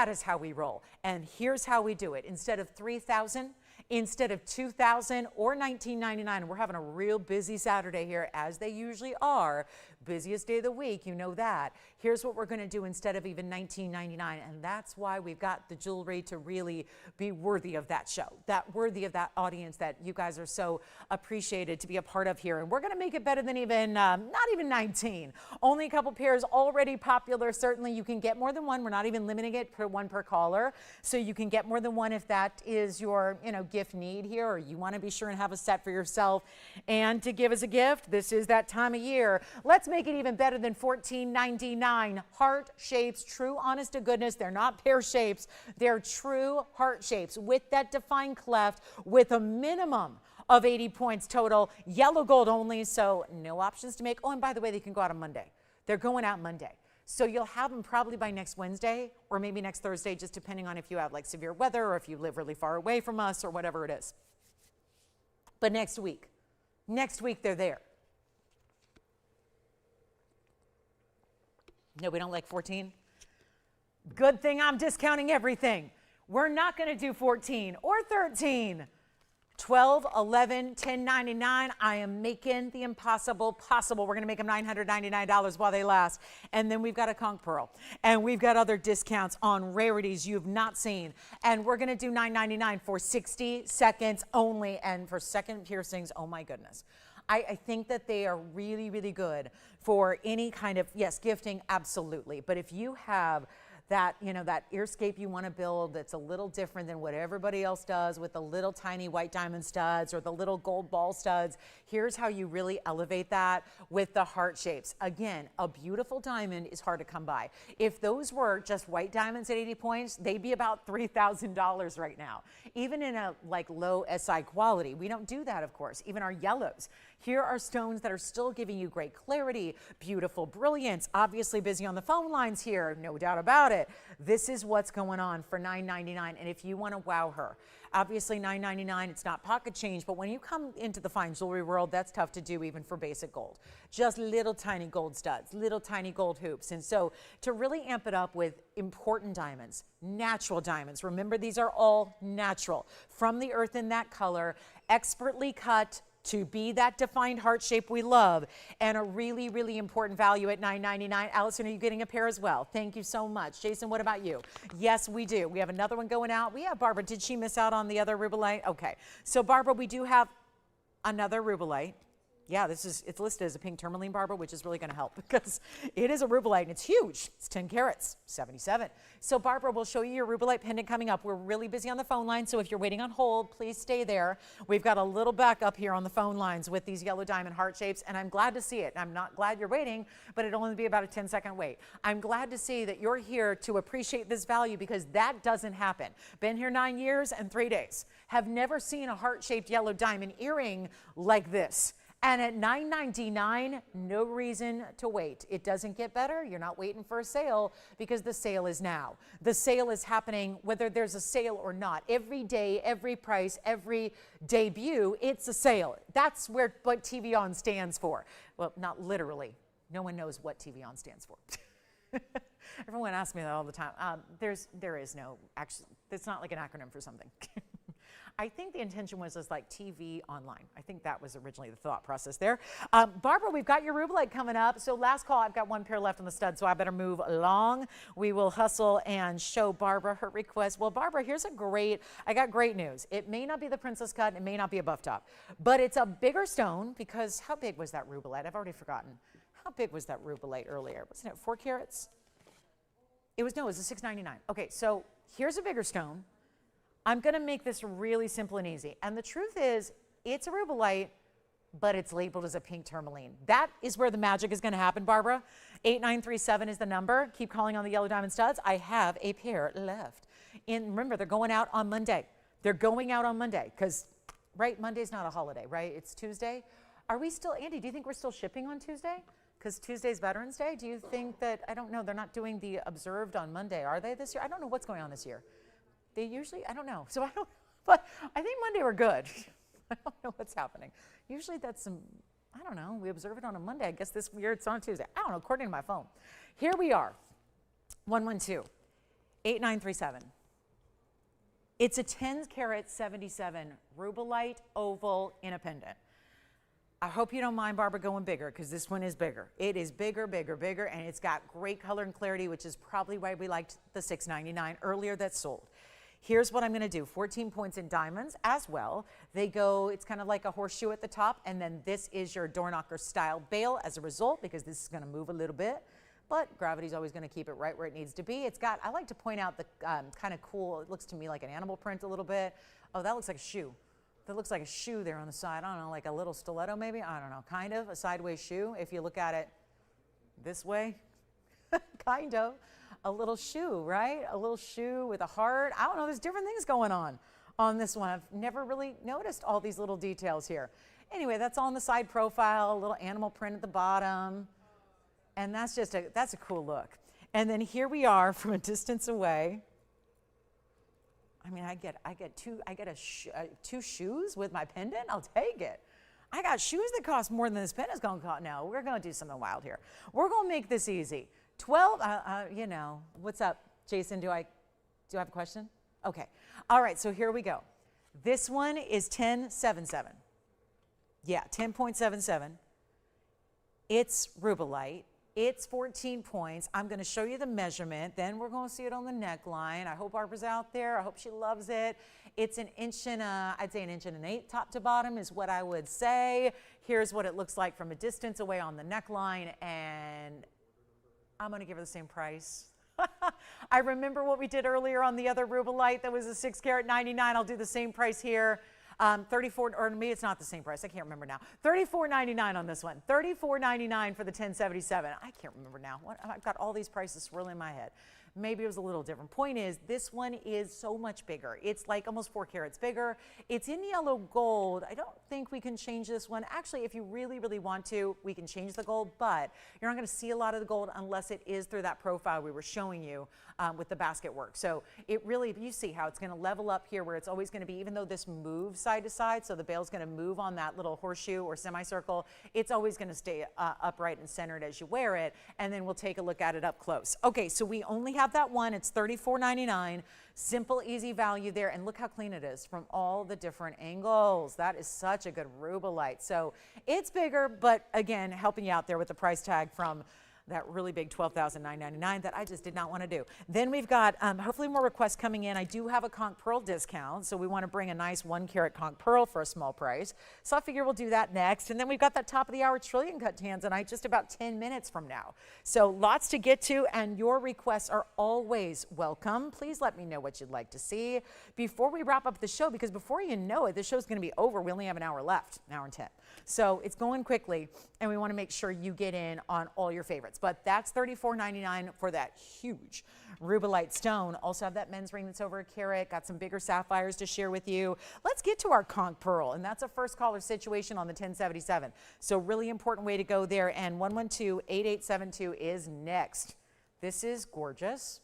is how we roll. And here's how we do it. Instead of $3,000, instead of $2,000 or $19.99, and we're having a real busy Saturday here, as they usually are, busiest day of the week, you know that. Here's what we're going to do instead of even $19.99, and that's why we've got the jewelry to really be worthy of that show, worthy of that audience that you guys are so appreciated to be a part of here. And we're going to make it better than even, not even 19. Only a couple pairs already popular. Certainly you can get more than one. We're not even limiting it per one per caller. So you can get more than one if that is your, gift need here, or you want to be sure and have a set for yourself and to give as a gift. This is that time of year. Let's make it even better than $14.99. Heart shapes, true honest to goodness. They're not pear shapes. They're true heart shapes with that defined cleft with a minimum of 80 points total. Yellow gold only, so no options to make. Oh, and by the way, they can go out on Monday. They're going out Monday. So you'll have them probably by next Wednesday or maybe next Thursday, just depending on if you have like severe weather or if you live really far away from us or whatever it is. But next week they're there. No, we don't like 14. Good thing I'm discounting everything. We're not going to do 14 or 13. 12, 11, 10.99. I am making the impossible possible. We're going to make them $999 while they last. And then we've got a conch pearl. And we've got other discounts on rarities you've not seen. And we're going to do $9.99 for 60 seconds only. And for second piercings, oh my goodness. I think that they are really, really good for any kind of, yes, gifting, absolutely. But if you have that, you know, that earscape you want to build that's a little different than what everybody else does with the little tiny white diamond studs or the little gold ball studs, here's how you really elevate that with the heart shapes. Again, a beautiful diamond is hard to come by. If those were just white diamonds at 80 points, they'd be about $3,000 right now. Even in a like low SI quality, we don't do that, of course. Even our yellows. Here are stones that are still giving you great clarity, beautiful brilliance, obviously busy on the phone lines here, no doubt about it. This is what's going on for $9.99, and if you want to wow her, obviously $9.99, it's not pocket change, but when you come into the fine jewelry world, that's tough to do even for basic gold. Just little tiny gold studs, little tiny gold hoops, and so to really amp it up with important diamonds, natural diamonds, remember these are all natural, from the earth in that color, expertly cut, to be that defined heart shape we love, and a really, really important value at $9.99. Allison, are you getting a pair as well? Thank you so much. Jason, what about you? Yes, we do. We have another one going out. We have Barbara. Did she miss out on the other Rubellite? Okay. So, Barbara, we do have another Rubellite. Yeah, it's listed as a pink tourmaline, Barbara, which is really going to help because it is a Rubellite and it's huge. It's 10 carats, 77. So Barbara, we'll show you your Rubellite pendant coming up. We're really busy on the phone line, so if you're waiting on hold, please stay there. We've got a little backup here on the phone lines with these yellow diamond heart shapes, and I'm glad to see it. I'm not glad you're waiting, but it'll only be about a 10-second wait. I'm glad to see that you're here to appreciate this value because that doesn't happen. Been here 9 years and 3 days. Have never seen a heart-shaped yellow diamond earring like this. And at $9.99, no reason to wait. It doesn't get better. You're not waiting for a sale because the sale is now. The sale is happening whether there's a sale or not. Every day, every price, every debut, it's a sale. That's what TVON stands for. Well, not literally. No one knows what TVON stands for. Everyone asks me that all the time. There is no, actually, it's not like an acronym for something. I think the intention was like TV online. I think that was originally the thought process there. Barbara, we've got your Rubellite coming up. So last call, I've got one pair left on the stud, so I better move along. We will hustle and show Barbara her request. Well, Barbara, I got great news. It may not be the princess cut, it may not be a buff top, but it's a bigger stone because how big was that Rubellite? I've already forgotten. How big was that Rubellite earlier? Wasn't it 4 carats? It was a $6.99. Okay, so here's a bigger stone. I'm going to make this really simple and easy. And the truth is, it's a Rubellite, but it's labeled as a pink tourmaline. That is where the magic is going to happen, Barbara. 8937 is the number. Keep calling on the yellow diamond studs. I have a pair left. And remember, they're going out on Monday. They're going out on Monday because, right, Monday's not a holiday, right? It's Tuesday. Are we still, Andy, do you think we're still shipping on Tuesday? Because Tuesday's Veterans Day. Do you think that, I don't know, they're not doing the observed on Monday, are they this year? I don't know what's going on this year. They usually, I don't know. So but I think Monday we're good. I don't know what's happening. Usually that's I don't know. We observe it on a Monday. I guess this year it's on Tuesday. I don't know, according to my phone. Here we are, 112-8937. It's a 10 carat 77 Rubellite oval in a pendant. I hope you don't mind, Barbara, going bigger because this one is bigger. It is bigger, bigger, bigger, and it's got great color and clarity, which is probably why we liked the $6.99 earlier that sold. Here's what I'm going to do. 14 points in diamonds as well. They go, it's kind of like a horseshoe at the top, and then this is your door knocker style bail as a result because this is going to move a little bit, but gravity's always going to keep it right where it needs to be. It's got, I like to point out the kind of cool, it looks to me like an animal print a little bit. Oh, that looks like a shoe. That looks like a shoe there on the side. I don't know, like a little stiletto maybe? I don't know, kind of a sideways shoe if you look at it this way. Kind of. A little shoe, right? A little shoe with a heart. I don't know, there's different things going on this one. I've never really noticed all these little details here. Anyway, that's all on the side profile, a little animal print at the bottom. And that's just that's a cool look. And then here we are from a distance away. I mean, I get two shoes with my pendant. I'll take it. I got shoes that cost more than this pendant's going to cost. No, we're going to do something wild here. We're going to make this easy. 12, you know, what's up, Jason? Do I have a question? Okay. All right, so here we go. This one is 1077. Yeah, 10.77. It's Rubellite. It's 14 points. I'm going to show you the measurement. Then we're going to see it on the neckline. I hope Barbara's out there. I hope she loves it. It's an inch and I'd say an inch and an eighth top to bottom is what I would say. Here's what it looks like from a distance away on the neckline. And I'm going to give her the same price. I remember what we did earlier on the other Rubellite that was a 6 carat 99. I'll do the same price here. 34, or to me, it's not the same price. I can't remember now. $34.99 on this one. $34.99 for the 1077. I can't remember now. I've got all these prices swirling in my head. Maybe it was a little different. Point is, this one is so much bigger. It's like almost 4 carats bigger. It's in yellow gold. I don't think we can change this one. Actually, if you really, really want to, we can change the gold, but you're not going to see a lot of the gold unless it is through that profile we were showing you with the basket work. So it really, you see how it's going to level up here where it's always going to be, even though this moves side to side, so the bail's going to move on that little horseshoe or semicircle, it's always going to stay upright and centered as you wear it, and then we'll take a look at it up close. Okay, so we only have that one. It's $34.99. Simple, easy value there, and look how clean it is from all the different angles. That is such a good Rubellite. So it's bigger, but again, helping you out there with the price tag from that really big $12,999 that I just did not want to do. Then we've got hopefully more requests coming in. I do have a conch pearl discount, so we want to bring a nice 1 carat conch pearl for a small price. So I figure we'll do that next. And then we've got that top of the hour trillion cut Tanzanite just about 10 minutes from now. So lots to get to, and your requests are always welcome. Please let me know what you'd like to see before we wrap up the show, because before you know it, the show's going to be over. We only have an hour left, an hour and 10. So it's going quickly, and we want to make sure you get in on all your favorites. But that's $34.99 for that huge Rubellite stone. Also have that men's ring that's over a carat. Got some bigger sapphires to share with you. Let's get to our conch pearl, and that's a first caller situation on the 1077. So really important way to go there. And 112-8872 is next. This is gorgeous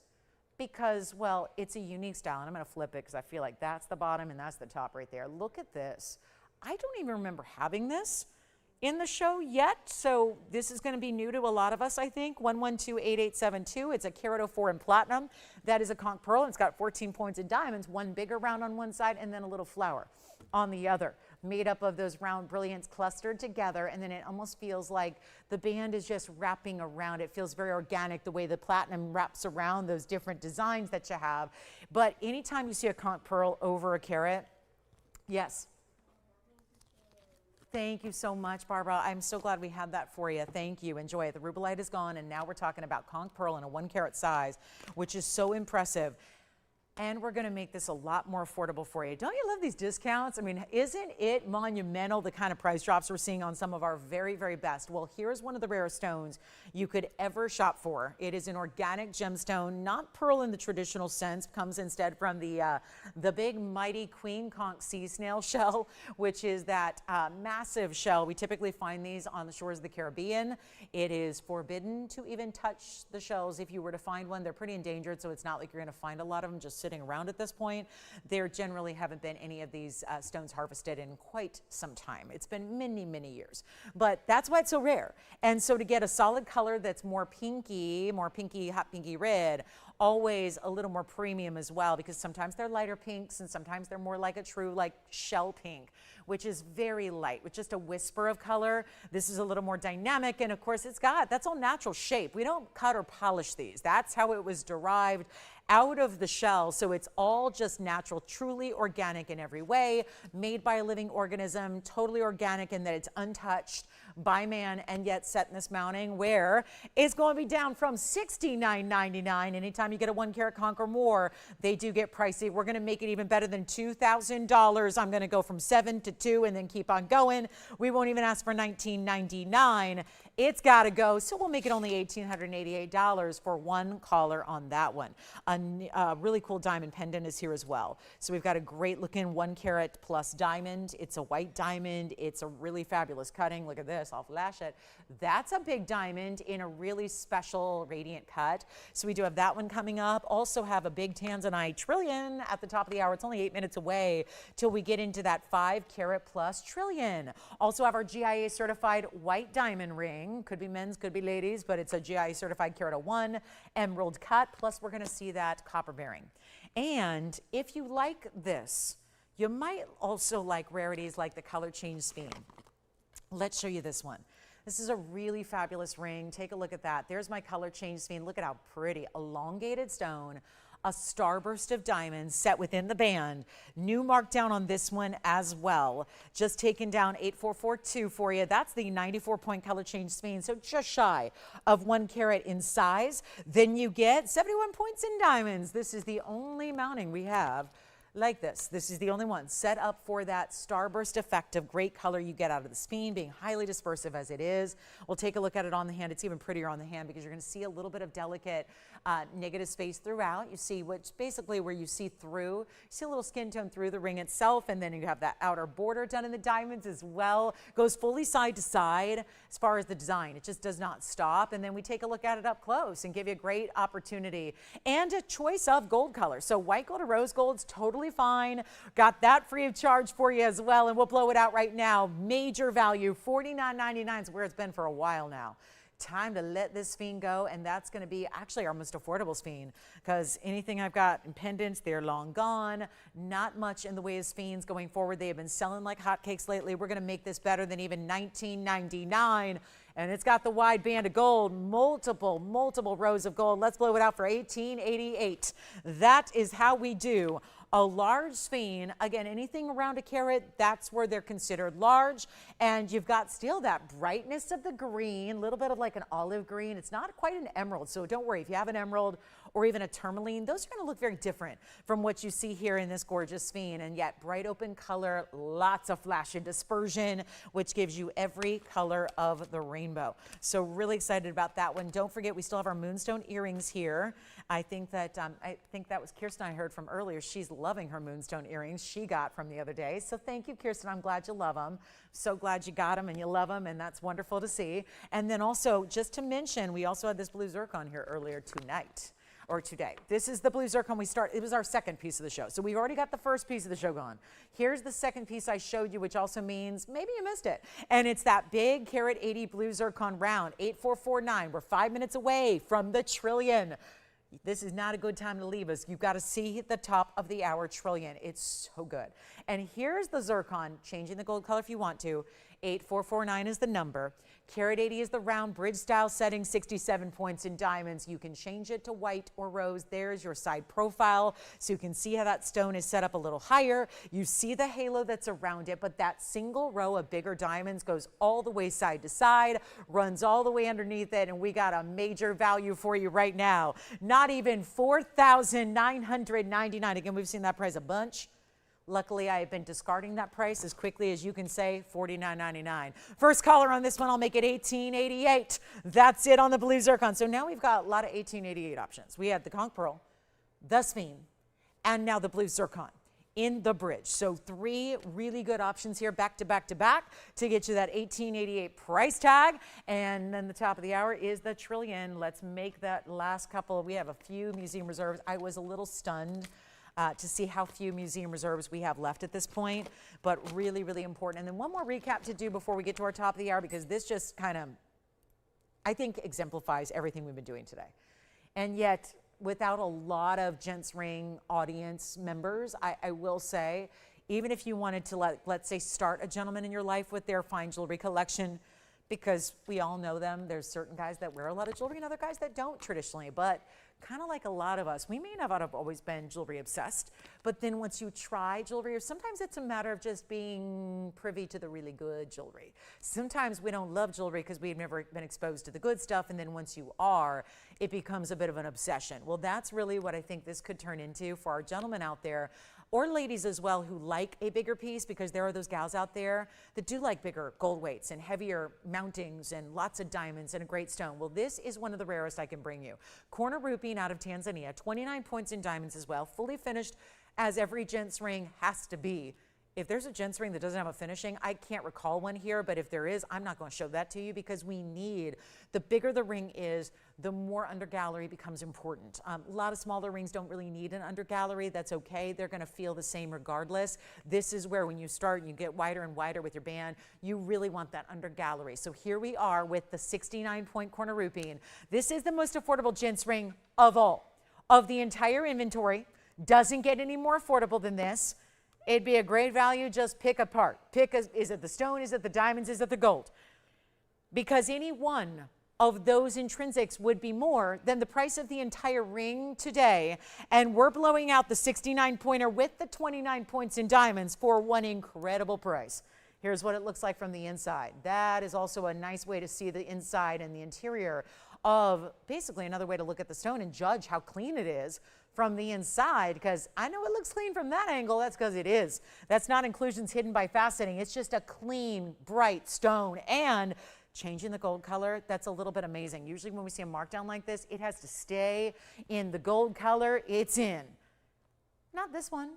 because, well, it's a unique style, and I'm going to flip it because I feel like that's the bottom and that's the top right there. Look at this. I don't even remember having this in the show yet, so this is going to be new to a lot of us, I think. 112-8872. It's a carat 04 in platinum. That is a conch pearl. It's got 14 points in diamonds, one bigger round on one side and then a little flower on the other, made up of those round brilliants clustered together, and then it almost feels like the band is just wrapping around. It feels very organic the way the platinum wraps around those different designs that you have. But anytime you see a conch pearl over a carat, yes. Thank you so much, Barbara. I'm so glad we had that for you. Thank you. Enjoy it. The Rubellite is gone, and now we're talking about conch pearl in a 1 carat size, which is so impressive. And we're going to make this a lot more affordable for you. Don't you love these discounts? I mean, isn't it monumental, the kind of price drops we're seeing on some of our very, very best? Well, here's one of the rarest stones you could ever shop for. It is an organic gemstone, not pearl in the traditional sense, comes instead from the big mighty queen conch sea snail shell, which is that massive shell. We typically find these on the shores of the Caribbean. It is forbidden to even touch the shells. If you were to find one, they're pretty endangered, so it's not like you're going to find a lot of them just sitting around at this point. There generally haven't been any of these stones harvested in quite some time. It's been many, many years, but that's why it's so rare. And so to get a solid color that's more pinky, hot pinky red, always a little more premium as well, because sometimes they're lighter pinks and sometimes they're more like a true like shell pink, which is very light with just a whisper of color. This is a little more dynamic, and of course that's all natural shape. We don't cut or polish these. That's how it was derived out of the shell. So it's all just natural, truly organic in every way, made by a living organism, totally organic in that it's untouched by man, and yet set in this mounting where it's going to be down from $69.99. Anytime you get a 1 carat conch or more, they do get pricey. We're going to make it even better than $2,000. I'm going to go from 7 to 2 and then keep on going. We won't even ask for $19.99. It's got to go. So we'll make it only $1,888 for one caller on that one. A really cool diamond pendant is here as well. So we've got a great looking 1 carat plus diamond. It's a white diamond. It's a really fabulous cutting. Look at this. I'll flash it. That's a big diamond in a really special radiant cut. So we do have that one coming up. Also have a big Tanzanite trillion at the top of the hour. It's only 8 minutes away till we get into that 5 carat plus trillion. Also have our GIA certified white diamond ring. Could be men's, could be ladies, but it's a GIA certified carat 1 emerald cut. Plus we're going to see that copper bearing. And if you like this, you might also like rarities like the color change speen. Let's show you this one. This is a really fabulous ring. Take a look at that. There's my color change speen. Look at how pretty. Elongated stone, a starburst of diamonds set within the band. New markdown on this one as well. Just taken down 8442 for you. That's the 94-point color change speen, so just shy of 1 carat in size. Then you get 71 points in diamonds. This is the only mounting we have like this. This is the only one set up for that starburst effect of great color you get out of the speen, being highly dispersive as it is. We'll take a look at it on the hand. It's even prettier on the hand because you're going to see a little bit of delicate negative space throughout. You see which basically where you see through, you see a little skin tone through the ring itself, and then you have that outer border done in the diamonds as well. Goes fully side to side as far as the design. It just does not stop. And then we take a look at it up close and give you a great opportunity and a choice of gold color. So white gold or rose gold's totally fine. Got that free of charge for you as well, and we'll blow it out right now. Major value, $49.99 is where it's been for a while now. Time to let this speen go, and that's going to be actually our most affordable speen, because anything I've got in pendants, they're long gone. Not much in the way of sphenes going forward. They have been selling like hotcakes lately. We're going to make this better than even $19.99. And it's got the wide band of gold, multiple rows of gold. Let's blow it out for $18.88. That is how we do a large speen. Again, anything around a carat, that's where they're considered large. And you've got still that brightness of the green, a little bit of like an olive green. It's not quite an emerald, so don't worry. If you have an emerald or even a tourmaline, those are going to look very different from what you see here in this gorgeous speen. And yet bright open color, lots of flash and dispersion, which gives you every color of the rainbow. So really excited about that one. Don't forget, we still have our Moonstone earrings here. I think that was Kirsten I heard from earlier. She's loving her Moonstone earrings she got from the other day. So thank you, Kirsten. I'm glad you love them. So glad you got them and you love them, and that's wonderful to see. And then also, just to mention, we also had this blue zircon here earlier tonight. Or today. This is the blue zircon it was our second piece of the show. So we've already got the first piece of the show gone. Here's the second piece I showed you, which also means maybe you missed it. And it's that big carat 80 blue zircon round, 8449. We're 5 minutes away from the trillion. This is not a good time to leave us. You've got to see the top of the hour trillion. It's so good. And here's the zircon, changing the gold color if you want to. 8449 is the number. Carat 80 is the round bridge style setting, 67 points in diamonds. You can change it to white or rose. There's your side profile. So you can see how that stone is set up a little higher. You see the halo that's around it, but that single row of bigger diamonds goes all the way side to side, runs all the way underneath it, and we got a major value for you right now. Not even $4,999. Again, we've seen that price a bunch. Luckily, I have been discarding that price as quickly as you can say, $49.99. First caller on this one, I'll make it $18.88. That's it on the blue zircon. So now we've got a lot of $18.88 options. We had the conch pearl, the speen, and now the blue zircon in the bridge. So 3 really good options here back to back to back to get you that $18.88 price tag. And then the top of the hour is the trillion. Let's make that last couple. We have a few museum reserves. I was a little stunned to see how few museum reserves we have left at this point, but really, really important. And then one more recap to do before we get to our top of the hour, because this just kind of, I think, exemplifies everything we've been doing today. And yet, without a lot of Gents Ring audience members, I will say, even if you wanted to, let's say, start a gentleman in your life with their fine jewelry collection, because we all know them. There's certain guys that wear a lot of jewelry and other guys that don't traditionally, but kind of like a lot of us, we may not have always been jewelry obsessed, but then once you try jewelry, or sometimes it's a matter of just being privy to the really good jewelry. Sometimes we don't love jewelry because we've never been exposed to the good stuff, and then once you are, it becomes a bit of an obsession. Well, that's really what I think this could turn into for our gentlemen out there, or ladies as well, who like a bigger piece, because there are those gals out there that do like bigger gold weights and heavier mountings and lots of diamonds and a great stone. Well, this is one of the rarest I can bring you. Corner rupee out of Tanzania, 29 points in diamonds as well, fully finished, as every gents ring has to be. If there's a gents ring that doesn't have a finishing, I can't recall one here, but if there is, I'm not going to show that to you, because we need, the bigger the ring is, the more under gallery becomes important. A lot of smaller rings don't really need an under gallery. That's okay. They're going to feel the same regardless. This is where when you start and you get wider and wider with your band, you really want that under gallery. So here we are with the 69-point corner rupee. This is the most affordable gents ring of all, of the entire inventory. Doesn't get any more affordable than this. It'd be a great value. Just pick a part. Is it the stone? Is it the diamonds? Is it the gold? Because any one of those intrinsics would be more than the price of the entire ring today. And we're blowing out the 69 pointer with the 29 points in diamonds for one incredible price. Here's what it looks like from the inside. That is also a nice way to see the inside and the interior of basically another way to look at the stone and judge how clean it is from the inside, because I know it looks clean from that angle. That's because it is. That's not inclusions hidden by faceting. It's just a clean, bright stone. And changing the gold color, that's a little bit amazing. Usually when we see a markdown like this, it has to stay in the gold color it's in. Not this one.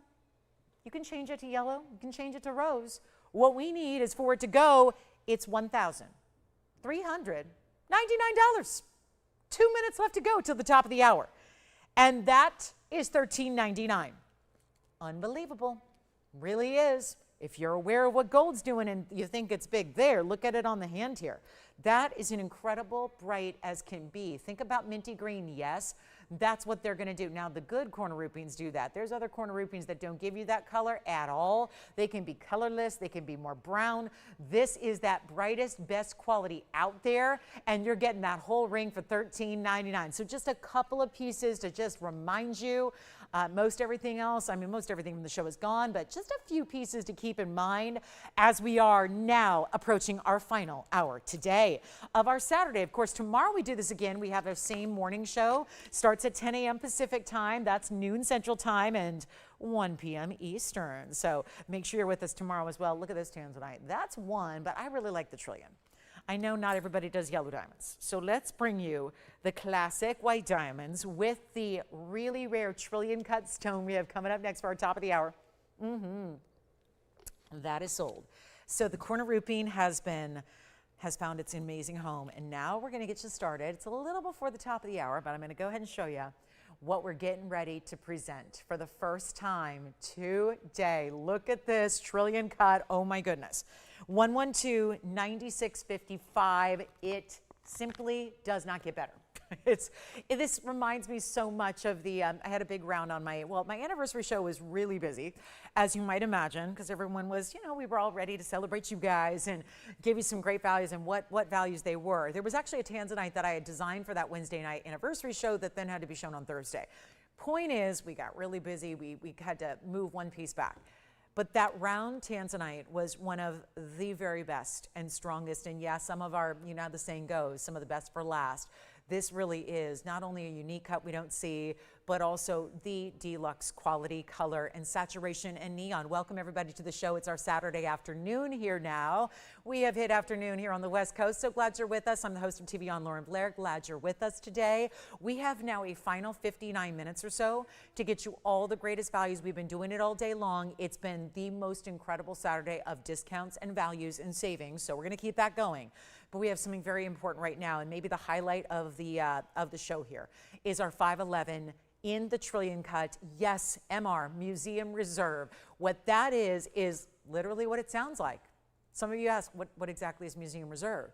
You can change it to yellow. You can change it to rose. What we need is for it to go, it's $1,399. 2 minutes left to go till the top of the hour. And that is $13.99. Unbelievable. Really is. If you're aware of what gold's doing and you think it's big there, look at it on the hand here. That is an incredible bright as can be. Think about minty green. Yes, that's what they're going to do. Now, the good corner rupines do that. There's other corner rupines that don't give you that color at all. They can be colorless. They can be more brown. This is that brightest, best quality out there, and you're getting that whole ring for $13.99. So just a couple of pieces to just remind you. Most everything else, I mean, most everything from the show is gone, but just a few pieces to keep in mind as we are now approaching our final hour today of our Saturday. Of course, tomorrow we do this again. We have our same morning show. Starts at 10 a.m. Pacific time. That's noon Central time and 1 p.m. Eastern. So make sure you're with us tomorrow as well. Look at this Tanzanite. That's one, but I really like the trillion. I know not everybody does yellow diamonds, so let's bring you the classic white diamonds with the really rare trillion cut stone we have coming up next for our top of the hour. That is sold. So the corner rupine has found its amazing home, and now we're going to get you started. It's a little before the top of the hour, but I'm going to go ahead and show you what we're getting ready to present for the first time today. Look at this trillion cut. Oh my goodness. 112-9655. It simply does not get better. This reminds me so much of the, I had a big round on my anniversary show was really busy, as you might imagine, because everyone was, we were all ready to celebrate you guys and give you some great values and what values they were. There was actually a Tanzanite that I had designed for that Wednesday night anniversary show that then had to be shown on Thursday. Point is, we got really busy. We had to move one piece back. But that round Tanzanite was one of the very best and strongest. And yeah, some of our, how the saying goes, some of the best for last. This really is not only a unique cut we don't see, but also the deluxe quality, color, and saturation and neon. Welcome everybody to the show. It's our Saturday afternoon here now. We have hit afternoon here on the West Coast. So glad you're with us. I'm the host of TVON, Lauren Blair. Glad you're with us today. We have now a final 59 minutes or so to get you all the greatest values. We've been doing it all day long. It's been the most incredible Saturday of discounts and values and savings. So we're going to keep that going. But we have something very important right now, and maybe the highlight of the show here is our 511 in the trillion cut. Yes, MR, Museum Reserve. What that is literally what it sounds like. Some of you ask, what exactly is Museum Reserve?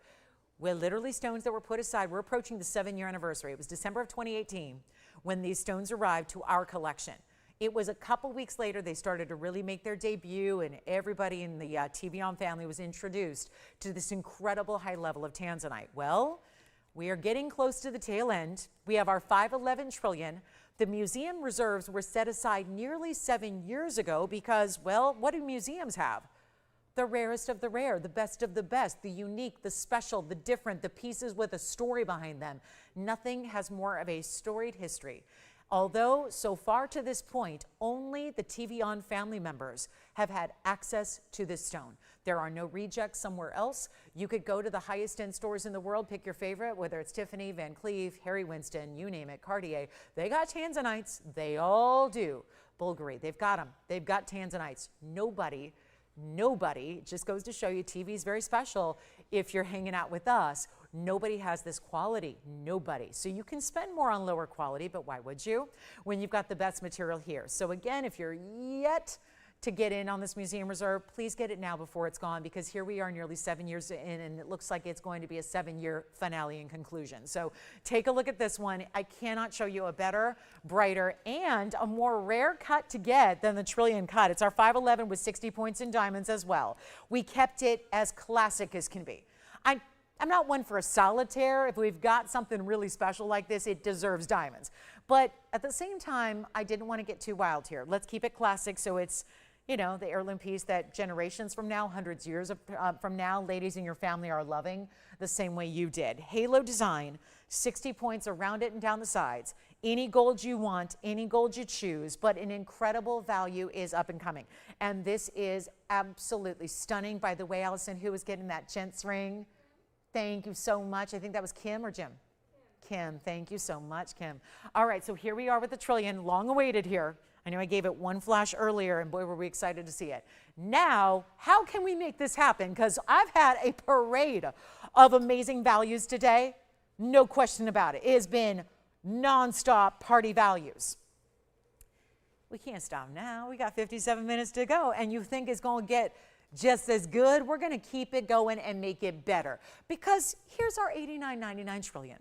Well, literally stones that were put aside. We're approaching the 7-year anniversary. It was December of 2018 when these stones arrived to our collection. It was a couple weeks later they started to really make their debut, and everybody in the TVON family was introduced to this incredible high level of Tanzanite. Well, we are getting close to the tail end. We have our 511 trillion. The museum reserves were set aside nearly 7 years ago because, well, what do museums have? The rarest of the rare, the best of the best, the unique, the special, the different, the pieces with a story behind them. Nothing has more of a storied history. Although, so far to this point, only the TVON family members have had access to this stone. There are no rejects somewhere else. You could go to the highest end stores in the world, pick your favorite, whether it's Tiffany, Van Cleef, Harry Winston, you name it, Cartier. They got Tanzanites. They all do. Bulgari, they've got them. They've got Tanzanites. Nobody, just goes to show you TV is very special. If you're hanging out with us, nobody has this quality, nobody. So you can spend more on lower quality, but why would you when you've got the best material here? So again, if you're yet to get in on this museum reserve, please get it now before it's gone, because here we are nearly 7 years in, and it looks like it's going to be a 7-year finale and conclusion. So take a look at this one. I cannot show you a better, brighter, and a more rare cut to get than the Trillion cut. It's our 511 with 60 points in diamonds as well. We kept it as classic as can be. I'm not one for a solitaire. If we've got something really special like this, it deserves diamonds. But at the same time, I didn't want to get too wild here. Let's keep it classic, so it's, you know, the heirloom piece that generations from now, hundreds of years from now, ladies in your family are loving the same way you did. Halo design, 60 points around it and down the sides. Any gold you want, any gold you choose, but an incredible value is up and coming. And this is absolutely stunning. By the way, Allison, who was getting that gents ring? Thank you so much. I think that was Kim or Jim? Kim, thank you so much, Kim. All right, so here we are with the Trillion, long awaited here. I know I gave it one flash earlier, and boy, were we excited to see it. Now, how can we make this happen? Because I've had a parade of amazing values today. No question about it. It has been nonstop party values. We can't stop now. We got 57 minutes to go, and you think it's going to get just as good? We're going to keep it going and make it better, because here's our $89.99 trillion.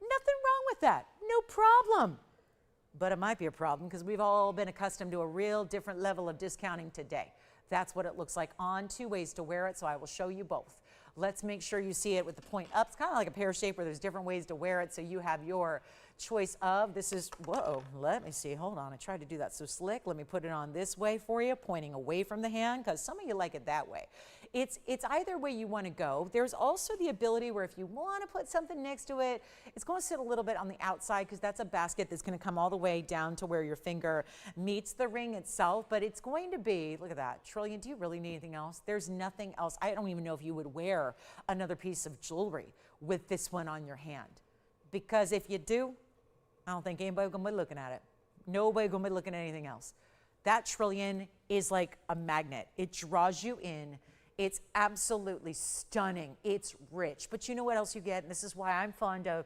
Nothing wrong with that. No problem. But it might be a problem because we've all been accustomed to a real different level of discounting today. That's what it looks like on 2 ways to wear it, so I will show you both. Let's make sure you see it with the point up. It's kind of like a pear shape where there's different ways to wear it, so you have your choice of. This is, whoa, let me see. Hold on. I tried to do that so slick. Let me put it on this way for you, pointing away from the hand, because some of you like it that way. It's either way you want to go. There's also the ability where if you want to put something next to it, it's going to sit a little bit on the outside, because that's a basket that's going to come all the way down to where your finger meets the ring itself. But it's going to be, look at that, Trillion, do you really need anything else? There's nothing else. I don't even know if you would wear another piece of jewelry with this one on your hand, because if you do, I don't think anybody's going to be looking at it. Nobody's going to be looking at anything else. That Trillion is like a magnet. It draws you in. It's absolutely stunning. It's rich. But you know what else you get? And this is why I'm fond of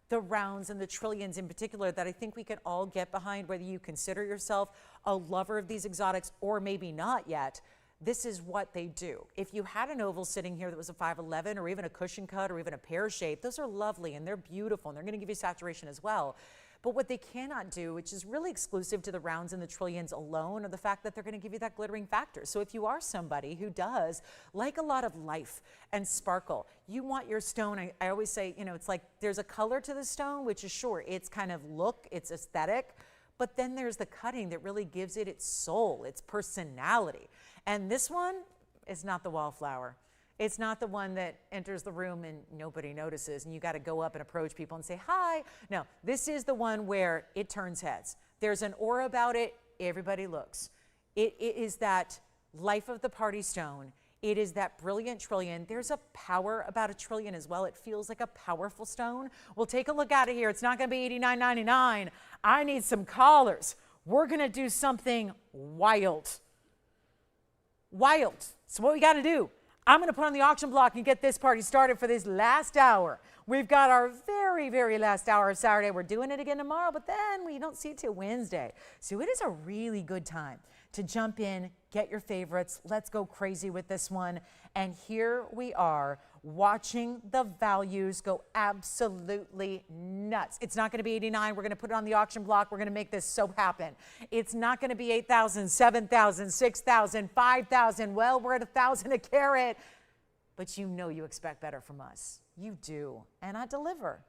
the rounds and the Trillions in particular, that I think we can all get behind, whether you consider yourself a lover of these exotics or maybe not yet. This is what they do. If you had an oval sitting here that was a 511 or even a cushion cut or even a pear shape, those are lovely and they're beautiful and they're going to give you saturation as well. But what they cannot do, which is really exclusive to the rounds and the Trillions alone, are the fact that they're going to give you that glittering factor. So if you are somebody who does like a lot of life and sparkle, you want your stone, I always say, you know, it's like there's a color to the stone, which is sure, it's kind of look, it's aesthetic, but then there's the cutting that really gives it its soul, its personality. And this one is not the wallflower. It's not the one that enters the room and nobody notices and you got to go up and approach people and say, hi. No, this is the one where it turns heads. There's an aura about it. Everybody looks. It is that life of the party stone. It is that brilliant Trillion. There's a power about a Trillion as well. It feels like a powerful stone. We'll take a look out of here. It's not going to be $89.99. I need some collars. We're going to do something wild. Wild. So what we got to do, I'm going to put on the auction block and get this party started for this last hour. We've got our very, very last hour of Saturday. We're doing it again tomorrow, but then we don't see it till Wednesday. So it is a really good time to jump in, get your favorites. Let's go crazy with this one. And here we are watching the values go absolutely nuts. It's not going to be 89. We're going to put it on the auction block. We're going to make this so happen. It's not going to be 8,000, 7,000, 6,000, 5,000. Well, we're at 1,000 a carat. But you know you expect better from us. You do. And I deliver.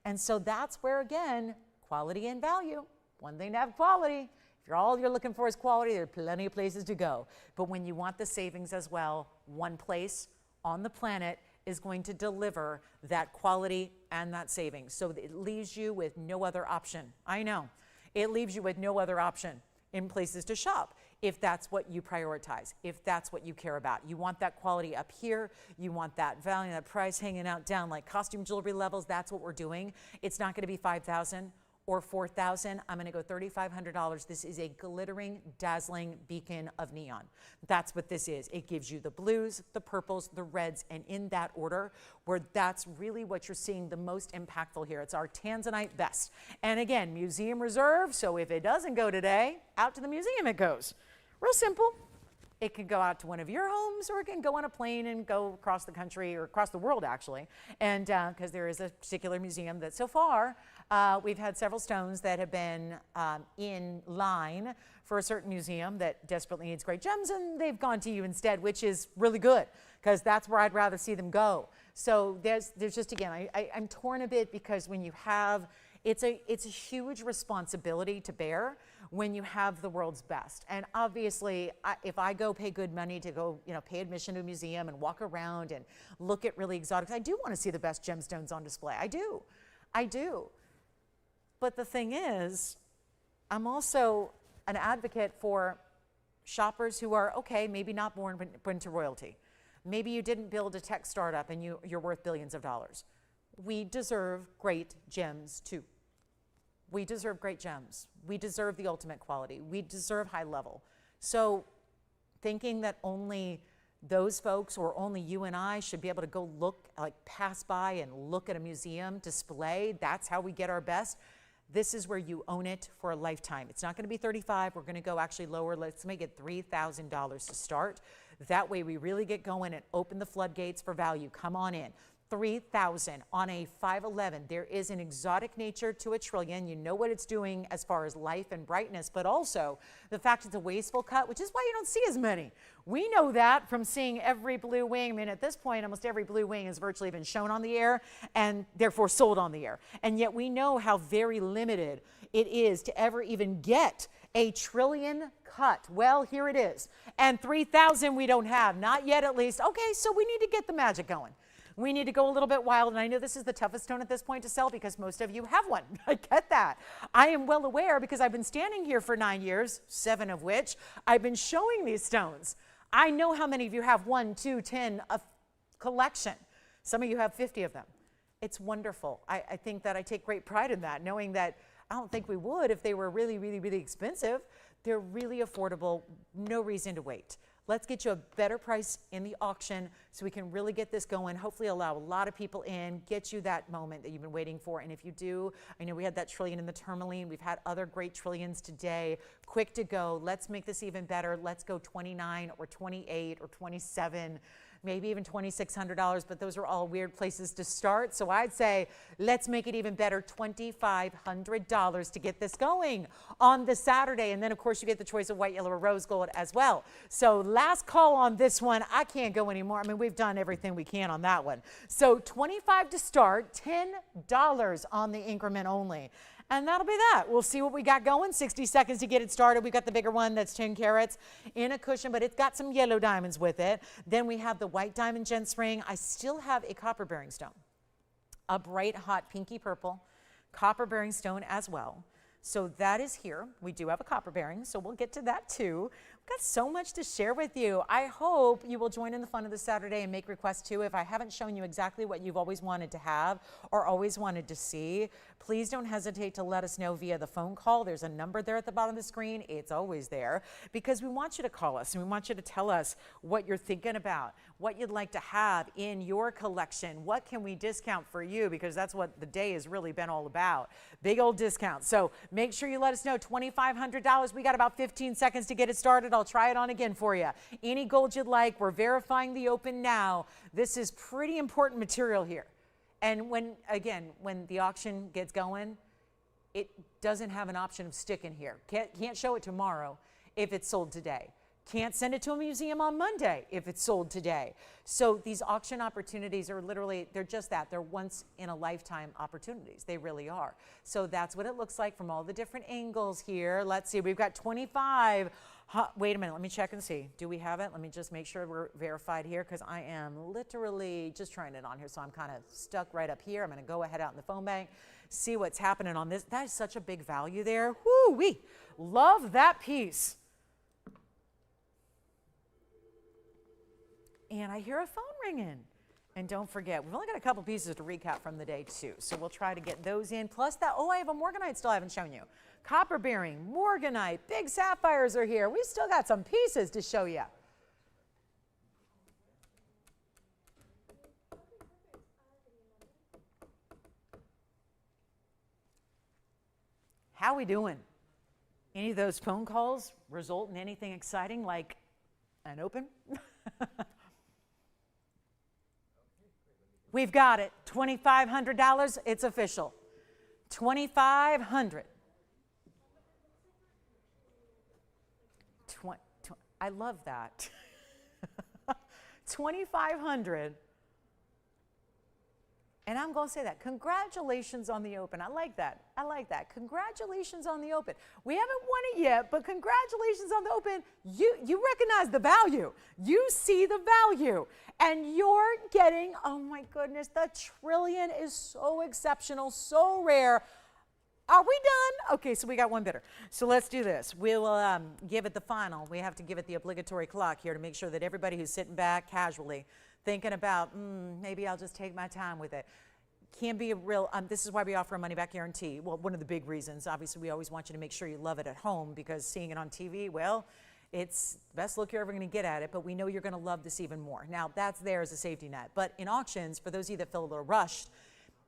And so that's where, again, quality and value. One thing to have quality. If all you're looking for is quality, there are plenty of places to go. But when you want the savings as well, one place on the planet is going to deliver that quality and that savings. So it leaves you with no other option. I know. It leaves you with no other option in places to shop if that's what you prioritize, if that's what you care about. You want that quality up here. You want that value, that price hanging out down like costume jewelry levels. That's what we're doing. It's not going to be 5,000 or 4,000. I'm going to go $3,500. This is a glittering, dazzling beacon of neon. That's what this is. It gives you the blues, the purples, the reds, and in that order, where that's really what you're seeing the most impactful here. It's our Tanzanite best. And again, museum reserve, so if it doesn't go today, out to the museum it goes. Real simple. It can go out to one of your homes, or it can go on a plane and go across the country, or across the world actually. And because there is a particular museum that so far, we've had several stones that have been in line for a certain museum that desperately needs great gems, and they've gone to you instead, which is really good, because that's where I'd rather see them go. So there's just, again, I'm torn a bit, because when you have, it's a huge responsibility to bear when you have the world's best. And obviously, if I go pay good money to go, pay admission to a museum and walk around and look at really exotic, I do want to see the best gemstones on display. I do. But the thing is, I'm also an advocate for shoppers who are, okay, maybe not born into royalty. Maybe you didn't build a tech startup and you're worth billions of dollars. We deserve great gems too. We deserve great gems. We deserve the ultimate quality. We deserve high level. So thinking that only those folks, or only you and I, should be able to go look, like pass by and look at a museum display, that's how we get our best. This is where you own it for a lifetime. It's not going to be $35. We're going to go actually lower. Let's make it $3,000 to start. That way we really get going and open the floodgates for value. Come on in. $3,000 on a 511. There is an exotic nature to a trillion. You know what it's doing as far as life and brightness, but also the fact it's a wasteful cut, which is why you don't see as many. We know that from seeing every blue wing. I mean, at this point, almost every blue wing has virtually been shown on the air and therefore sold on the air. And yet we know how very limited it is to ever even get a trillion cut. Well, here it is. And 3,000 we don't have, not yet at least. Okay, so we need to get the magic going. We need to go a little bit wild, and I know this is the toughest stone at this point to sell, because most of you have one. I get that. I am well aware, because I've been standing here for 9 years, 7 of which I've been showing these stones. I know how many of you have 1, 2, 10, a collection. Some of you have 50 of them. It's wonderful. I think that I take great pride in that, knowing that I don't think we would if they were really, really, really expensive. They're really affordable. No reason to wait. Let's get you a better price in the auction so we can really get this going, hopefully allow a lot of people in, get you that moment that you've been waiting for. And if you do, I know we had that trillion in the tourmaline. We've had other great trillions today. Quick to go. Let's make this even better. Let's go 29 or 28 or 27, maybe even $2,600, but those are all weird places to start. So I'd say let's make it even better, $2,500 to get this going on this Saturday. And then, of course, you get the choice of white, yellow, or rose gold as well. So last call on this one. I can't go anymore. I mean, we've done everything we can on that one. So $25 to start, $10 on the increment only. And that'll be that. We'll see what we got going. 60 seconds to get it started. We got the bigger one that's 10 carats in a cushion, but it's got some yellow diamonds with it. Then we have the white diamond gents ring. I still have a copper bearing stone, a bright hot pinky purple copper bearing stone as well. So that is here. We do have a copper bearing, so we'll get to that too. We've got so much to share with you. I hope you will join in the fun of this Saturday and make requests too. If I haven't shown you exactly what you've always wanted to have or always wanted to see, please don't hesitate to let us know via the phone call. There's a number there at the bottom of the screen. It's always there, because we want you to call us and we want you to tell us what you're thinking about, what you'd like to have in your collection. What can we discount for you? Because that's what the day has really been all about. Big old discounts. So make sure you let us know. $2,500. We got about 15 seconds to get it started. I'll try it on again for you. Any gold you'd like. We're verifying the open now. This is pretty important material here. And when the auction gets going, it doesn't have an option of sticking here. Can't show it tomorrow if it's sold today. Can't send it to a museum on Monday if it's sold today. So these auction opportunities are literally, they're just that. They're once in a lifetime opportunities. They really are. So that's what it looks like from all the different angles here. Let's see, we've got 25. Wait a minute, let me check and see. Do we have it? Let me just make sure we're verified here, because I am literally just trying it on here. So I'm kind of stuck right up here. I'm going to go ahead out in the phone bank, see what's happening on this. That is such a big value there. Woo-wee. Love that piece. And I hear a phone ringing. And don't forget, we've only got a couple pieces to recap from the day too. So we'll try to get those in. Plus that, I have a Morganite still I haven't shown you. Copper bearing, Morganite, big sapphires are here. We still got some pieces to show you. How we doing? Any of those phone calls result in anything exciting, like and open. We've got it, $2,500, it's official. $2,500. I love that. 2,500. And I'm going to say that. Congratulations on the open. I like that. I like that. Congratulations on the open. We haven't won it yet, but congratulations on the open. You recognize the value. You see the value. And you're getting, oh my goodness, the trillion is so exceptional, so rare. Are we done? Okay, so we got one bidder. So let's do this. We will give it the final. We have to give it the obligatory clock here to make sure that everybody who's sitting back casually thinking about, maybe I'll just take my time with it. Can be a real, this is why we offer a money-back guarantee. Well, one of the big reasons. Obviously, we always want you to make sure you love it at home because seeing it on TV, well, it's the best look you're ever going to get at it, but we know you're going to love this even more. Now, that's there as a safety net. But in auctions, for those of you that feel a little rushed,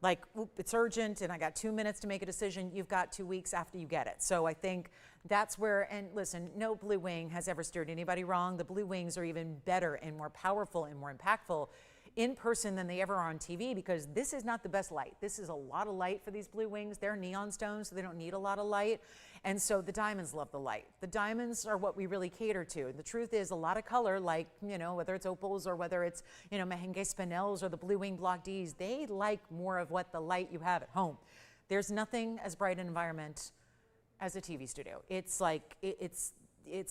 like, it's urgent and I got 2 minutes to make a decision, you've got 2 weeks after you get it. So I think that's where, and listen, no blue wing has ever steered anybody wrong. The blue wings are even better and more powerful and more impactful in person than they ever are on TV because this is not the best light. This is a lot of light for these blue wings. They're neon stones, so they don't need a lot of light. And so the diamonds love the light. The diamonds are what we really cater to. And the truth is a lot of color, like, you know, whether it's opals or whether it's, you know, Mahenge Spinels or the blue wing block Ds, they like more of what the light you have at home. There's nothing as bright an environment as a TV studio. It's like, it's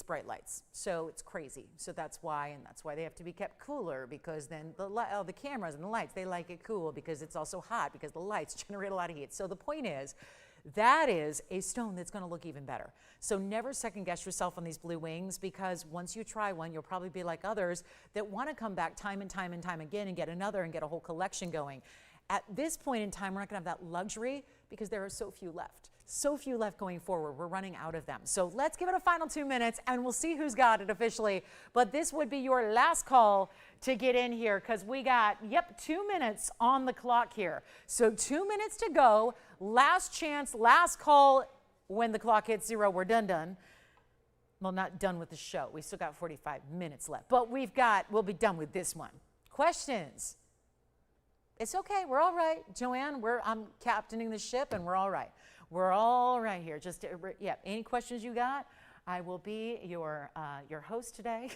bright lights, so it's crazy. So that's why they have to be kept cooler because then the cameras and the lights, they like it cool because it's also hot because the lights generate a lot of heat. So the point is, that is a stone that's going to look even better. So never second guess yourself on these blue wings because once you try one, you'll probably be like others that want to come back time and time and time again and get another and get a whole collection going. At this point in time, we're not going to have that luxury because there are so few left. So few left going forward. We're running out of them. So let's give it a final 2 minutes and we'll see who's got it officially. But this would be your last call to get in here because we got, 2 minutes on the clock here. So 2 minutes to go. Last chance, last call. When the clock hits 0, we're done. Well, not done with the show. We still got 45 minutes left. But we'll be done with this one. Questions? It's okay. We're all right. Joanne, I'm captaining the ship and we're all right. We're all right here. Just, any questions you got? I will be your host today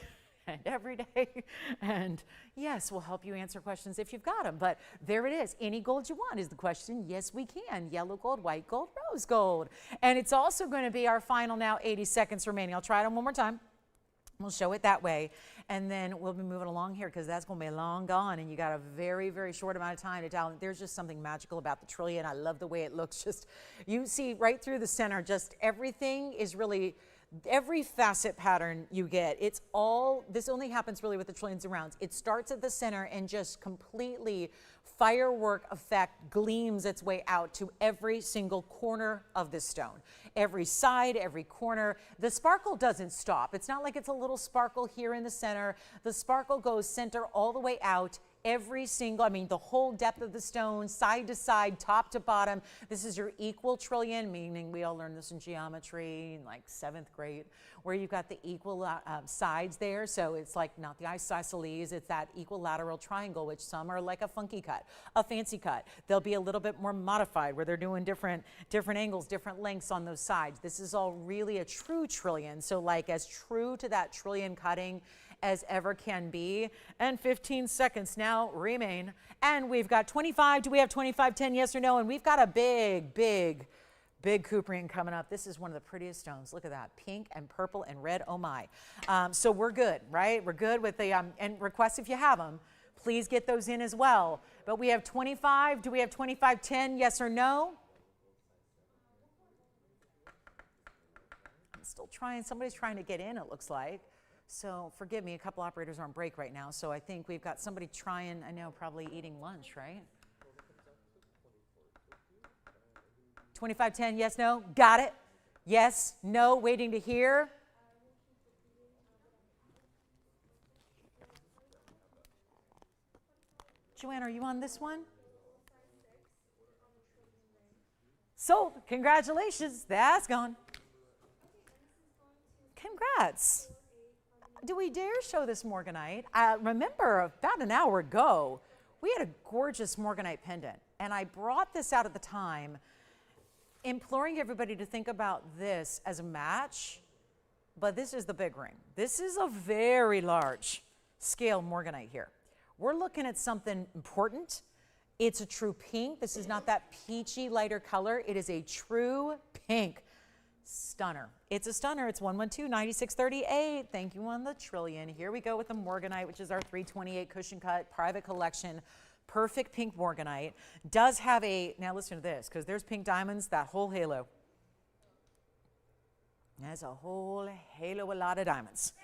and every day. And yes, we'll help you answer questions if you've got them. But there it is. Any gold you want is the question. Yes, we can. Yellow gold, white gold, rose gold. And it's also going to be our final now, 80 seconds remaining. I'll try it on one more time. We'll show it that way, and then we'll be moving along here because that's going to be long gone, and you got a very, very short amount of time to tell. There's just something magical about the trillion. I love the way it looks. Just, you see right through the center, just everything is really, every facet pattern you get, it's all, this only happens really with the trillions of rounds. It starts at the center and just completely firework effect gleams its way out to every single corner of this stone. Every side, every corner. The sparkle doesn't stop. It's not like it's a little sparkle here in the center. The sparkle goes center all the way out. Every single, the whole depth of the stone, side to side, top to bottom. This is your equal trillion, meaning we all learned this in geometry in like 7th grade, where you've got the equal sides there. So it's like not the isosceles, it's that equilateral triangle, which some are like a funky cut, a fancy cut. They'll be a little bit more modified where they're doing different angles, different lengths on those sides. This is all really a true trillion. So like as true to that trillion cutting as ever can be. And 15 seconds now remain. And we've got 25. Do we have 2510? Yes or no? And we've got a big Couprian coming up. This is one of the prettiest stones. Look at that. Pink and purple and red. Oh my. So we're good, right? We're good with the, and requests if you have them, please get those in as well. But we have 25. Do we have 2510? Yes or no? I'm still trying. Somebody's trying to get in, it looks like. So forgive me, a couple operators are on break right now. So I think we've got somebody trying, I know, probably eating lunch, right? 2510, yes, no? Got it? Yes, no, waiting to hear. Joanne, are you on this one? Sold. Congratulations. That's gone. Congrats. do we dare show this Morganite? I remember about an hour ago, we had a gorgeous Morganite pendant, and I brought this out at the time, imploring everybody to think about this as a match, but this is the big ring. This is a very large scale Morganite here. We're looking at something important. It's a true pink. This is not that peachy lighter color. It is a true pink. Stunner. It's a stunner. It's 112-9638. Thank you on the trillion. Here we go with the Morganite, which is our 328 cushion cut private collection. Perfect pink Morganite. Does have a, now listen to this, because there's pink diamonds, that whole halo. There's a whole halo, a lot of diamonds.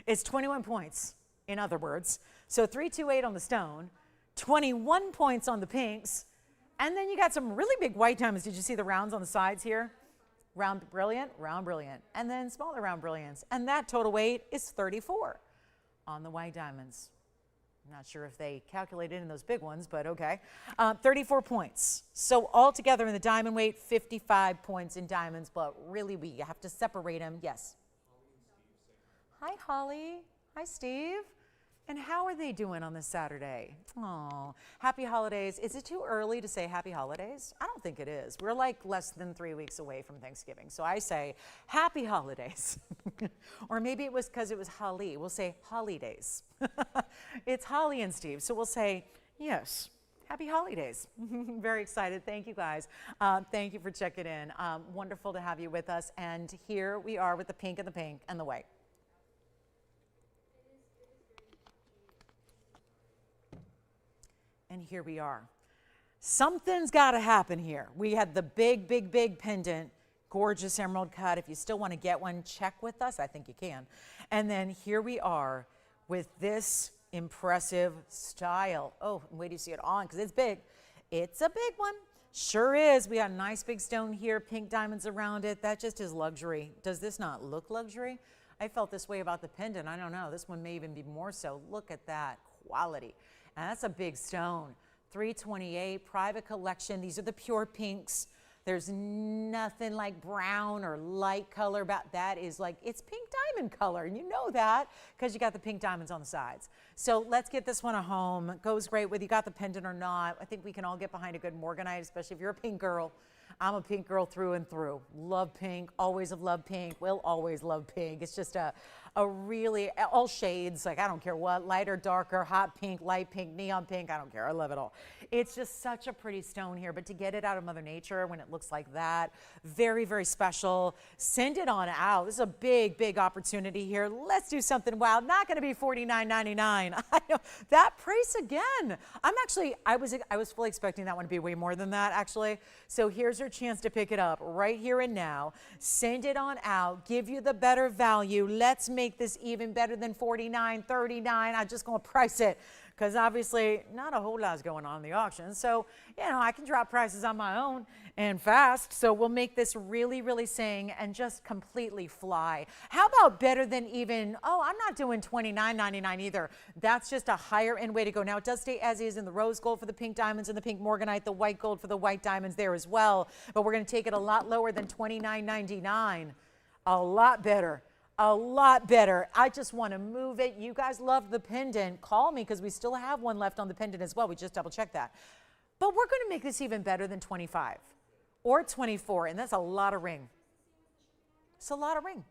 It's 21 points, in other words. So 328 on the stone, 21 points on the pinks, and then you got some really big white diamonds. Did you see the rounds on the sides here? Round brilliant, and then smaller round brilliants. And that total weight is 34 on the white diamonds. I'm not sure if they calculated in those big ones, but okay. 34 points. So altogether in the diamond weight, 55 points in diamonds, but really we have to separate them. Yes. Hi, Holly. Hi, Steve. And how are they doing on this Saturday? Oh, happy holidays. Is it too early to say happy holidays? I don't think it is. We're like less than 3 weeks away from Thanksgiving. So I say happy holidays. Or maybe it was because it was Holly. We'll say holidays. It's Holly and Steve. So we'll say, yes, happy holidays. Very excited. Thank you, guys. Thank you for checking in. Wonderful to have you with us. And here we are with the pink and the white. And here we are. Something's got to happen here. We had the big pendant, gorgeous emerald cut. If you still want to get one, check with us. I think you can. And then here we are with this impressive style. Oh, wait till you see it on, because it's big. It's a big one. Sure is. We got a nice big stone here, pink diamonds around it. That just is luxury. Does this not look luxury? I felt this way about the pendant. I don't know. This one may even be more so. Look at that quality. And that's a big stone. 328, private collection. These are the pure pinks. There's nothing like brown or light color about that. Is like, it's pink diamond color. And you know that because you got the pink diamonds on the sides. So let's get this one a home. It goes great whether you got the pendant or not. I think we can all get behind a good Morganite, especially if you're a pink girl. I'm a pink girl through and through. Love pink, always have loved pink, will always love pink. It's just a really, all shades, like I don't care what, lighter, darker, hot pink, light pink, neon pink, I don't care, I love it all. It's just such a pretty stone here, but to get it out of Mother Nature when it looks like that, very, very special. Send it on out. This is a big opportunity here. Let's do something wild. Not gonna be $49.99. I know, that price again. I was fully expecting that one to be way more than that actually. So here's your chance to pick it up right here and now. Send it on out, give you the better value. Let's make this even better than $49, $39. I'm just gonna price it because obviously not a whole lot's going on in the auction. So, you know, I can drop prices on my own and fast. So we'll make this really sing and just completely fly. How about better than even, oh, I'm not doing $29.99 either. That's just a higher end way to go. Now it does stay as is in the rose gold for the pink diamonds and the pink Morganite, the white gold for the white diamonds there as well. But we're gonna take it a lot lower than $29.99. A lot better. A lot better. I just want to move it. You guys love the pendant. Call me because we still have one left on the pendant as well. We just double checked that. But we're going to make this even better than 25 or 24. And that's a lot of ring. It's a lot of ring.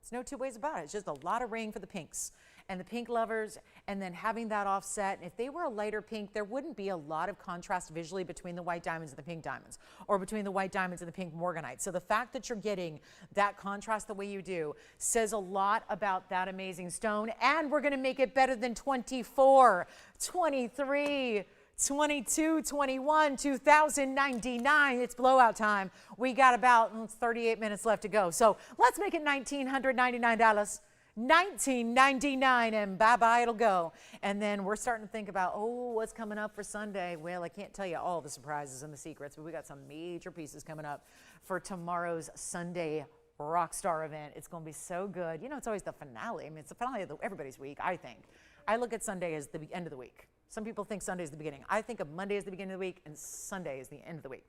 There's no two ways about it. It's just a lot of ring for the pinks and the pink lovers, and then having that offset. If they were a lighter pink, there wouldn't be a lot of contrast visually between the white diamonds and the pink diamonds, or between the white diamonds and the pink Morganite. So the fact that you're getting that contrast the way you do says a lot about that amazing stone. And we're gonna make it better than 24, 23, 22, 21, 2099. It's blowout time. We got about 38 minutes left to go. So let's make it $1,999. $19.99 and bye-bye it'll go. And then we're starting to think about, oh, what's coming up for Sunday? Well, I can't tell you all the surprises and the secrets, but we got some major pieces coming up for tomorrow's Sunday Rockstar event. It's going to be so good. You know, it's always the finale. I mean, it's the finale of everybody's week, I think. I look at Sunday as the end of the week. Some people think Sunday is the beginning. I think of Monday as the beginning of the week and Sunday is the end of the week.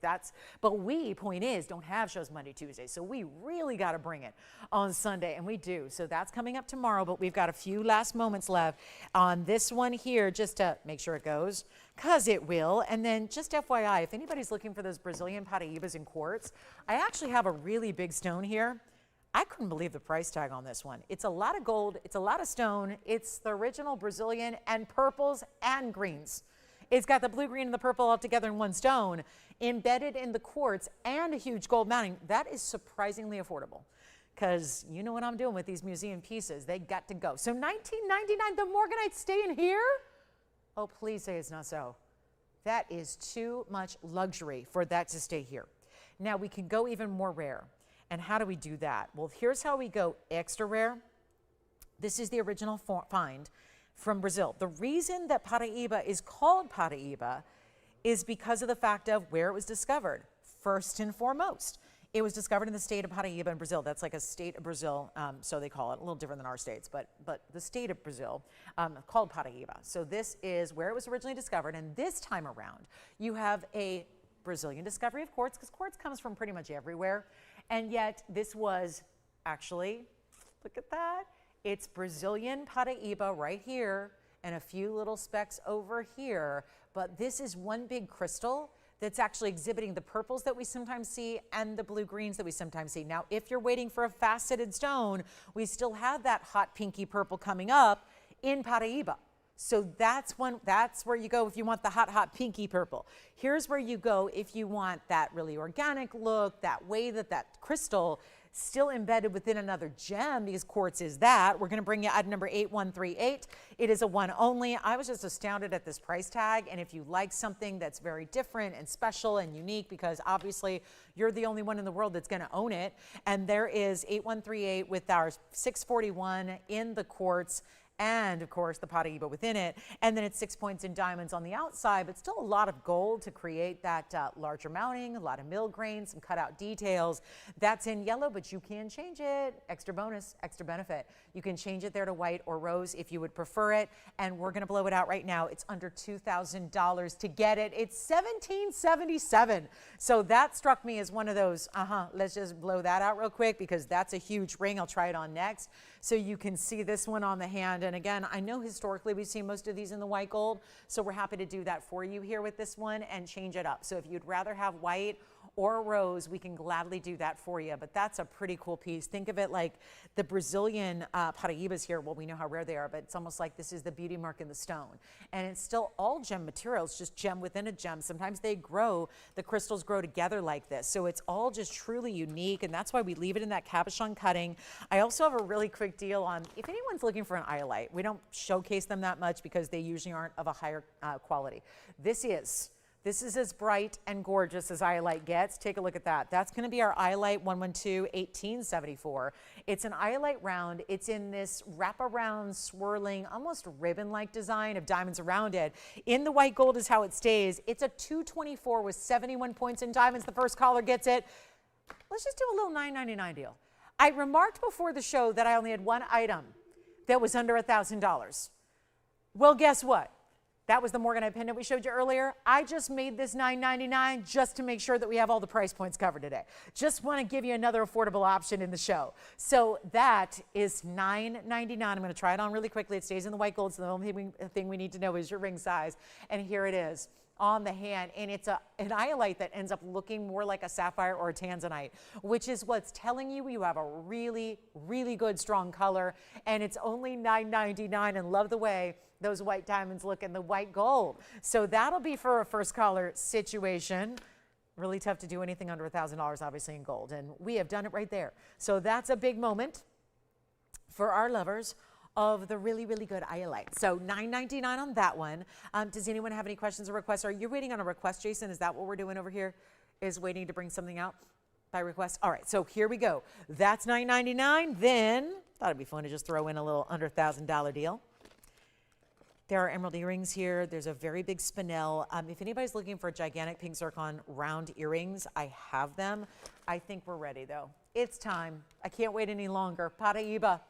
But we, point is, don't have shows Monday, Tuesday. So we really got to bring it on Sunday, and we do. So that's coming up tomorrow, but we've got a few last moments left on this one here just to make sure it goes, because it will. And then just FYI, if anybody's looking for those Brazilian Paraíbas in quartz, I actually have a really big stone here. I couldn't believe the price tag on this one. It's a lot of gold, it's a lot of stone, it's the original Brazilian and purples and greens. It's got the blue, green, and the purple all together in one stone, embedded in the quartz and a huge gold mounting. That is surprisingly affordable, because you know what I'm doing with these museum pieces. They got to go. So $19.99, the Morganite staying here? Oh, please say it's not so. That is too much luxury for that to stay here. Now we can go even more rare. And how do we do that? Well, here's how we go extra rare. This is the original find from Brazil. The reason that Paraíba is called Paraíba is because of the fact of where it was discovered. First and foremost, it was discovered in the state of Paraíba in Brazil. That's like a state of Brazil, so they call it, a little different than our states, but the state of Brazil called Paraíba. So this is where it was originally discovered, and this time around, you have a Brazilian discovery of quartz, because quartz comes from pretty much everywhere. And yet this was actually, look at that, it's Brazilian Paraíba right here and a few little specks over here. But this is one big crystal that's actually exhibiting the purples that we sometimes see and the blue-greens that we sometimes see. Now, if you're waiting for a faceted stone, we still have that hot pinky purple coming up in Paraíba. So that's where you go if you want the hot, hot pinky purple. Here's where you go if you want that really organic look, that way that crystal still embedded within another gem, because quartz is that. We're going to bring you item number 8138. It is a one only. I was just astounded at this price tag. And if you like something that's very different and special and unique, because obviously you're the only one in the world that's going to own it. And there is 8138 with our 641 in the quartz, and of course the Paraíba within it, and then it's 6 points in diamonds on the outside, but still a lot of gold to create that larger mounting, a lot of mill grain, some cutout details. That's in yellow, but you can change it. Extra bonus, extra benefit. You can change it there to white or rose if you would prefer it, and we're gonna blow it out right now. It's under $2,000 to get it. It's $1,777. So that struck me as one of those, let's just blow that out real quick, because that's a huge ring. I'll try it on next. So you can see this one on the hand. And again, I know historically we've seen most of these in the white gold, so we're happy to do that for you here with this one and change it up. So if you'd rather have white or rose, we can gladly do that for you. But that's a pretty cool piece. Think of it like the Brazilian Paraíbas here. Well, we know how rare they are, but it's almost like this is the beauty mark in the stone. And it's still all gem materials, just gem within a gem. Sometimes they grow, the crystals grow together like this. So it's all just truly unique, and that's why we leave it in that cabochon cutting. I also have a really quick deal on, if anyone's looking for an iolite, we don't showcase them that much because they usually aren't of a higher quality. This is as bright and gorgeous as iolite gets. Take a look at that. That's going to be our iolite 112-1874. It's an iolite round. It's in this wraparound, swirling, almost ribbon-like design of diamonds around it. In the white gold is how it stays. It's a 224 with 71 points in diamonds. The first caller gets it. Let's just do a little $9.99 deal. I remarked before the show that I only had one item that was under $1,000. Well, guess what? That was the Morganite pendant we showed you earlier. I just made this $9.99 just to make sure that we have all the price points covered today. Just want to give you another affordable option in the show. So that is $9.99. I'm going to try it on really quickly. It stays in the white gold, so the only thing we need to know is your ring size. And here it is on the hand, and it's an iolite that ends up looking more like a sapphire or a Tanzanite, which is what's telling you you have a really, really good, strong color, and it's only $9.99, and love the way those white diamonds look in the white gold. So that'll be for a first caller situation. Really tough to do anything under $1,000, obviously, in gold, and we have done it right there. So that's a big moment for our lovers of the really, really good iolite. So $9.99 on that one. Does anyone have any questions or requests? Are you waiting on a request, Jason? Is that what we're doing over here? Is waiting to bring something out by request? All right, so here we go. That's $9.99. Then, thought it'd be fun to just throw in a little under $1,000 deal. There are emerald earrings here. There's a very big spinel. If anybody's looking for gigantic pink zircon round earrings, I have them. I think we're ready, though. It's time. I can't wait any longer. Paraíba.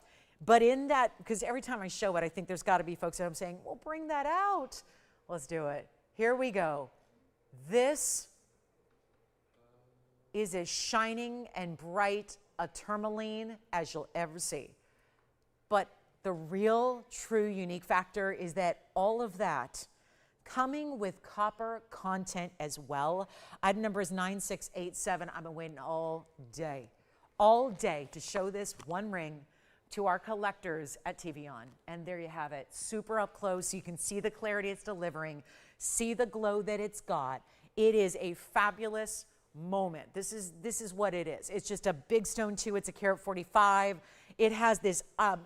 But in that, because every time I show it, I think there's got to be folks at home saying, well, bring that out. Let's do it. Here we go. This is as shining and bright a tourmaline as you'll ever see. But the real, true, unique factor is that all of that coming with copper content as well. Item number is 9687. I've been waiting all day to show this one ring to our collectors at TVON. And there you have it, super up close. You can see the clarity it's delivering, see the glow that it's got. It is a fabulous moment. This is what it is. It's just a big stone too. It's a carat 45. It has this a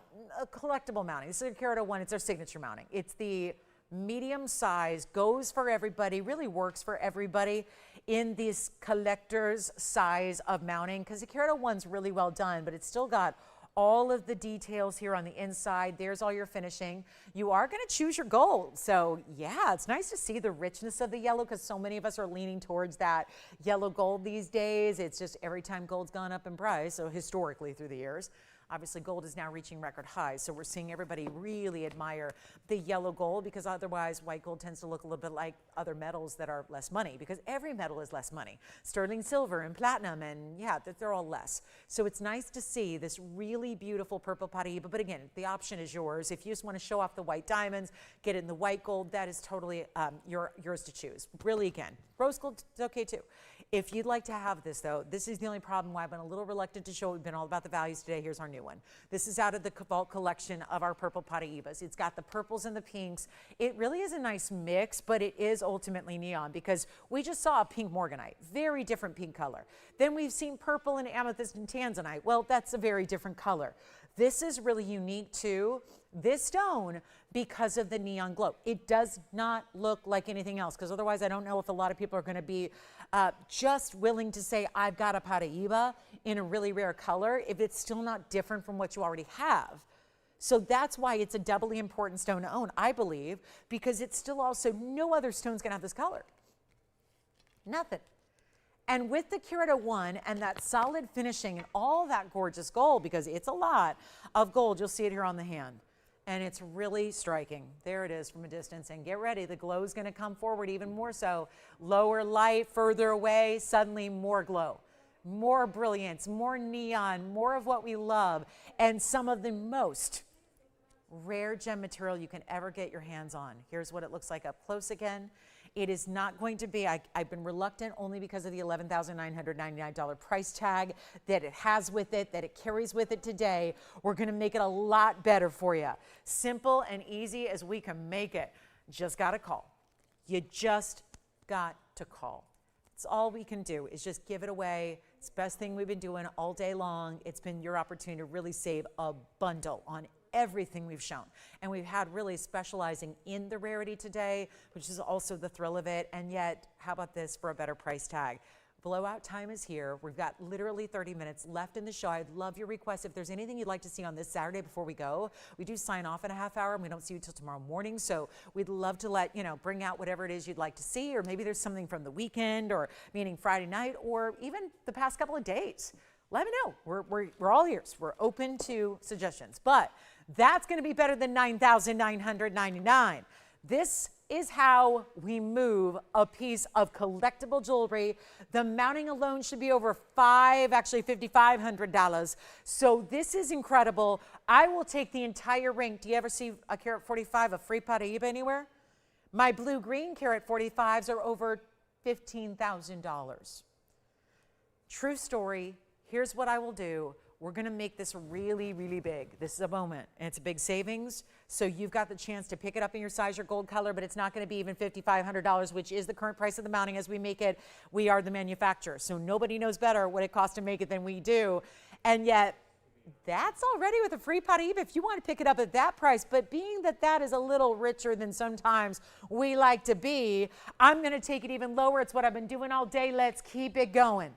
collectible mounting. This is a carat 01. It's our signature mounting. It's the medium size, goes for everybody, really works for everybody in this collector's size of mounting, because the carat 01's really well done, but it's still got all of the details here on the inside. There's all your finishing. You are going to choose your gold. So yeah, it's nice to see the richness of the yellow, because so many of us are leaning towards that yellow gold these days. It's just every time gold's gone up in price, so historically through the years. Obviously, gold is now reaching record highs, so we're seeing everybody really admire the yellow gold, because otherwise white gold tends to look a little bit like other metals that are less money, because every metal is less money. Sterling silver and platinum, and yeah, they're all less. So it's nice to see this really beautiful purple Paraiba, but again, the option is yours. If you just want to show off the white diamonds, get it in the white gold, that is totally yours to choose. Really, again, rose gold is okay too. If you'd like to have this though, this is the only problem why I've been a little reluctant to show. We've been all about the values today. Here's our new one. This is out of the Vault collection of our purple Paraibas. It's got the purples and the pinks. It really is a nice mix, but it is ultimately neon, because we just saw a pink Morganite, very different pink color. Then we've seen purple and amethyst and Tanzanite. Well, that's a very different color. This is really unique to this stone because of the neon glow. It does not look like anything else, because otherwise I don't know if a lot of people are going to be just willing to say, I've got a Paraiba in a really rare color, if it's still not different from what you already have. So that's why it's a doubly important stone to own, I believe, because it's still also, no other stone's going to have this color. Nothing. And with the carat 01 and that solid finishing and all that gorgeous gold, because it's a lot of gold, you'll see it here on the hand. And it's really striking. There it is from a distance. And get ready, the glow is going to come forward even more so. Lower light, further away, suddenly more glow, more brilliance, more neon, more of what we love, and some of the most rare gem material you can ever get your hands on. Here's what it looks like up close again. It is not going to be, I've been reluctant only because of the $11,999 price tag that it has with it, that it carries with it today. We're going to make it a lot better for you. Simple and easy as we can make it. Just got to call. You just got to call. It's all we can do is just give it away. It's the best thing we've been doing all day long. It's been your opportunity to really save a bundle on everything we've shown. And we've had really specializing in the rarity today, which is also the thrill of it. And yet, how about this for a better price tag? Blowout time is here. We've got literally 30 minutes left in the show. I'd love your requests. If there's anything you'd like to see on this Saturday before we go, we do sign off in a half hour and we don't see you till tomorrow morning. So we'd love to bring out whatever it is you'd like to see, or maybe there's something from the weekend, or meaning Friday night, or even the past couple of days. Let me know. We're all ears. We're open to suggestions. But that's going to be better than $9,999. This is how we move a piece of collectible jewelry. The mounting alone should be over $5,500. So this is incredible. I will take the entire ring. Do you ever see a carat 45, a free Paraiba anywhere? My blue-green carat 45s are over $15,000. True story. Here's what I will do. We're going to make this really, really big. This is a moment, and it's a big savings. So you've got the chance to pick it up in your size, your gold color, but it's not going to be even $5,500, which is the current price of the mounting as we make it. We are the manufacturer, so nobody knows better what it costs to make it than we do. And yet, that's already with a free Paraiba if you want to pick it up at that price. But being that that is a little richer than sometimes we like to be, I'm going to take it even lower. It's what I've been doing all day. Let's keep it going.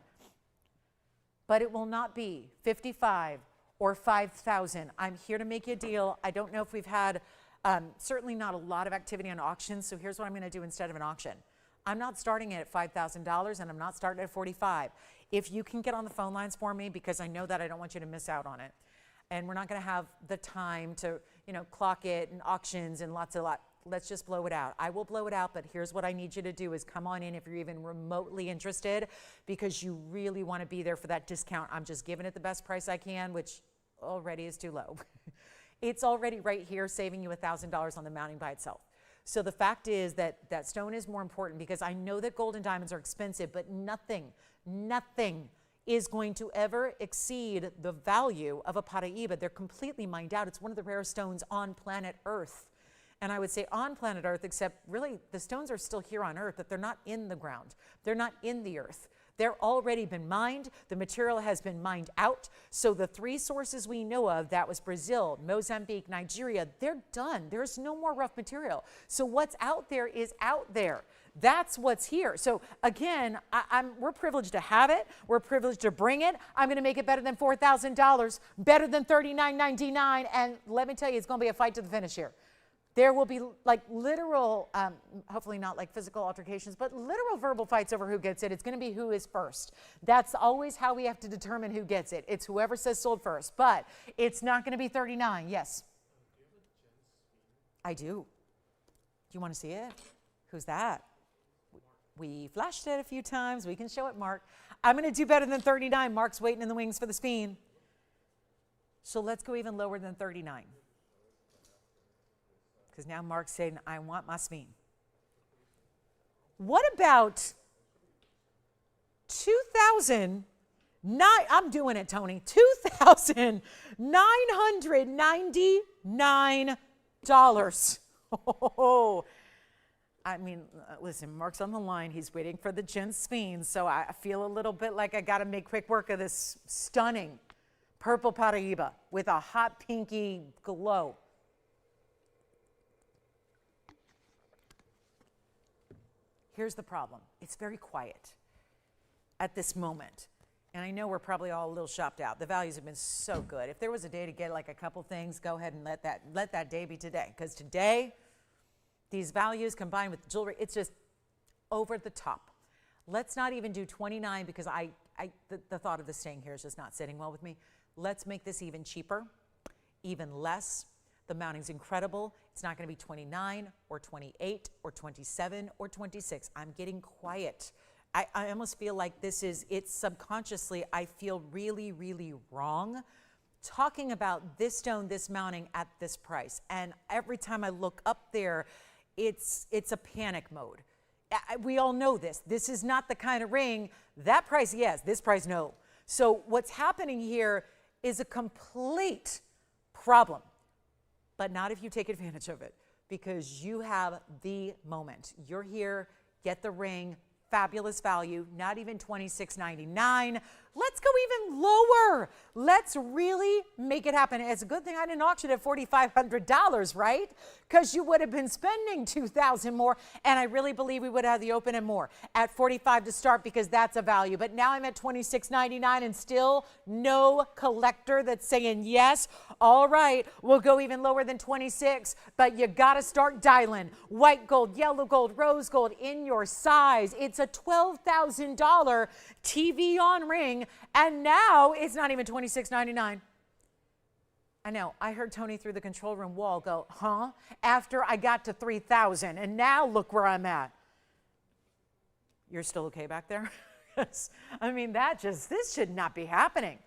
But it will not be $55,000 or $5,000. I'm here to make you a deal. I don't know if we've had, certainly not a lot of activity on auctions, so here's what I'm going to do instead of an auction. I'm not starting it at $5,000, and I'm not starting at $45,000. If you can get on the phone lines for me, because I know that I don't want you to miss out on it, and we're not going to have the time to, clock it and auctions and lots of Let's just blow it out. I will blow it out, but here's what I need you to do is come on in if you're even remotely interested, because you really want to be there for that discount. I'm just giving it the best price I can, which already is too low. It's already right here saving you $1,000 on the mounting by itself. So the fact is that that stone is more important, because I know that gold and diamonds are expensive, but nothing is going to ever exceed the value of a Paraíba. They're completely mined out. It's one of the rarest stones on planet Earth. And I would say on planet Earth, except really the stones are still here on Earth, but they're not in the ground. They're not in the earth. They're already been mined. The material has been mined out. So the three sources we know of, that was Brazil, Mozambique, Nigeria, they're done. There's no more rough material. So what's out there is out there. That's what's here. So again, we're privileged to have it. We're privileged to bring it. I'm going to make it better than $4,000, better than $39.99. And let me tell you, it's going to be a fight to the finish here. There will be like literal, hopefully not like physical altercations, but literal verbal fights over who gets it. It's going to be who is first. That's always how we have to determine who gets it. It's whoever says sold first, but it's not going to be 39. Yes. I do. Do you want to see it? Who's that? We flashed it a few times. We can show it, Mark. I'm going to do better than 39. Mark's waiting in the wings for the spin. So let's go even lower than 39. Because now Mark's saying, I want my spin. What about 2,009? I'm doing it, Tony. $2,999. Oh, I mean, listen, Mark's on the line. He's waiting for the gin spin. So I feel a little bit like I got to make quick work of this stunning purple Paraíba with a hot pinky glow. Here's the problem. It's very quiet at this moment. And I know we're probably all a little shopped out. The values have been so good. If there was a day to get like a couple things, go ahead and let that day be today. Because today, these values combined with the jewelry, it's just over the top. Let's not even do 29, because the thought of this staying here is just not sitting well with me. Let's make this even cheaper, even less. The mounting's incredible. It's not going to be 29 or 28 or 27 or 26. I'm getting quiet. I almost feel like it's subconsciously, I feel really, really wrong talking about this stone, this mounting at this price. And every time I look up there, it's a panic mode. We all know this. This is not the kind of ring. That price, yes. This price, no. So what's happening here is a complete problem. But not if you take advantage of it, because you have the moment. You're here, get the ring, fabulous value, not even $26.99. Let's go even lower. Let's really make it happen. It's a good thing I didn't auction at $4,500, right? Because you would have been spending $2,000 more, and I really believe we would have the open and more at $45 to start, because that's a value. But now I'm at $26.99 and still no collector that's saying yes. All right, we'll go even lower than 26, but you got to start dialing. White gold, yellow gold, rose gold in your size. It's a $12,000 TVON ring, and now it's not even $26.99. I know. I heard Tony through the control room wall go, huh? After I got to 3,000, and now look where I'm at. You're still okay back there? I mean, this should not be happening.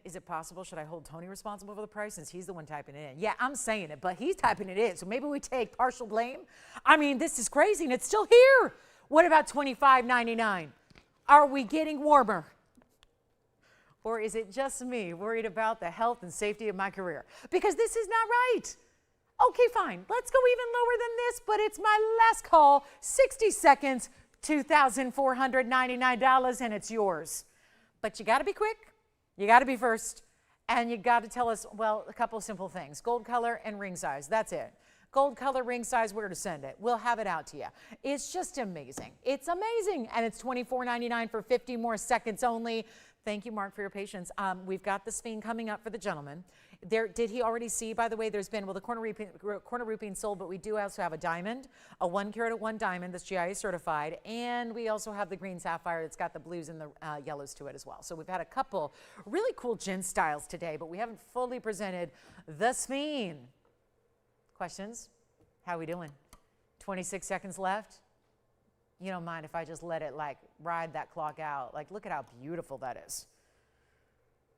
Is it possible? Should I hold Tony responsible for the price since he's the one typing it in? Yeah, I'm saying it, but he's typing it in. So maybe we take partial blame. I mean, this is crazy, and it's still here. What about $25.99? Are we getting warmer? Or is it just me worried about the health and safety of my career? Because this is not right. Okay, fine. Let's go even lower than this, but it's my last call. 60 seconds, $2,499, and it's yours. But you got to be quick. You got to be first, and you got to tell us, well, a couple of simple things. Gold color and ring size. That's it. Gold color, ring size, where to send it. We'll have it out to you. It's just amazing. It's amazing, and it's $24.99 for 50 more seconds only. Thank you, Mark, for your patience. We've got the speen coming up for the gentleman. Did he already see, by the way, there's been, well, the corner rupee sold, but we do also have a diamond, a 1 carat at 1 diamond that's GIA certified, and we also have the green sapphire that's got the blues and the yellows to it as well. So we've had a couple really cool gem styles today, but we haven't fully presented the speen. Questions? How we doing? 26 seconds left. You don't mind if I just let it like ride that clock out. Like, look at how beautiful that is.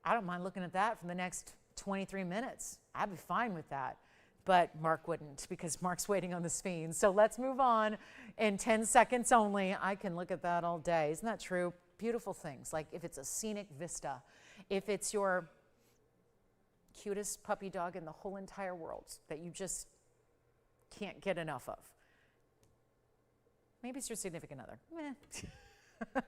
I don't mind looking at that for the next 23 minutes. I'd be fine with that. But Mark wouldn't, because Mark's waiting on the speen. So let's move on in 10 seconds only. I can look at that all day. Isn't that true? Beautiful things. Like if it's a scenic vista, if it's your cutest puppy dog in the whole entire world that you just can't get enough of. Maybe it's your significant other. You know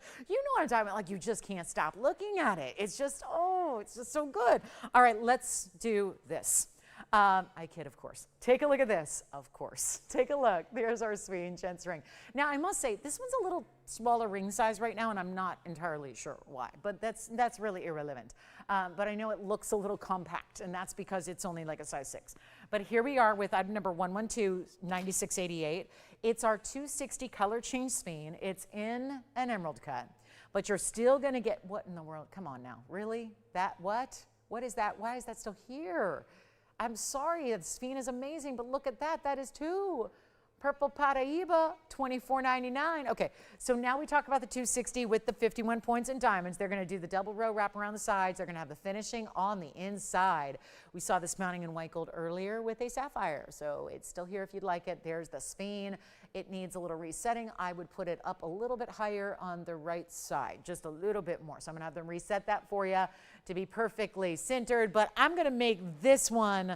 what I'm talking about. Like, you just can't stop looking at it. It's just, oh, it's just so good. All right, let's do this. I kid, of course. Take a look at this, of course. Take a look. There's our speen gents ring. Now, I must say, this one's a little smaller ring size right now, and I'm not entirely sure why, but that's really irrelevant. But I know it looks a little compact, and that's because it's only like a size 6. But here we are with item number 112-9688. It's our 260 color change speen. It's in an emerald cut, but you're still going to get, what in the world? Come on now. Really? That what? What is that? Why is that still here? I'm sorry, the speen is amazing, but look at that. That is 2. Purple Paraiba, $24.99. Okay, so now we talk about the 260 with the 51 points in diamonds. They're going to do the double row wrap around the sides. They're going to have the finishing on the inside. We saw this mounting in white gold earlier with a sapphire, so it's still here if you'd like it. There's the speen. It needs a little resetting. I would put it up a little bit higher on the right side, just a little bit more. So I'm going to have them reset that for you to be perfectly centered, but I'm going to make this one,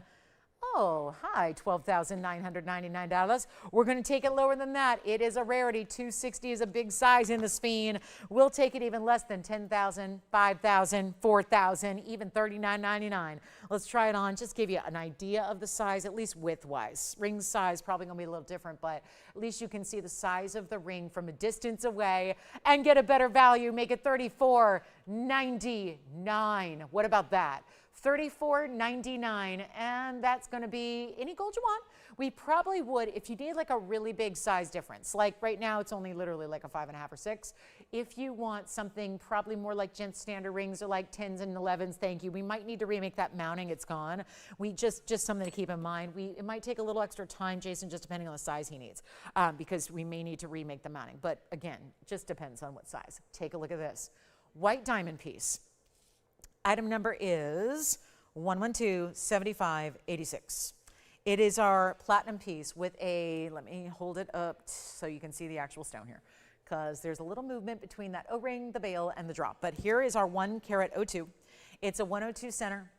oh, hi, $12,999. We're going to take it lower than that. It is a rarity. 260 is a big size in the speen. We'll take it even less than $10,000, $5,000, $4,000, even $39.99. Let's try it on. Just give you an idea of the size, at least width-wise. Ring size probably going to be a little different, but at least you can see the size of the ring from a distance away and get a better value. Make it $34.99. What about that? $34.99, and that's going to be any gold you want. We probably would, if you need like a really big size difference, like right now it's only literally like a 5.5 or 6. If you want something probably more like gent standard rings or like 10s and 11s, thank you. We might need to remake that mounting. It's gone. We just something to keep in mind. It might take a little extra time, Jason, just depending on the size he needs, because we may need to remake the mounting. But again, just depends on what size. Take a look at this. White diamond piece. Item number is 112-7586. It is our platinum piece with a, let me hold it up so you can see the actual stone here, because there's a little movement between that O-ring, the bail, and the drop. But here is our 1 carat O2. It's a 102 center,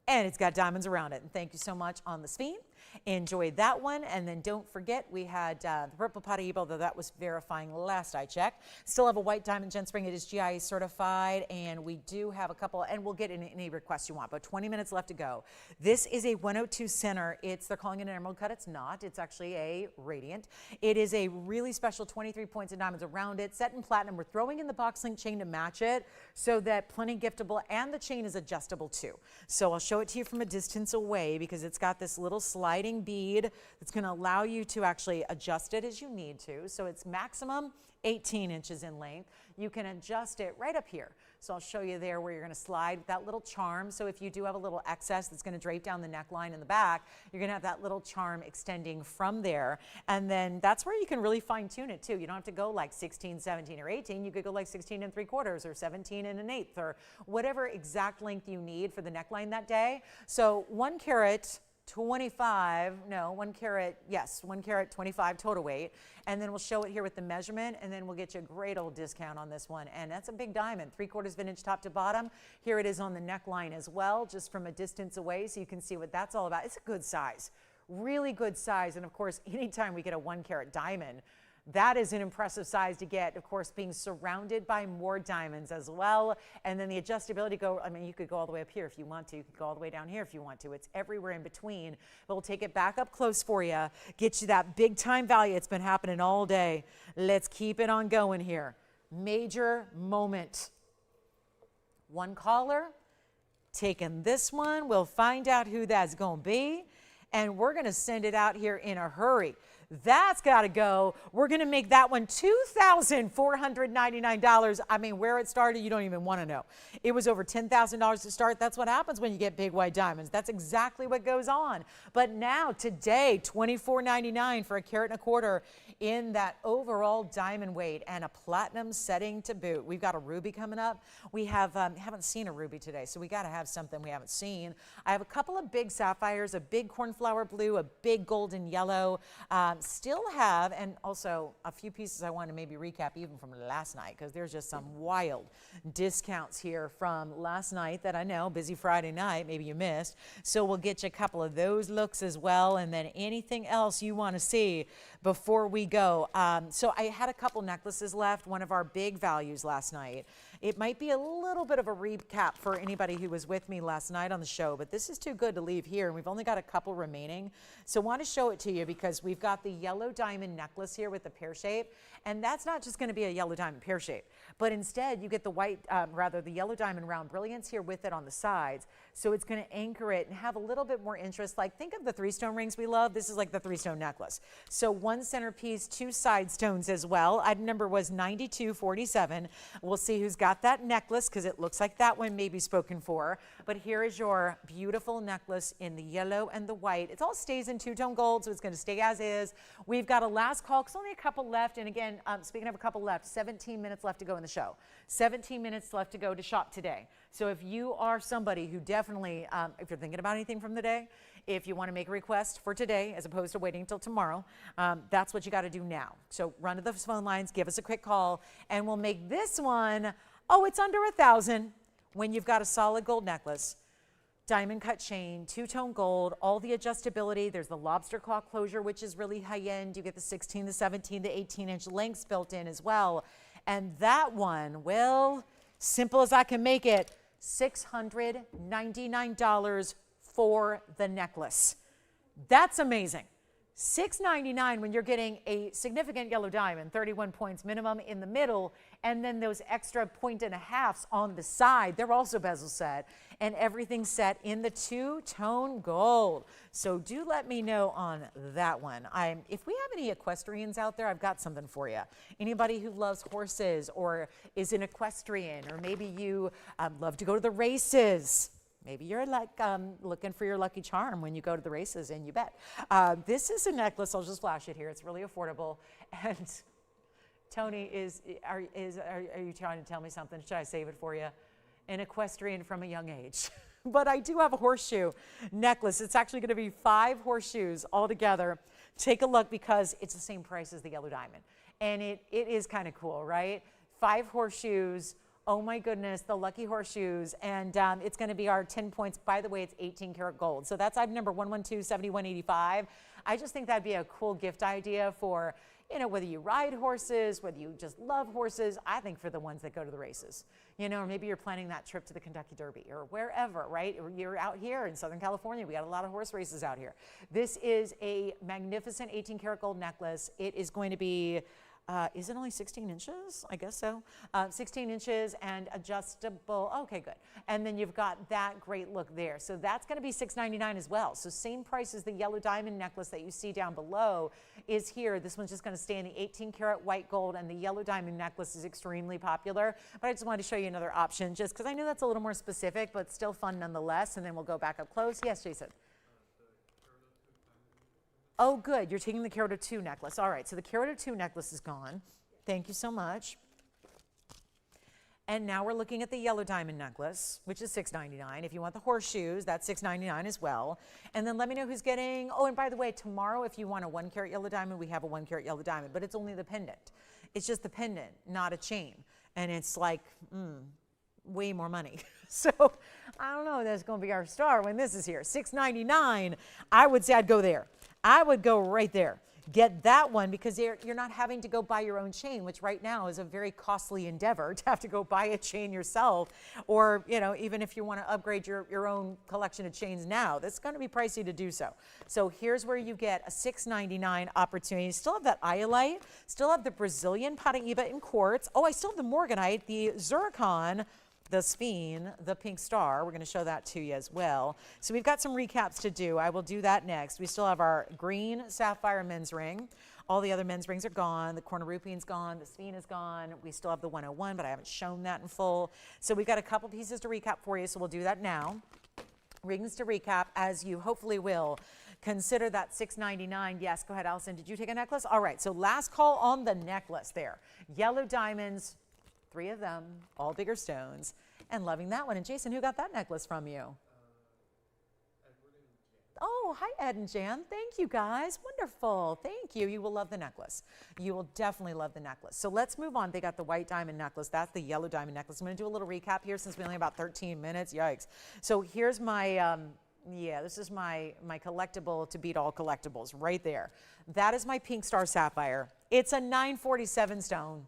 and it's got diamonds around it. And thank you so much on the speen. Enjoy that one. And then don't forget, we had the Purple Paraiba, though that was verifying last I checked. Still have a white diamond gem spring. It is GIA certified, and we do have a couple, and we'll get in any requests you want, but 20 minutes left to go. This is a 102 center. They're calling it an emerald cut. It's not. It's actually a radiant. It is a really special 23 points of diamonds around it, set in platinum. We're throwing in the box link chain to match it so that plenty giftable, and the chain is adjustable too. So I'll show it to you from a distance away because it's got this little sliding bead that's going to allow you to actually adjust it as you need to. So it's maximum 18 inches in length. You can adjust it right up here. So I'll show you there where you're going to slide with that little charm. So if you do have a little excess that's going to drape down the neckline in the back, you're going to have that little charm extending from there. And then that's where you can really fine tune it too. You don't have to go like 16, 17, or 18. You could go like 16 3/4 or 17 1/8 or whatever exact length you need for the neckline that day. So 1 carat 25, no, 1 carat, yes, 1 carat 25 total weight. And then we'll show it here with the measurement, and then we'll get you a great old discount on this one. And that's a big diamond, 3/4 vintage top to bottom. Here it is on the neckline as well, just from a distance away, so you can see what that's all about. It's a good size, really good size. And of course, anytime we get a 1 carat diamond, that is an impressive size to get, of course, being surrounded by more diamonds as well. And then the adjustability you could go all the way up here if you want to. You could go all the way down here if you want to. It's everywhere in between. But we'll take it back up close for you, get you that big time value. It's been happening all day. Let's keep it on going here. Major moment. One caller, taking this one. We'll find out who that's going to be, and we're going to send it out here in a hurry. That's got to go. We're going to make that one $2,499. I mean, where it started, you don't even want to know. It was over $10,000 to start. That's what happens when you get big white diamonds. That's exactly what goes on. But now, today, $24.99 for a carat and a quarter in that overall diamond weight and a platinum setting to boot. We've got a ruby coming up. We haven't seen a ruby today, so we got to have something we haven't seen. I have a couple of big sapphires, a big cornflower blue, a big golden yellow. Still have, and also a few pieces I want to maybe recap even from last night, because there's just some wild discounts here from last night that I know, busy Friday night, maybe you missed. So we'll get you a couple of those looks as well, and then anything else you want to see before we go. So I had a couple necklaces left, one of our big values last night. It might be a little bit of a recap for anybody who was with me last night on the show, but this is too good to leave here, and we've only got a couple remaining. So I want to show it to you because we've got the yellow diamond necklace here with the pear shape, and that's not just going to be a yellow diamond pear shape, but instead you get the white, the yellow diamond round brilliance here with it on the sides. So it's going to anchor it and have a little bit more interest. Like, think of the 3-stone rings we love. This is like the 3-stone necklace. So one centerpiece, 2 side stones as well. Item number was 9247. We'll see who's got that necklace because it looks like that one may be spoken for. But here is your beautiful necklace in the yellow and the white. It all stays in 2-tone gold, so it's going to stay as is. We've got a last call because only a couple left. And again, speaking of a couple left, 17 minutes left to go in the show. 17 minutes left to go to shop today. So if you are somebody who definitely, if you're thinking about anything from the day, if you want to make a request for today as opposed to waiting until tomorrow, that's what you got to do now. So run to the phone lines, give us a quick call, and we'll make this one, it's under $1,000 when you've got a solid gold necklace, diamond cut chain, 2-tone gold, all the adjustability. There's the lobster claw closure, which is really high end. You get the 16, the 17, the 18-inch lengths built in as well. And that one, well, simple as I can make it, $699 for the necklace. That's amazing. $699 when you're getting a significant yellow diamond, 31 points minimum in the middle, and then those extra 1.5 on the side. They're also bezel set, and everything set in the 2-tone gold. So do let me know on that one. If we have any equestrians out there, I've got something for you. Anybody who loves horses or is an equestrian, or maybe you love to go to the races. Maybe you're like looking for your lucky charm when you go to the races, and you bet. This is a necklace. I'll just flash it here. It's really affordable. And Tony, are you trying to tell me something? Should I save it for you? An equestrian from a young age. But I do have a horseshoe necklace. It's actually going to be 5 horseshoes all together. Take a look because it's the same price as the yellow diamond. And it is kind of cool, right? 5 horseshoes. Oh my goodness, the lucky horseshoes, and it's going to be our 10 points. By the way, it's 18 karat gold. So that's item number 1127185. I just think that'd be a cool gift idea for, whether you ride horses, whether you just love horses. I think for the ones that go to the races, or maybe you're planning that trip to the Kentucky Derby or wherever, right? Or you're out here in Southern California. We got a lot of horse races out here. This is a magnificent 18 karat gold necklace. It is going to be is it only 16 inches? I guess so. 16 inches and adjustable. Okay, good. And then you've got that great look there. So that's going to be $699 as well. So same price as the yellow diamond necklace that you see down below is here. This one's just going to stay in the 18 karat white gold, and the yellow diamond necklace is extremely popular. But I just wanted to show you another option just because I know that's a little more specific, but still fun nonetheless. And then we'll go back up close. Yes, Jason. Oh, good. You're taking the carat 2 necklace. All right. So the carat 2 necklace is gone. Thank you so much. And now we're looking at the yellow diamond necklace, which is $699. If you want the horseshoes, that's $699 as well. And then let me know who's getting. Oh, and by the way, tomorrow, if you want a 1 carat yellow diamond, we have a 1 carat yellow diamond, but it's only the pendant. It's just the pendant, not a chain. And it's like, way more money. So I don't know, that's going to be our star when this is here. $699. I would say I'd go there. I would go right there. Get that one because you're not having to go buy your own chain, which right now is a very costly endeavor to have to go buy a chain yourself. Or, even if you want to upgrade your own collection of chains now, that's going to be pricey to do so. So here's where you get a $699 opportunity. Still have that iolite, still have the Brazilian Paraíba in quartz. Oh, I still have the Morganite, the zircon. the spine, the pink star. We're going to show that to you as well. So we've got some recaps to do. I will do that next. We still have our green sapphire men's ring. All the other men's rings are gone. The corner rupine's gone. The spine is gone. We still have the 101, but I haven't shown that in full. So we've got a couple pieces to recap for you, so we'll do that now. Rings to recap, as you hopefully will. Consider that $6.99. Yes, go ahead, Allison. Did you take a necklace? All right, so last call on the necklace there. Yellow diamonds, 3 of them, all bigger stones, and loving that one. And Jason, who got that necklace from you? Oh, hi, Ed and Jan. Thank you, guys. Wonderful. Thank you. You will love the necklace. You will definitely love the necklace. So let's move on. They got the white diamond necklace. That's the yellow diamond necklace. I'm going to do a little recap here since we only have about 13 minutes. Yikes. So here's my, this is my collectible to beat all collectibles right there. That is my pink star sapphire. It's a 947 stone.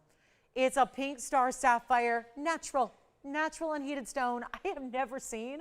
It's a pink star sapphire, natural unheated stone. I have never seen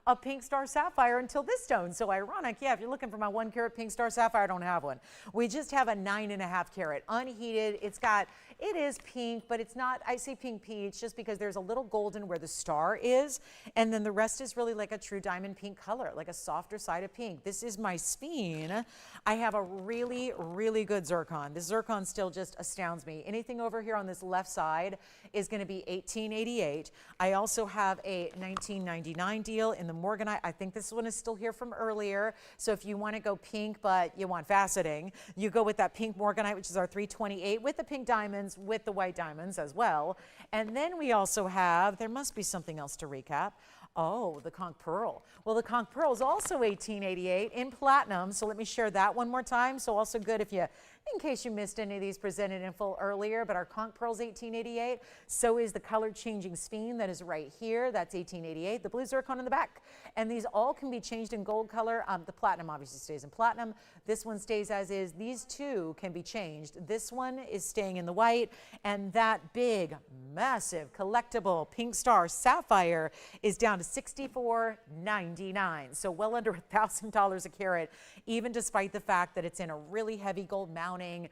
a pink star sapphire until this stone. So ironic. Yeah, if you're looking for my 1 carat pink star sapphire, I don't have one. We just have a 9.5 carat unheated. It is pink, but it's not, I say pink peach just because there's a little golden where the star is. And then the rest is really like a true diamond pink color, like a softer side of pink. This is my spine. I have a really, really good zircon. This zircon still just astounds me. Anything over here on this left side is going to be $18.88. I also have a $19.99 deal in the Morganite. I think this one is still here from earlier. So if you want to go pink, but you want faceting, you go with that pink Morganite, which is our $328 with the pink diamonds, with the white diamonds as well. And then we also have, there must be something else to recap. Oh, the conch pearl. Well, the conch pearl is also $18.88 in platinum. So let me share that one more time. So also good if you, in case you missed any of these presented in full earlier, but our conch pearl is $18.88. So is the color changing spine that is right here. That's $18.88. The blue zircon in the back. And these all can be changed in gold color. The platinum obviously stays in platinum. This one stays as is. These two can be changed. This one is staying in the white. And that big, massive, collectible pink star sapphire is down to $64.99. So well under $1,000 a carat, even despite the fact that it's in a really heavy gold mounting.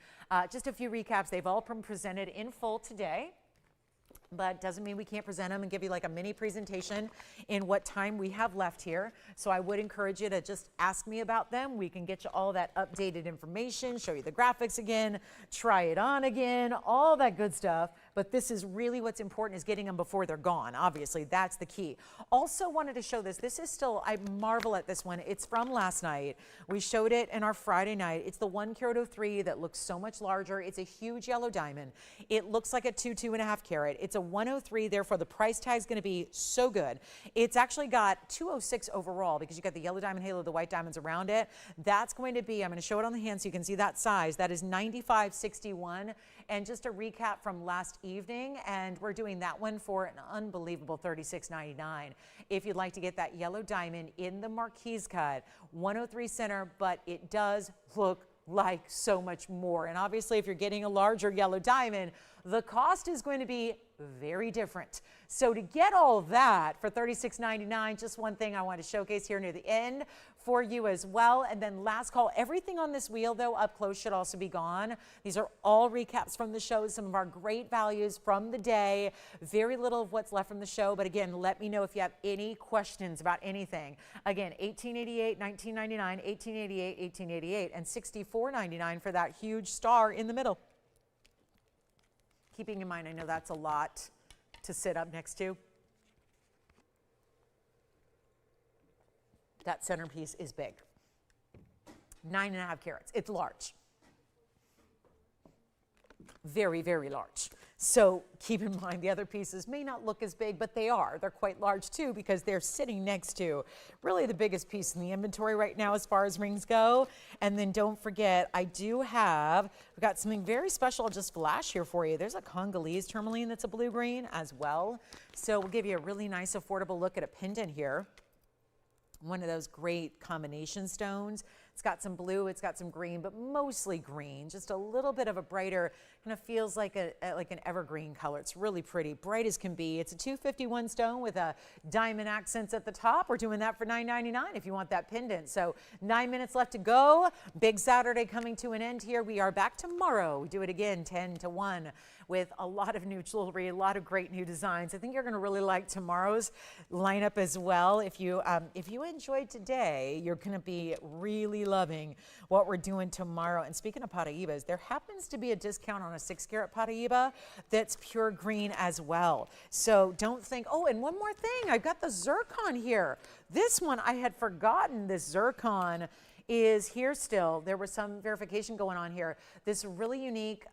Just a few recaps. They've all been presented in full today, but doesn't mean we can't present them and give you like a mini presentation in what time we have left here. So I would encourage you to just ask me about them. We can get you all that updated information, show you the graphics again, try it on again, all that good stuff. But this is really what's important, is getting them before they're gone. Obviously, that's the key. Also wanted to show this. This is still, I marvel at this one. It's from last night. We showed it in our Friday night. It's the 1 carat 03 that looks so much larger. It's a huge yellow diamond. It looks like a 2.5 carat. It's a 103, therefore the price tag is going to be so good. It's actually got 206 overall because you got the yellow diamond halo, the white diamonds around it. That's going to be, I'm going to show it on the hand so you can see that size. That is $95.61. And just a recap from last evening, and we're doing that one for an unbelievable $36.99. If you'd like to get that yellow diamond in the Marquise cut, 103 center, but it does look like so much more. And obviously, if you're getting a larger yellow diamond, the cost is going to be very different. So to get all that for $36.99, just one thing I want to showcase here near the end for you as well. And then last call, everything on this wheel though up close should also be gone. These are all recaps from the show, some of our great values from the day, very little of what's left from the show. But again, let me know if you have any questions about anything. Again, $18.88, $19.99, $18.88, $18.88, and $64.99 for that huge star in the middle. Keeping in mind, I know that's a lot to sit up next to. That centerpiece is big. 9.5 carats. It's large. Very, very large. So keep in mind the other pieces may not look as big, but they are. They're quite large too because they're sitting next to really the biggest piece in the inventory right now as far as rings go. And then don't forget, we've got something very special I'll just flash here for you. There's a Congolese tourmaline that's a blue-green as well. So we'll give you a really nice affordable look at a pendant here. one of those great combination stones. It's got some blue, it's got some green, but mostly green, just a little bit of a brighter, kind of feels like like an evergreen color. It's really pretty, bright as can be. It's a 251 stone with a diamond accents at the top. We're doing that for $9.99 if you want that pendant. So 9 minutes left to go. Big Saturday coming to an end here. We are back tomorrow. We do it again 10 to 1 with a lot of new jewelry, a lot of great new designs. I think you're going to really like tomorrow's lineup as well. If you enjoyed today, you're going to be really loving what we're doing tomorrow. And speaking of Paraibas, there happens to be a discount on a 6-carat Paraiba that's pure green as well. So don't think, oh, and one more thing, I've got the zircon here. This one, I had forgotten this zircon is here still. There was some verification going on here. This really unique,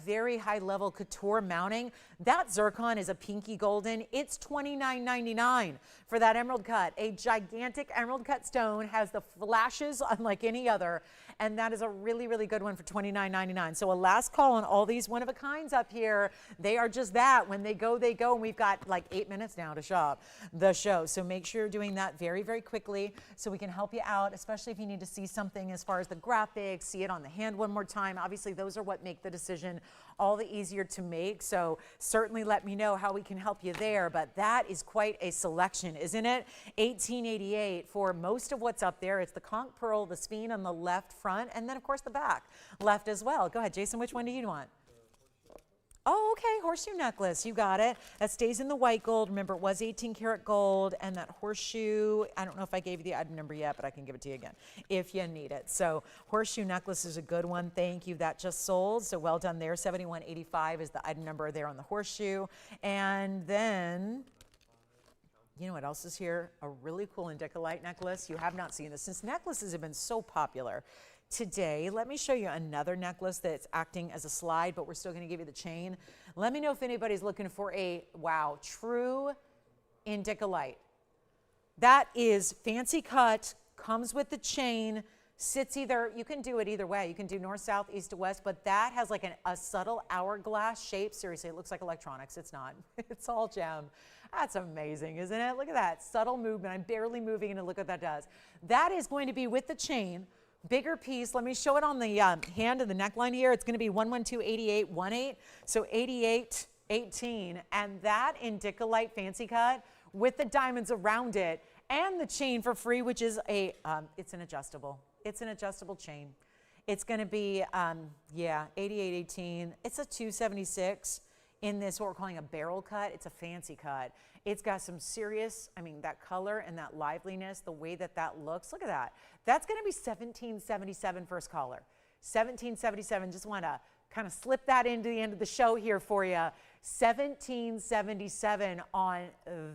very high level couture mounting. That zircon is a pinky golden. It's $29.99 for that emerald cut. A gigantic emerald cut stone, has the flashes unlike any other. And that is a really, really good one for $29.99. So a last call on all these one-of-a-kinds up here. They are just that. When they go, they go. And we've got like 8 minutes now to shop the show. So make sure you're doing that very, very quickly so we can help you out, especially if you need to see something as far as the graphics, see it on the hand one more time. Obviously, those are what make the decision all the easier to make. So certainly let me know how we can help you there. But that is quite a selection, isn't it? $18.88 for most of what's up there. It's the conch pearl, the spine on the left front, and then of course the back left as well. Go ahead, Jason, which one do you want? Oh, okay, horseshoe necklace, you got it. That stays in the white gold. Remember, it was 18 karat gold, and that horseshoe, I don't know if I gave you the item number yet, but I can give it to you again if you need it. So horseshoe necklace is a good one. Thank you. That just sold, so well done there. $71.85 is the item number there on the horseshoe. And then, you know what else is here? A really cool Indicolite necklace. You have not seen this. Since necklaces have been so popular today, let me show you another necklace that's acting as a slide, but we're still going to give you the chain. Let me know if anybody's looking for a, wow, true Indicolite. That is fancy cut, comes with the chain, sits either, you can do it either way. You can do north, south, east to west, but that has like a subtle hourglass shape. Seriously, it looks like electronics. It's not. It's all gem. That's amazing, isn't it? Look at that subtle movement. I'm barely moving, and look what that does. That is going to be with the chain. Bigger piece. Let me show it on the hand of the neckline here. It's going to be 112.8818, so 88.18, and that Indicolite fancy cut with the diamonds around it and the chain for free, which is a it's an adjustable. It's an adjustable chain. It's going to be yeah, 88.18. It's a 276 in this what we're calling a barrel cut. It's a fancy cut. It's got some serious, I mean, that color and that liveliness, the way that that looks. Look at that. That's going to be $17.77 first caller. $17.77. Just want to kind of slip that into the end of the show here for you. $17.77 on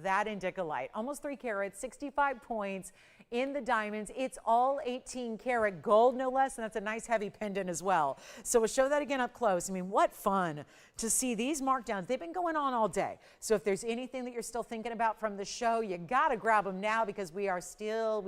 that Indicolite. Almost 3 carats, 65 points in the diamonds. It's all 18 karat gold, no less, and that's a nice heavy pendant as well. So we'll show that again up close. I mean, what fun to see these markdowns. They've been going on all day. So if there's anything that you're still thinking about from the show, you got to grab them now, because we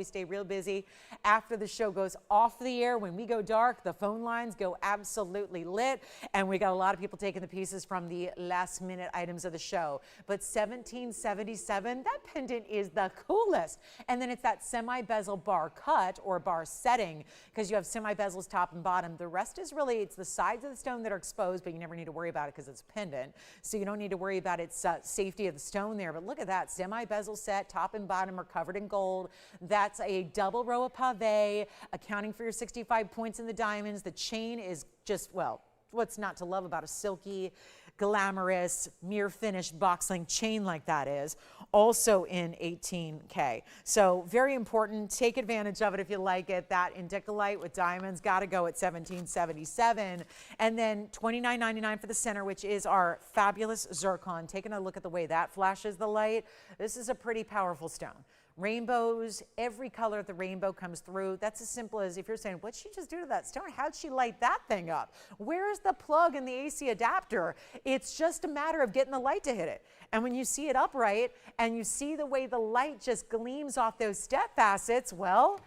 stay real busy after the show goes off the air. When we go dark, the phone lines go absolutely lit, and we got a lot of people taking the pieces from the last minute items of the show. But $17.77, that pendant is the coolest. And then it's that semi-bezel bar cut or bar setting, because you have semi-bezels top and bottom. The rest is really, it's the sides of the stone that are exposed, but you never need to worry about it because it's a pendant. So you don't need to worry about its safety of the stone there. But look at that, semi-bezel set, top and bottom are covered in gold. That's a double row of pave, accounting for your 65 points in the diamonds. The chain is just, well, what's not to love about a silky, glamorous, mirror finished box link chain like that is, also in 18K. So very important. Take advantage of it if you like it. That Indicolite with diamonds got to go at $17.77. And then $29.99 for the center, which is our fabulous zircon. Taking a look at the way that flashes the light. This is a pretty powerful stone. Rainbows, every color of the rainbow comes through. That's as simple as if you're saying, what'd she just do to that stone? How'd she light that thing up? Where's the plug in the AC adapter? It's just a matter of getting the light to hit it. And when you see it upright and you see the way the light just gleams off those step facets, well,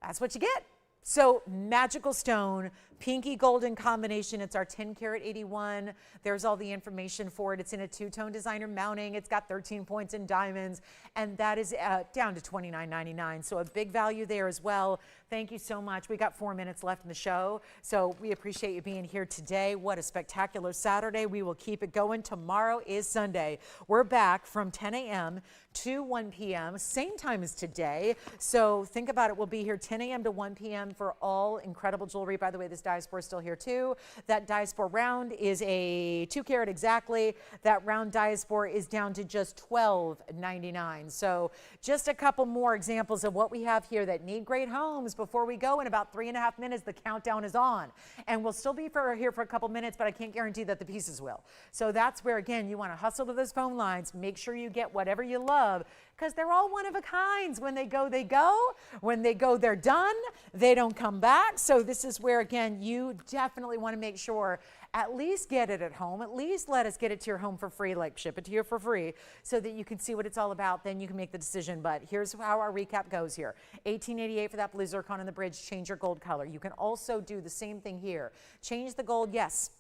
that's what you get. So magical stone, pinky golden combination. It's our 10 karat 81. There's all the information for it. It's in a two-tone designer mounting. It's got 13 points in diamonds, and that is down to $29.99. So a big value there as well. Thank you so much. We got 4 minutes left in the show, so we appreciate you being here today. What a spectacular Saturday. We will keep it going. Tomorrow is Sunday. We're back from 10 a.m. to 1 p.m., same time as today. So think about it. We'll be here 10 a.m. to 1 p.m. for all incredible jewelry. By the way, this Diaspore is still here too. That Diaspore round is a 2 karat exactly. That round Diaspore is down to just $12.99. So just a couple more examples of what we have here that need great homes. Before we go, in about 3.5 minutes, the countdown is on. And we'll still be here for a couple minutes, but I can't guarantee that the pieces will. So that's where, again, you want to hustle to those phone lines. Make sure you get whatever you love, because they're all one of a kinds. When they go, they go. When they go, they're done. They don't come back. So this is where, again, you definitely want to make sure at least get it at home. At least let us get it to your home for free, like ship it to you for free, so that you can see what it's all about. Then you can make the decision. But here's how our recap goes here. $18.88 for that blue zircon on the bridge. Change your gold color. You can also do the same thing here. Change the gold, yes.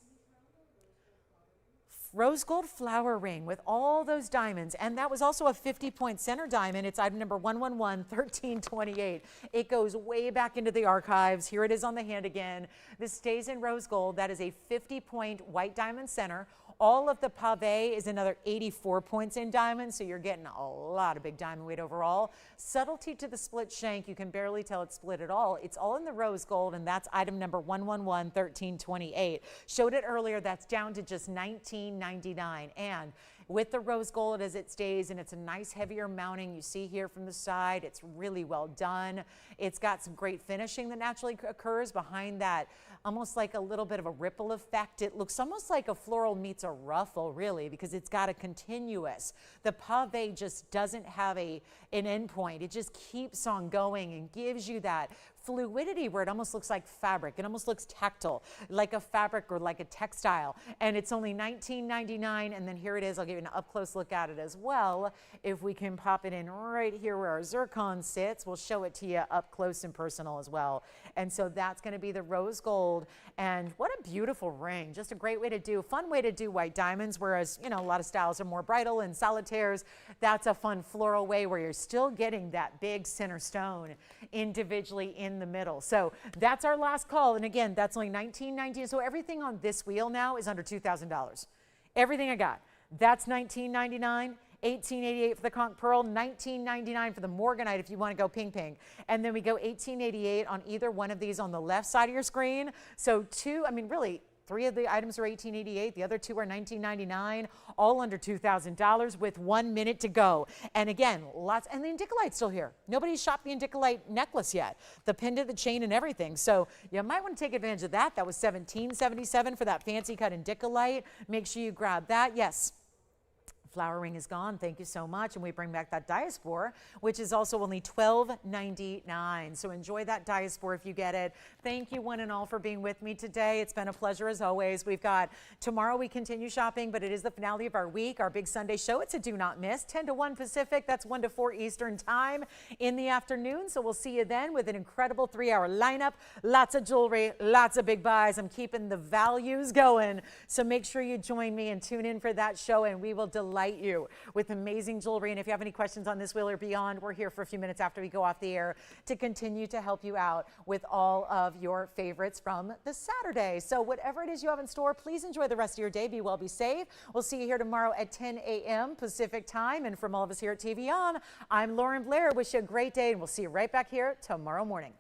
Rose gold flower ring with all those diamonds, and that was also a 50-point center diamond. It's item number 111-1328. It goes way back into the archives. Here it is on the hand again. This stays in rose gold. That is a 50-point white diamond center. All of the pave is another 84 points in diamonds, so you're getting a lot of big diamond weight overall. Subtlety to the split shank. You can barely tell it's split at all. It's all in the rose gold, and that's item number 111-1328. Showed it earlier. That's down to just $19.99. And with the rose gold as it stays, and it's a nice heavier mounting. You see here from the side, it's really well done. It's got some great finishing that naturally occurs behind that, almost like a little bit of a ripple effect. It looks almost like a floral meets a ruffle, really, because it's got a continuous. The pave just doesn't have an end point. It just keeps on going and gives you that fluidity where it almost looks like fabric. It almost looks tactile, like a fabric or like a textile. And it's only $19.99. And then here it is. I'll give you an up-close look at it as well. If we can pop it in right here where our zircon sits, we'll show it to you up close and personal as well. And so that's going to be the rose gold. And what a beautiful ring. Just a great way to do, fun way to do white diamonds, whereas, you know, a lot of styles are more bridal and solitaires. That's a fun floral way where you're still getting that big center stone individually in the middle. So that's our last call. And again, that's only $19.90. So everything on this wheel now is under $2,000. Everything I got. That's $19.99. $18.88 for the conch pearl, $19.99 for the morganite if you want to go ping ping. And then we go $18.88 on either one of these on the left side of your screen. So really, 3 of the items are $18.88. The other 2 are $19.99, all under $2,000 with 1 minute to go. And again, lots, and the indicolite's still here. Nobody's shopped the indicolite necklace yet. The pendant, the chain, and everything. So you might want to take advantage of that. That was $17.77 for that fancy cut indicolite. Make sure you grab that. Yes. Flower ring is gone. Thank you so much. And we bring back that Diaspore, which is also only $12.99. So enjoy that Diaspore if you get it. Thank you one and all for being with me today. It's been a pleasure as always. We've got tomorrow we continue shopping, but it is the finale of our week, our big Sunday show. It's a do not miss, 10 to 1 Pacific. That's 1 to 4 Eastern time in the afternoon. So we'll see you then with an incredible 3-hour lineup. Lots of jewelry, lots of big buys. I'm keeping the values going. So make sure you join me and tune in for that show, and we will delight you with amazing jewelry. And if you have any questions on this wheel or beyond, we're here for a few minutes after we go off the air to continue to help you out with all of your favorites from the Saturday. So whatever it is you have in store, please enjoy the rest of your day. Be well, be safe. We'll see you here tomorrow at 10 a.m. Pacific time. And from all of us here at TVON, I'm Lauren Blair. Wish you a great day, and we'll see you right back here tomorrow morning.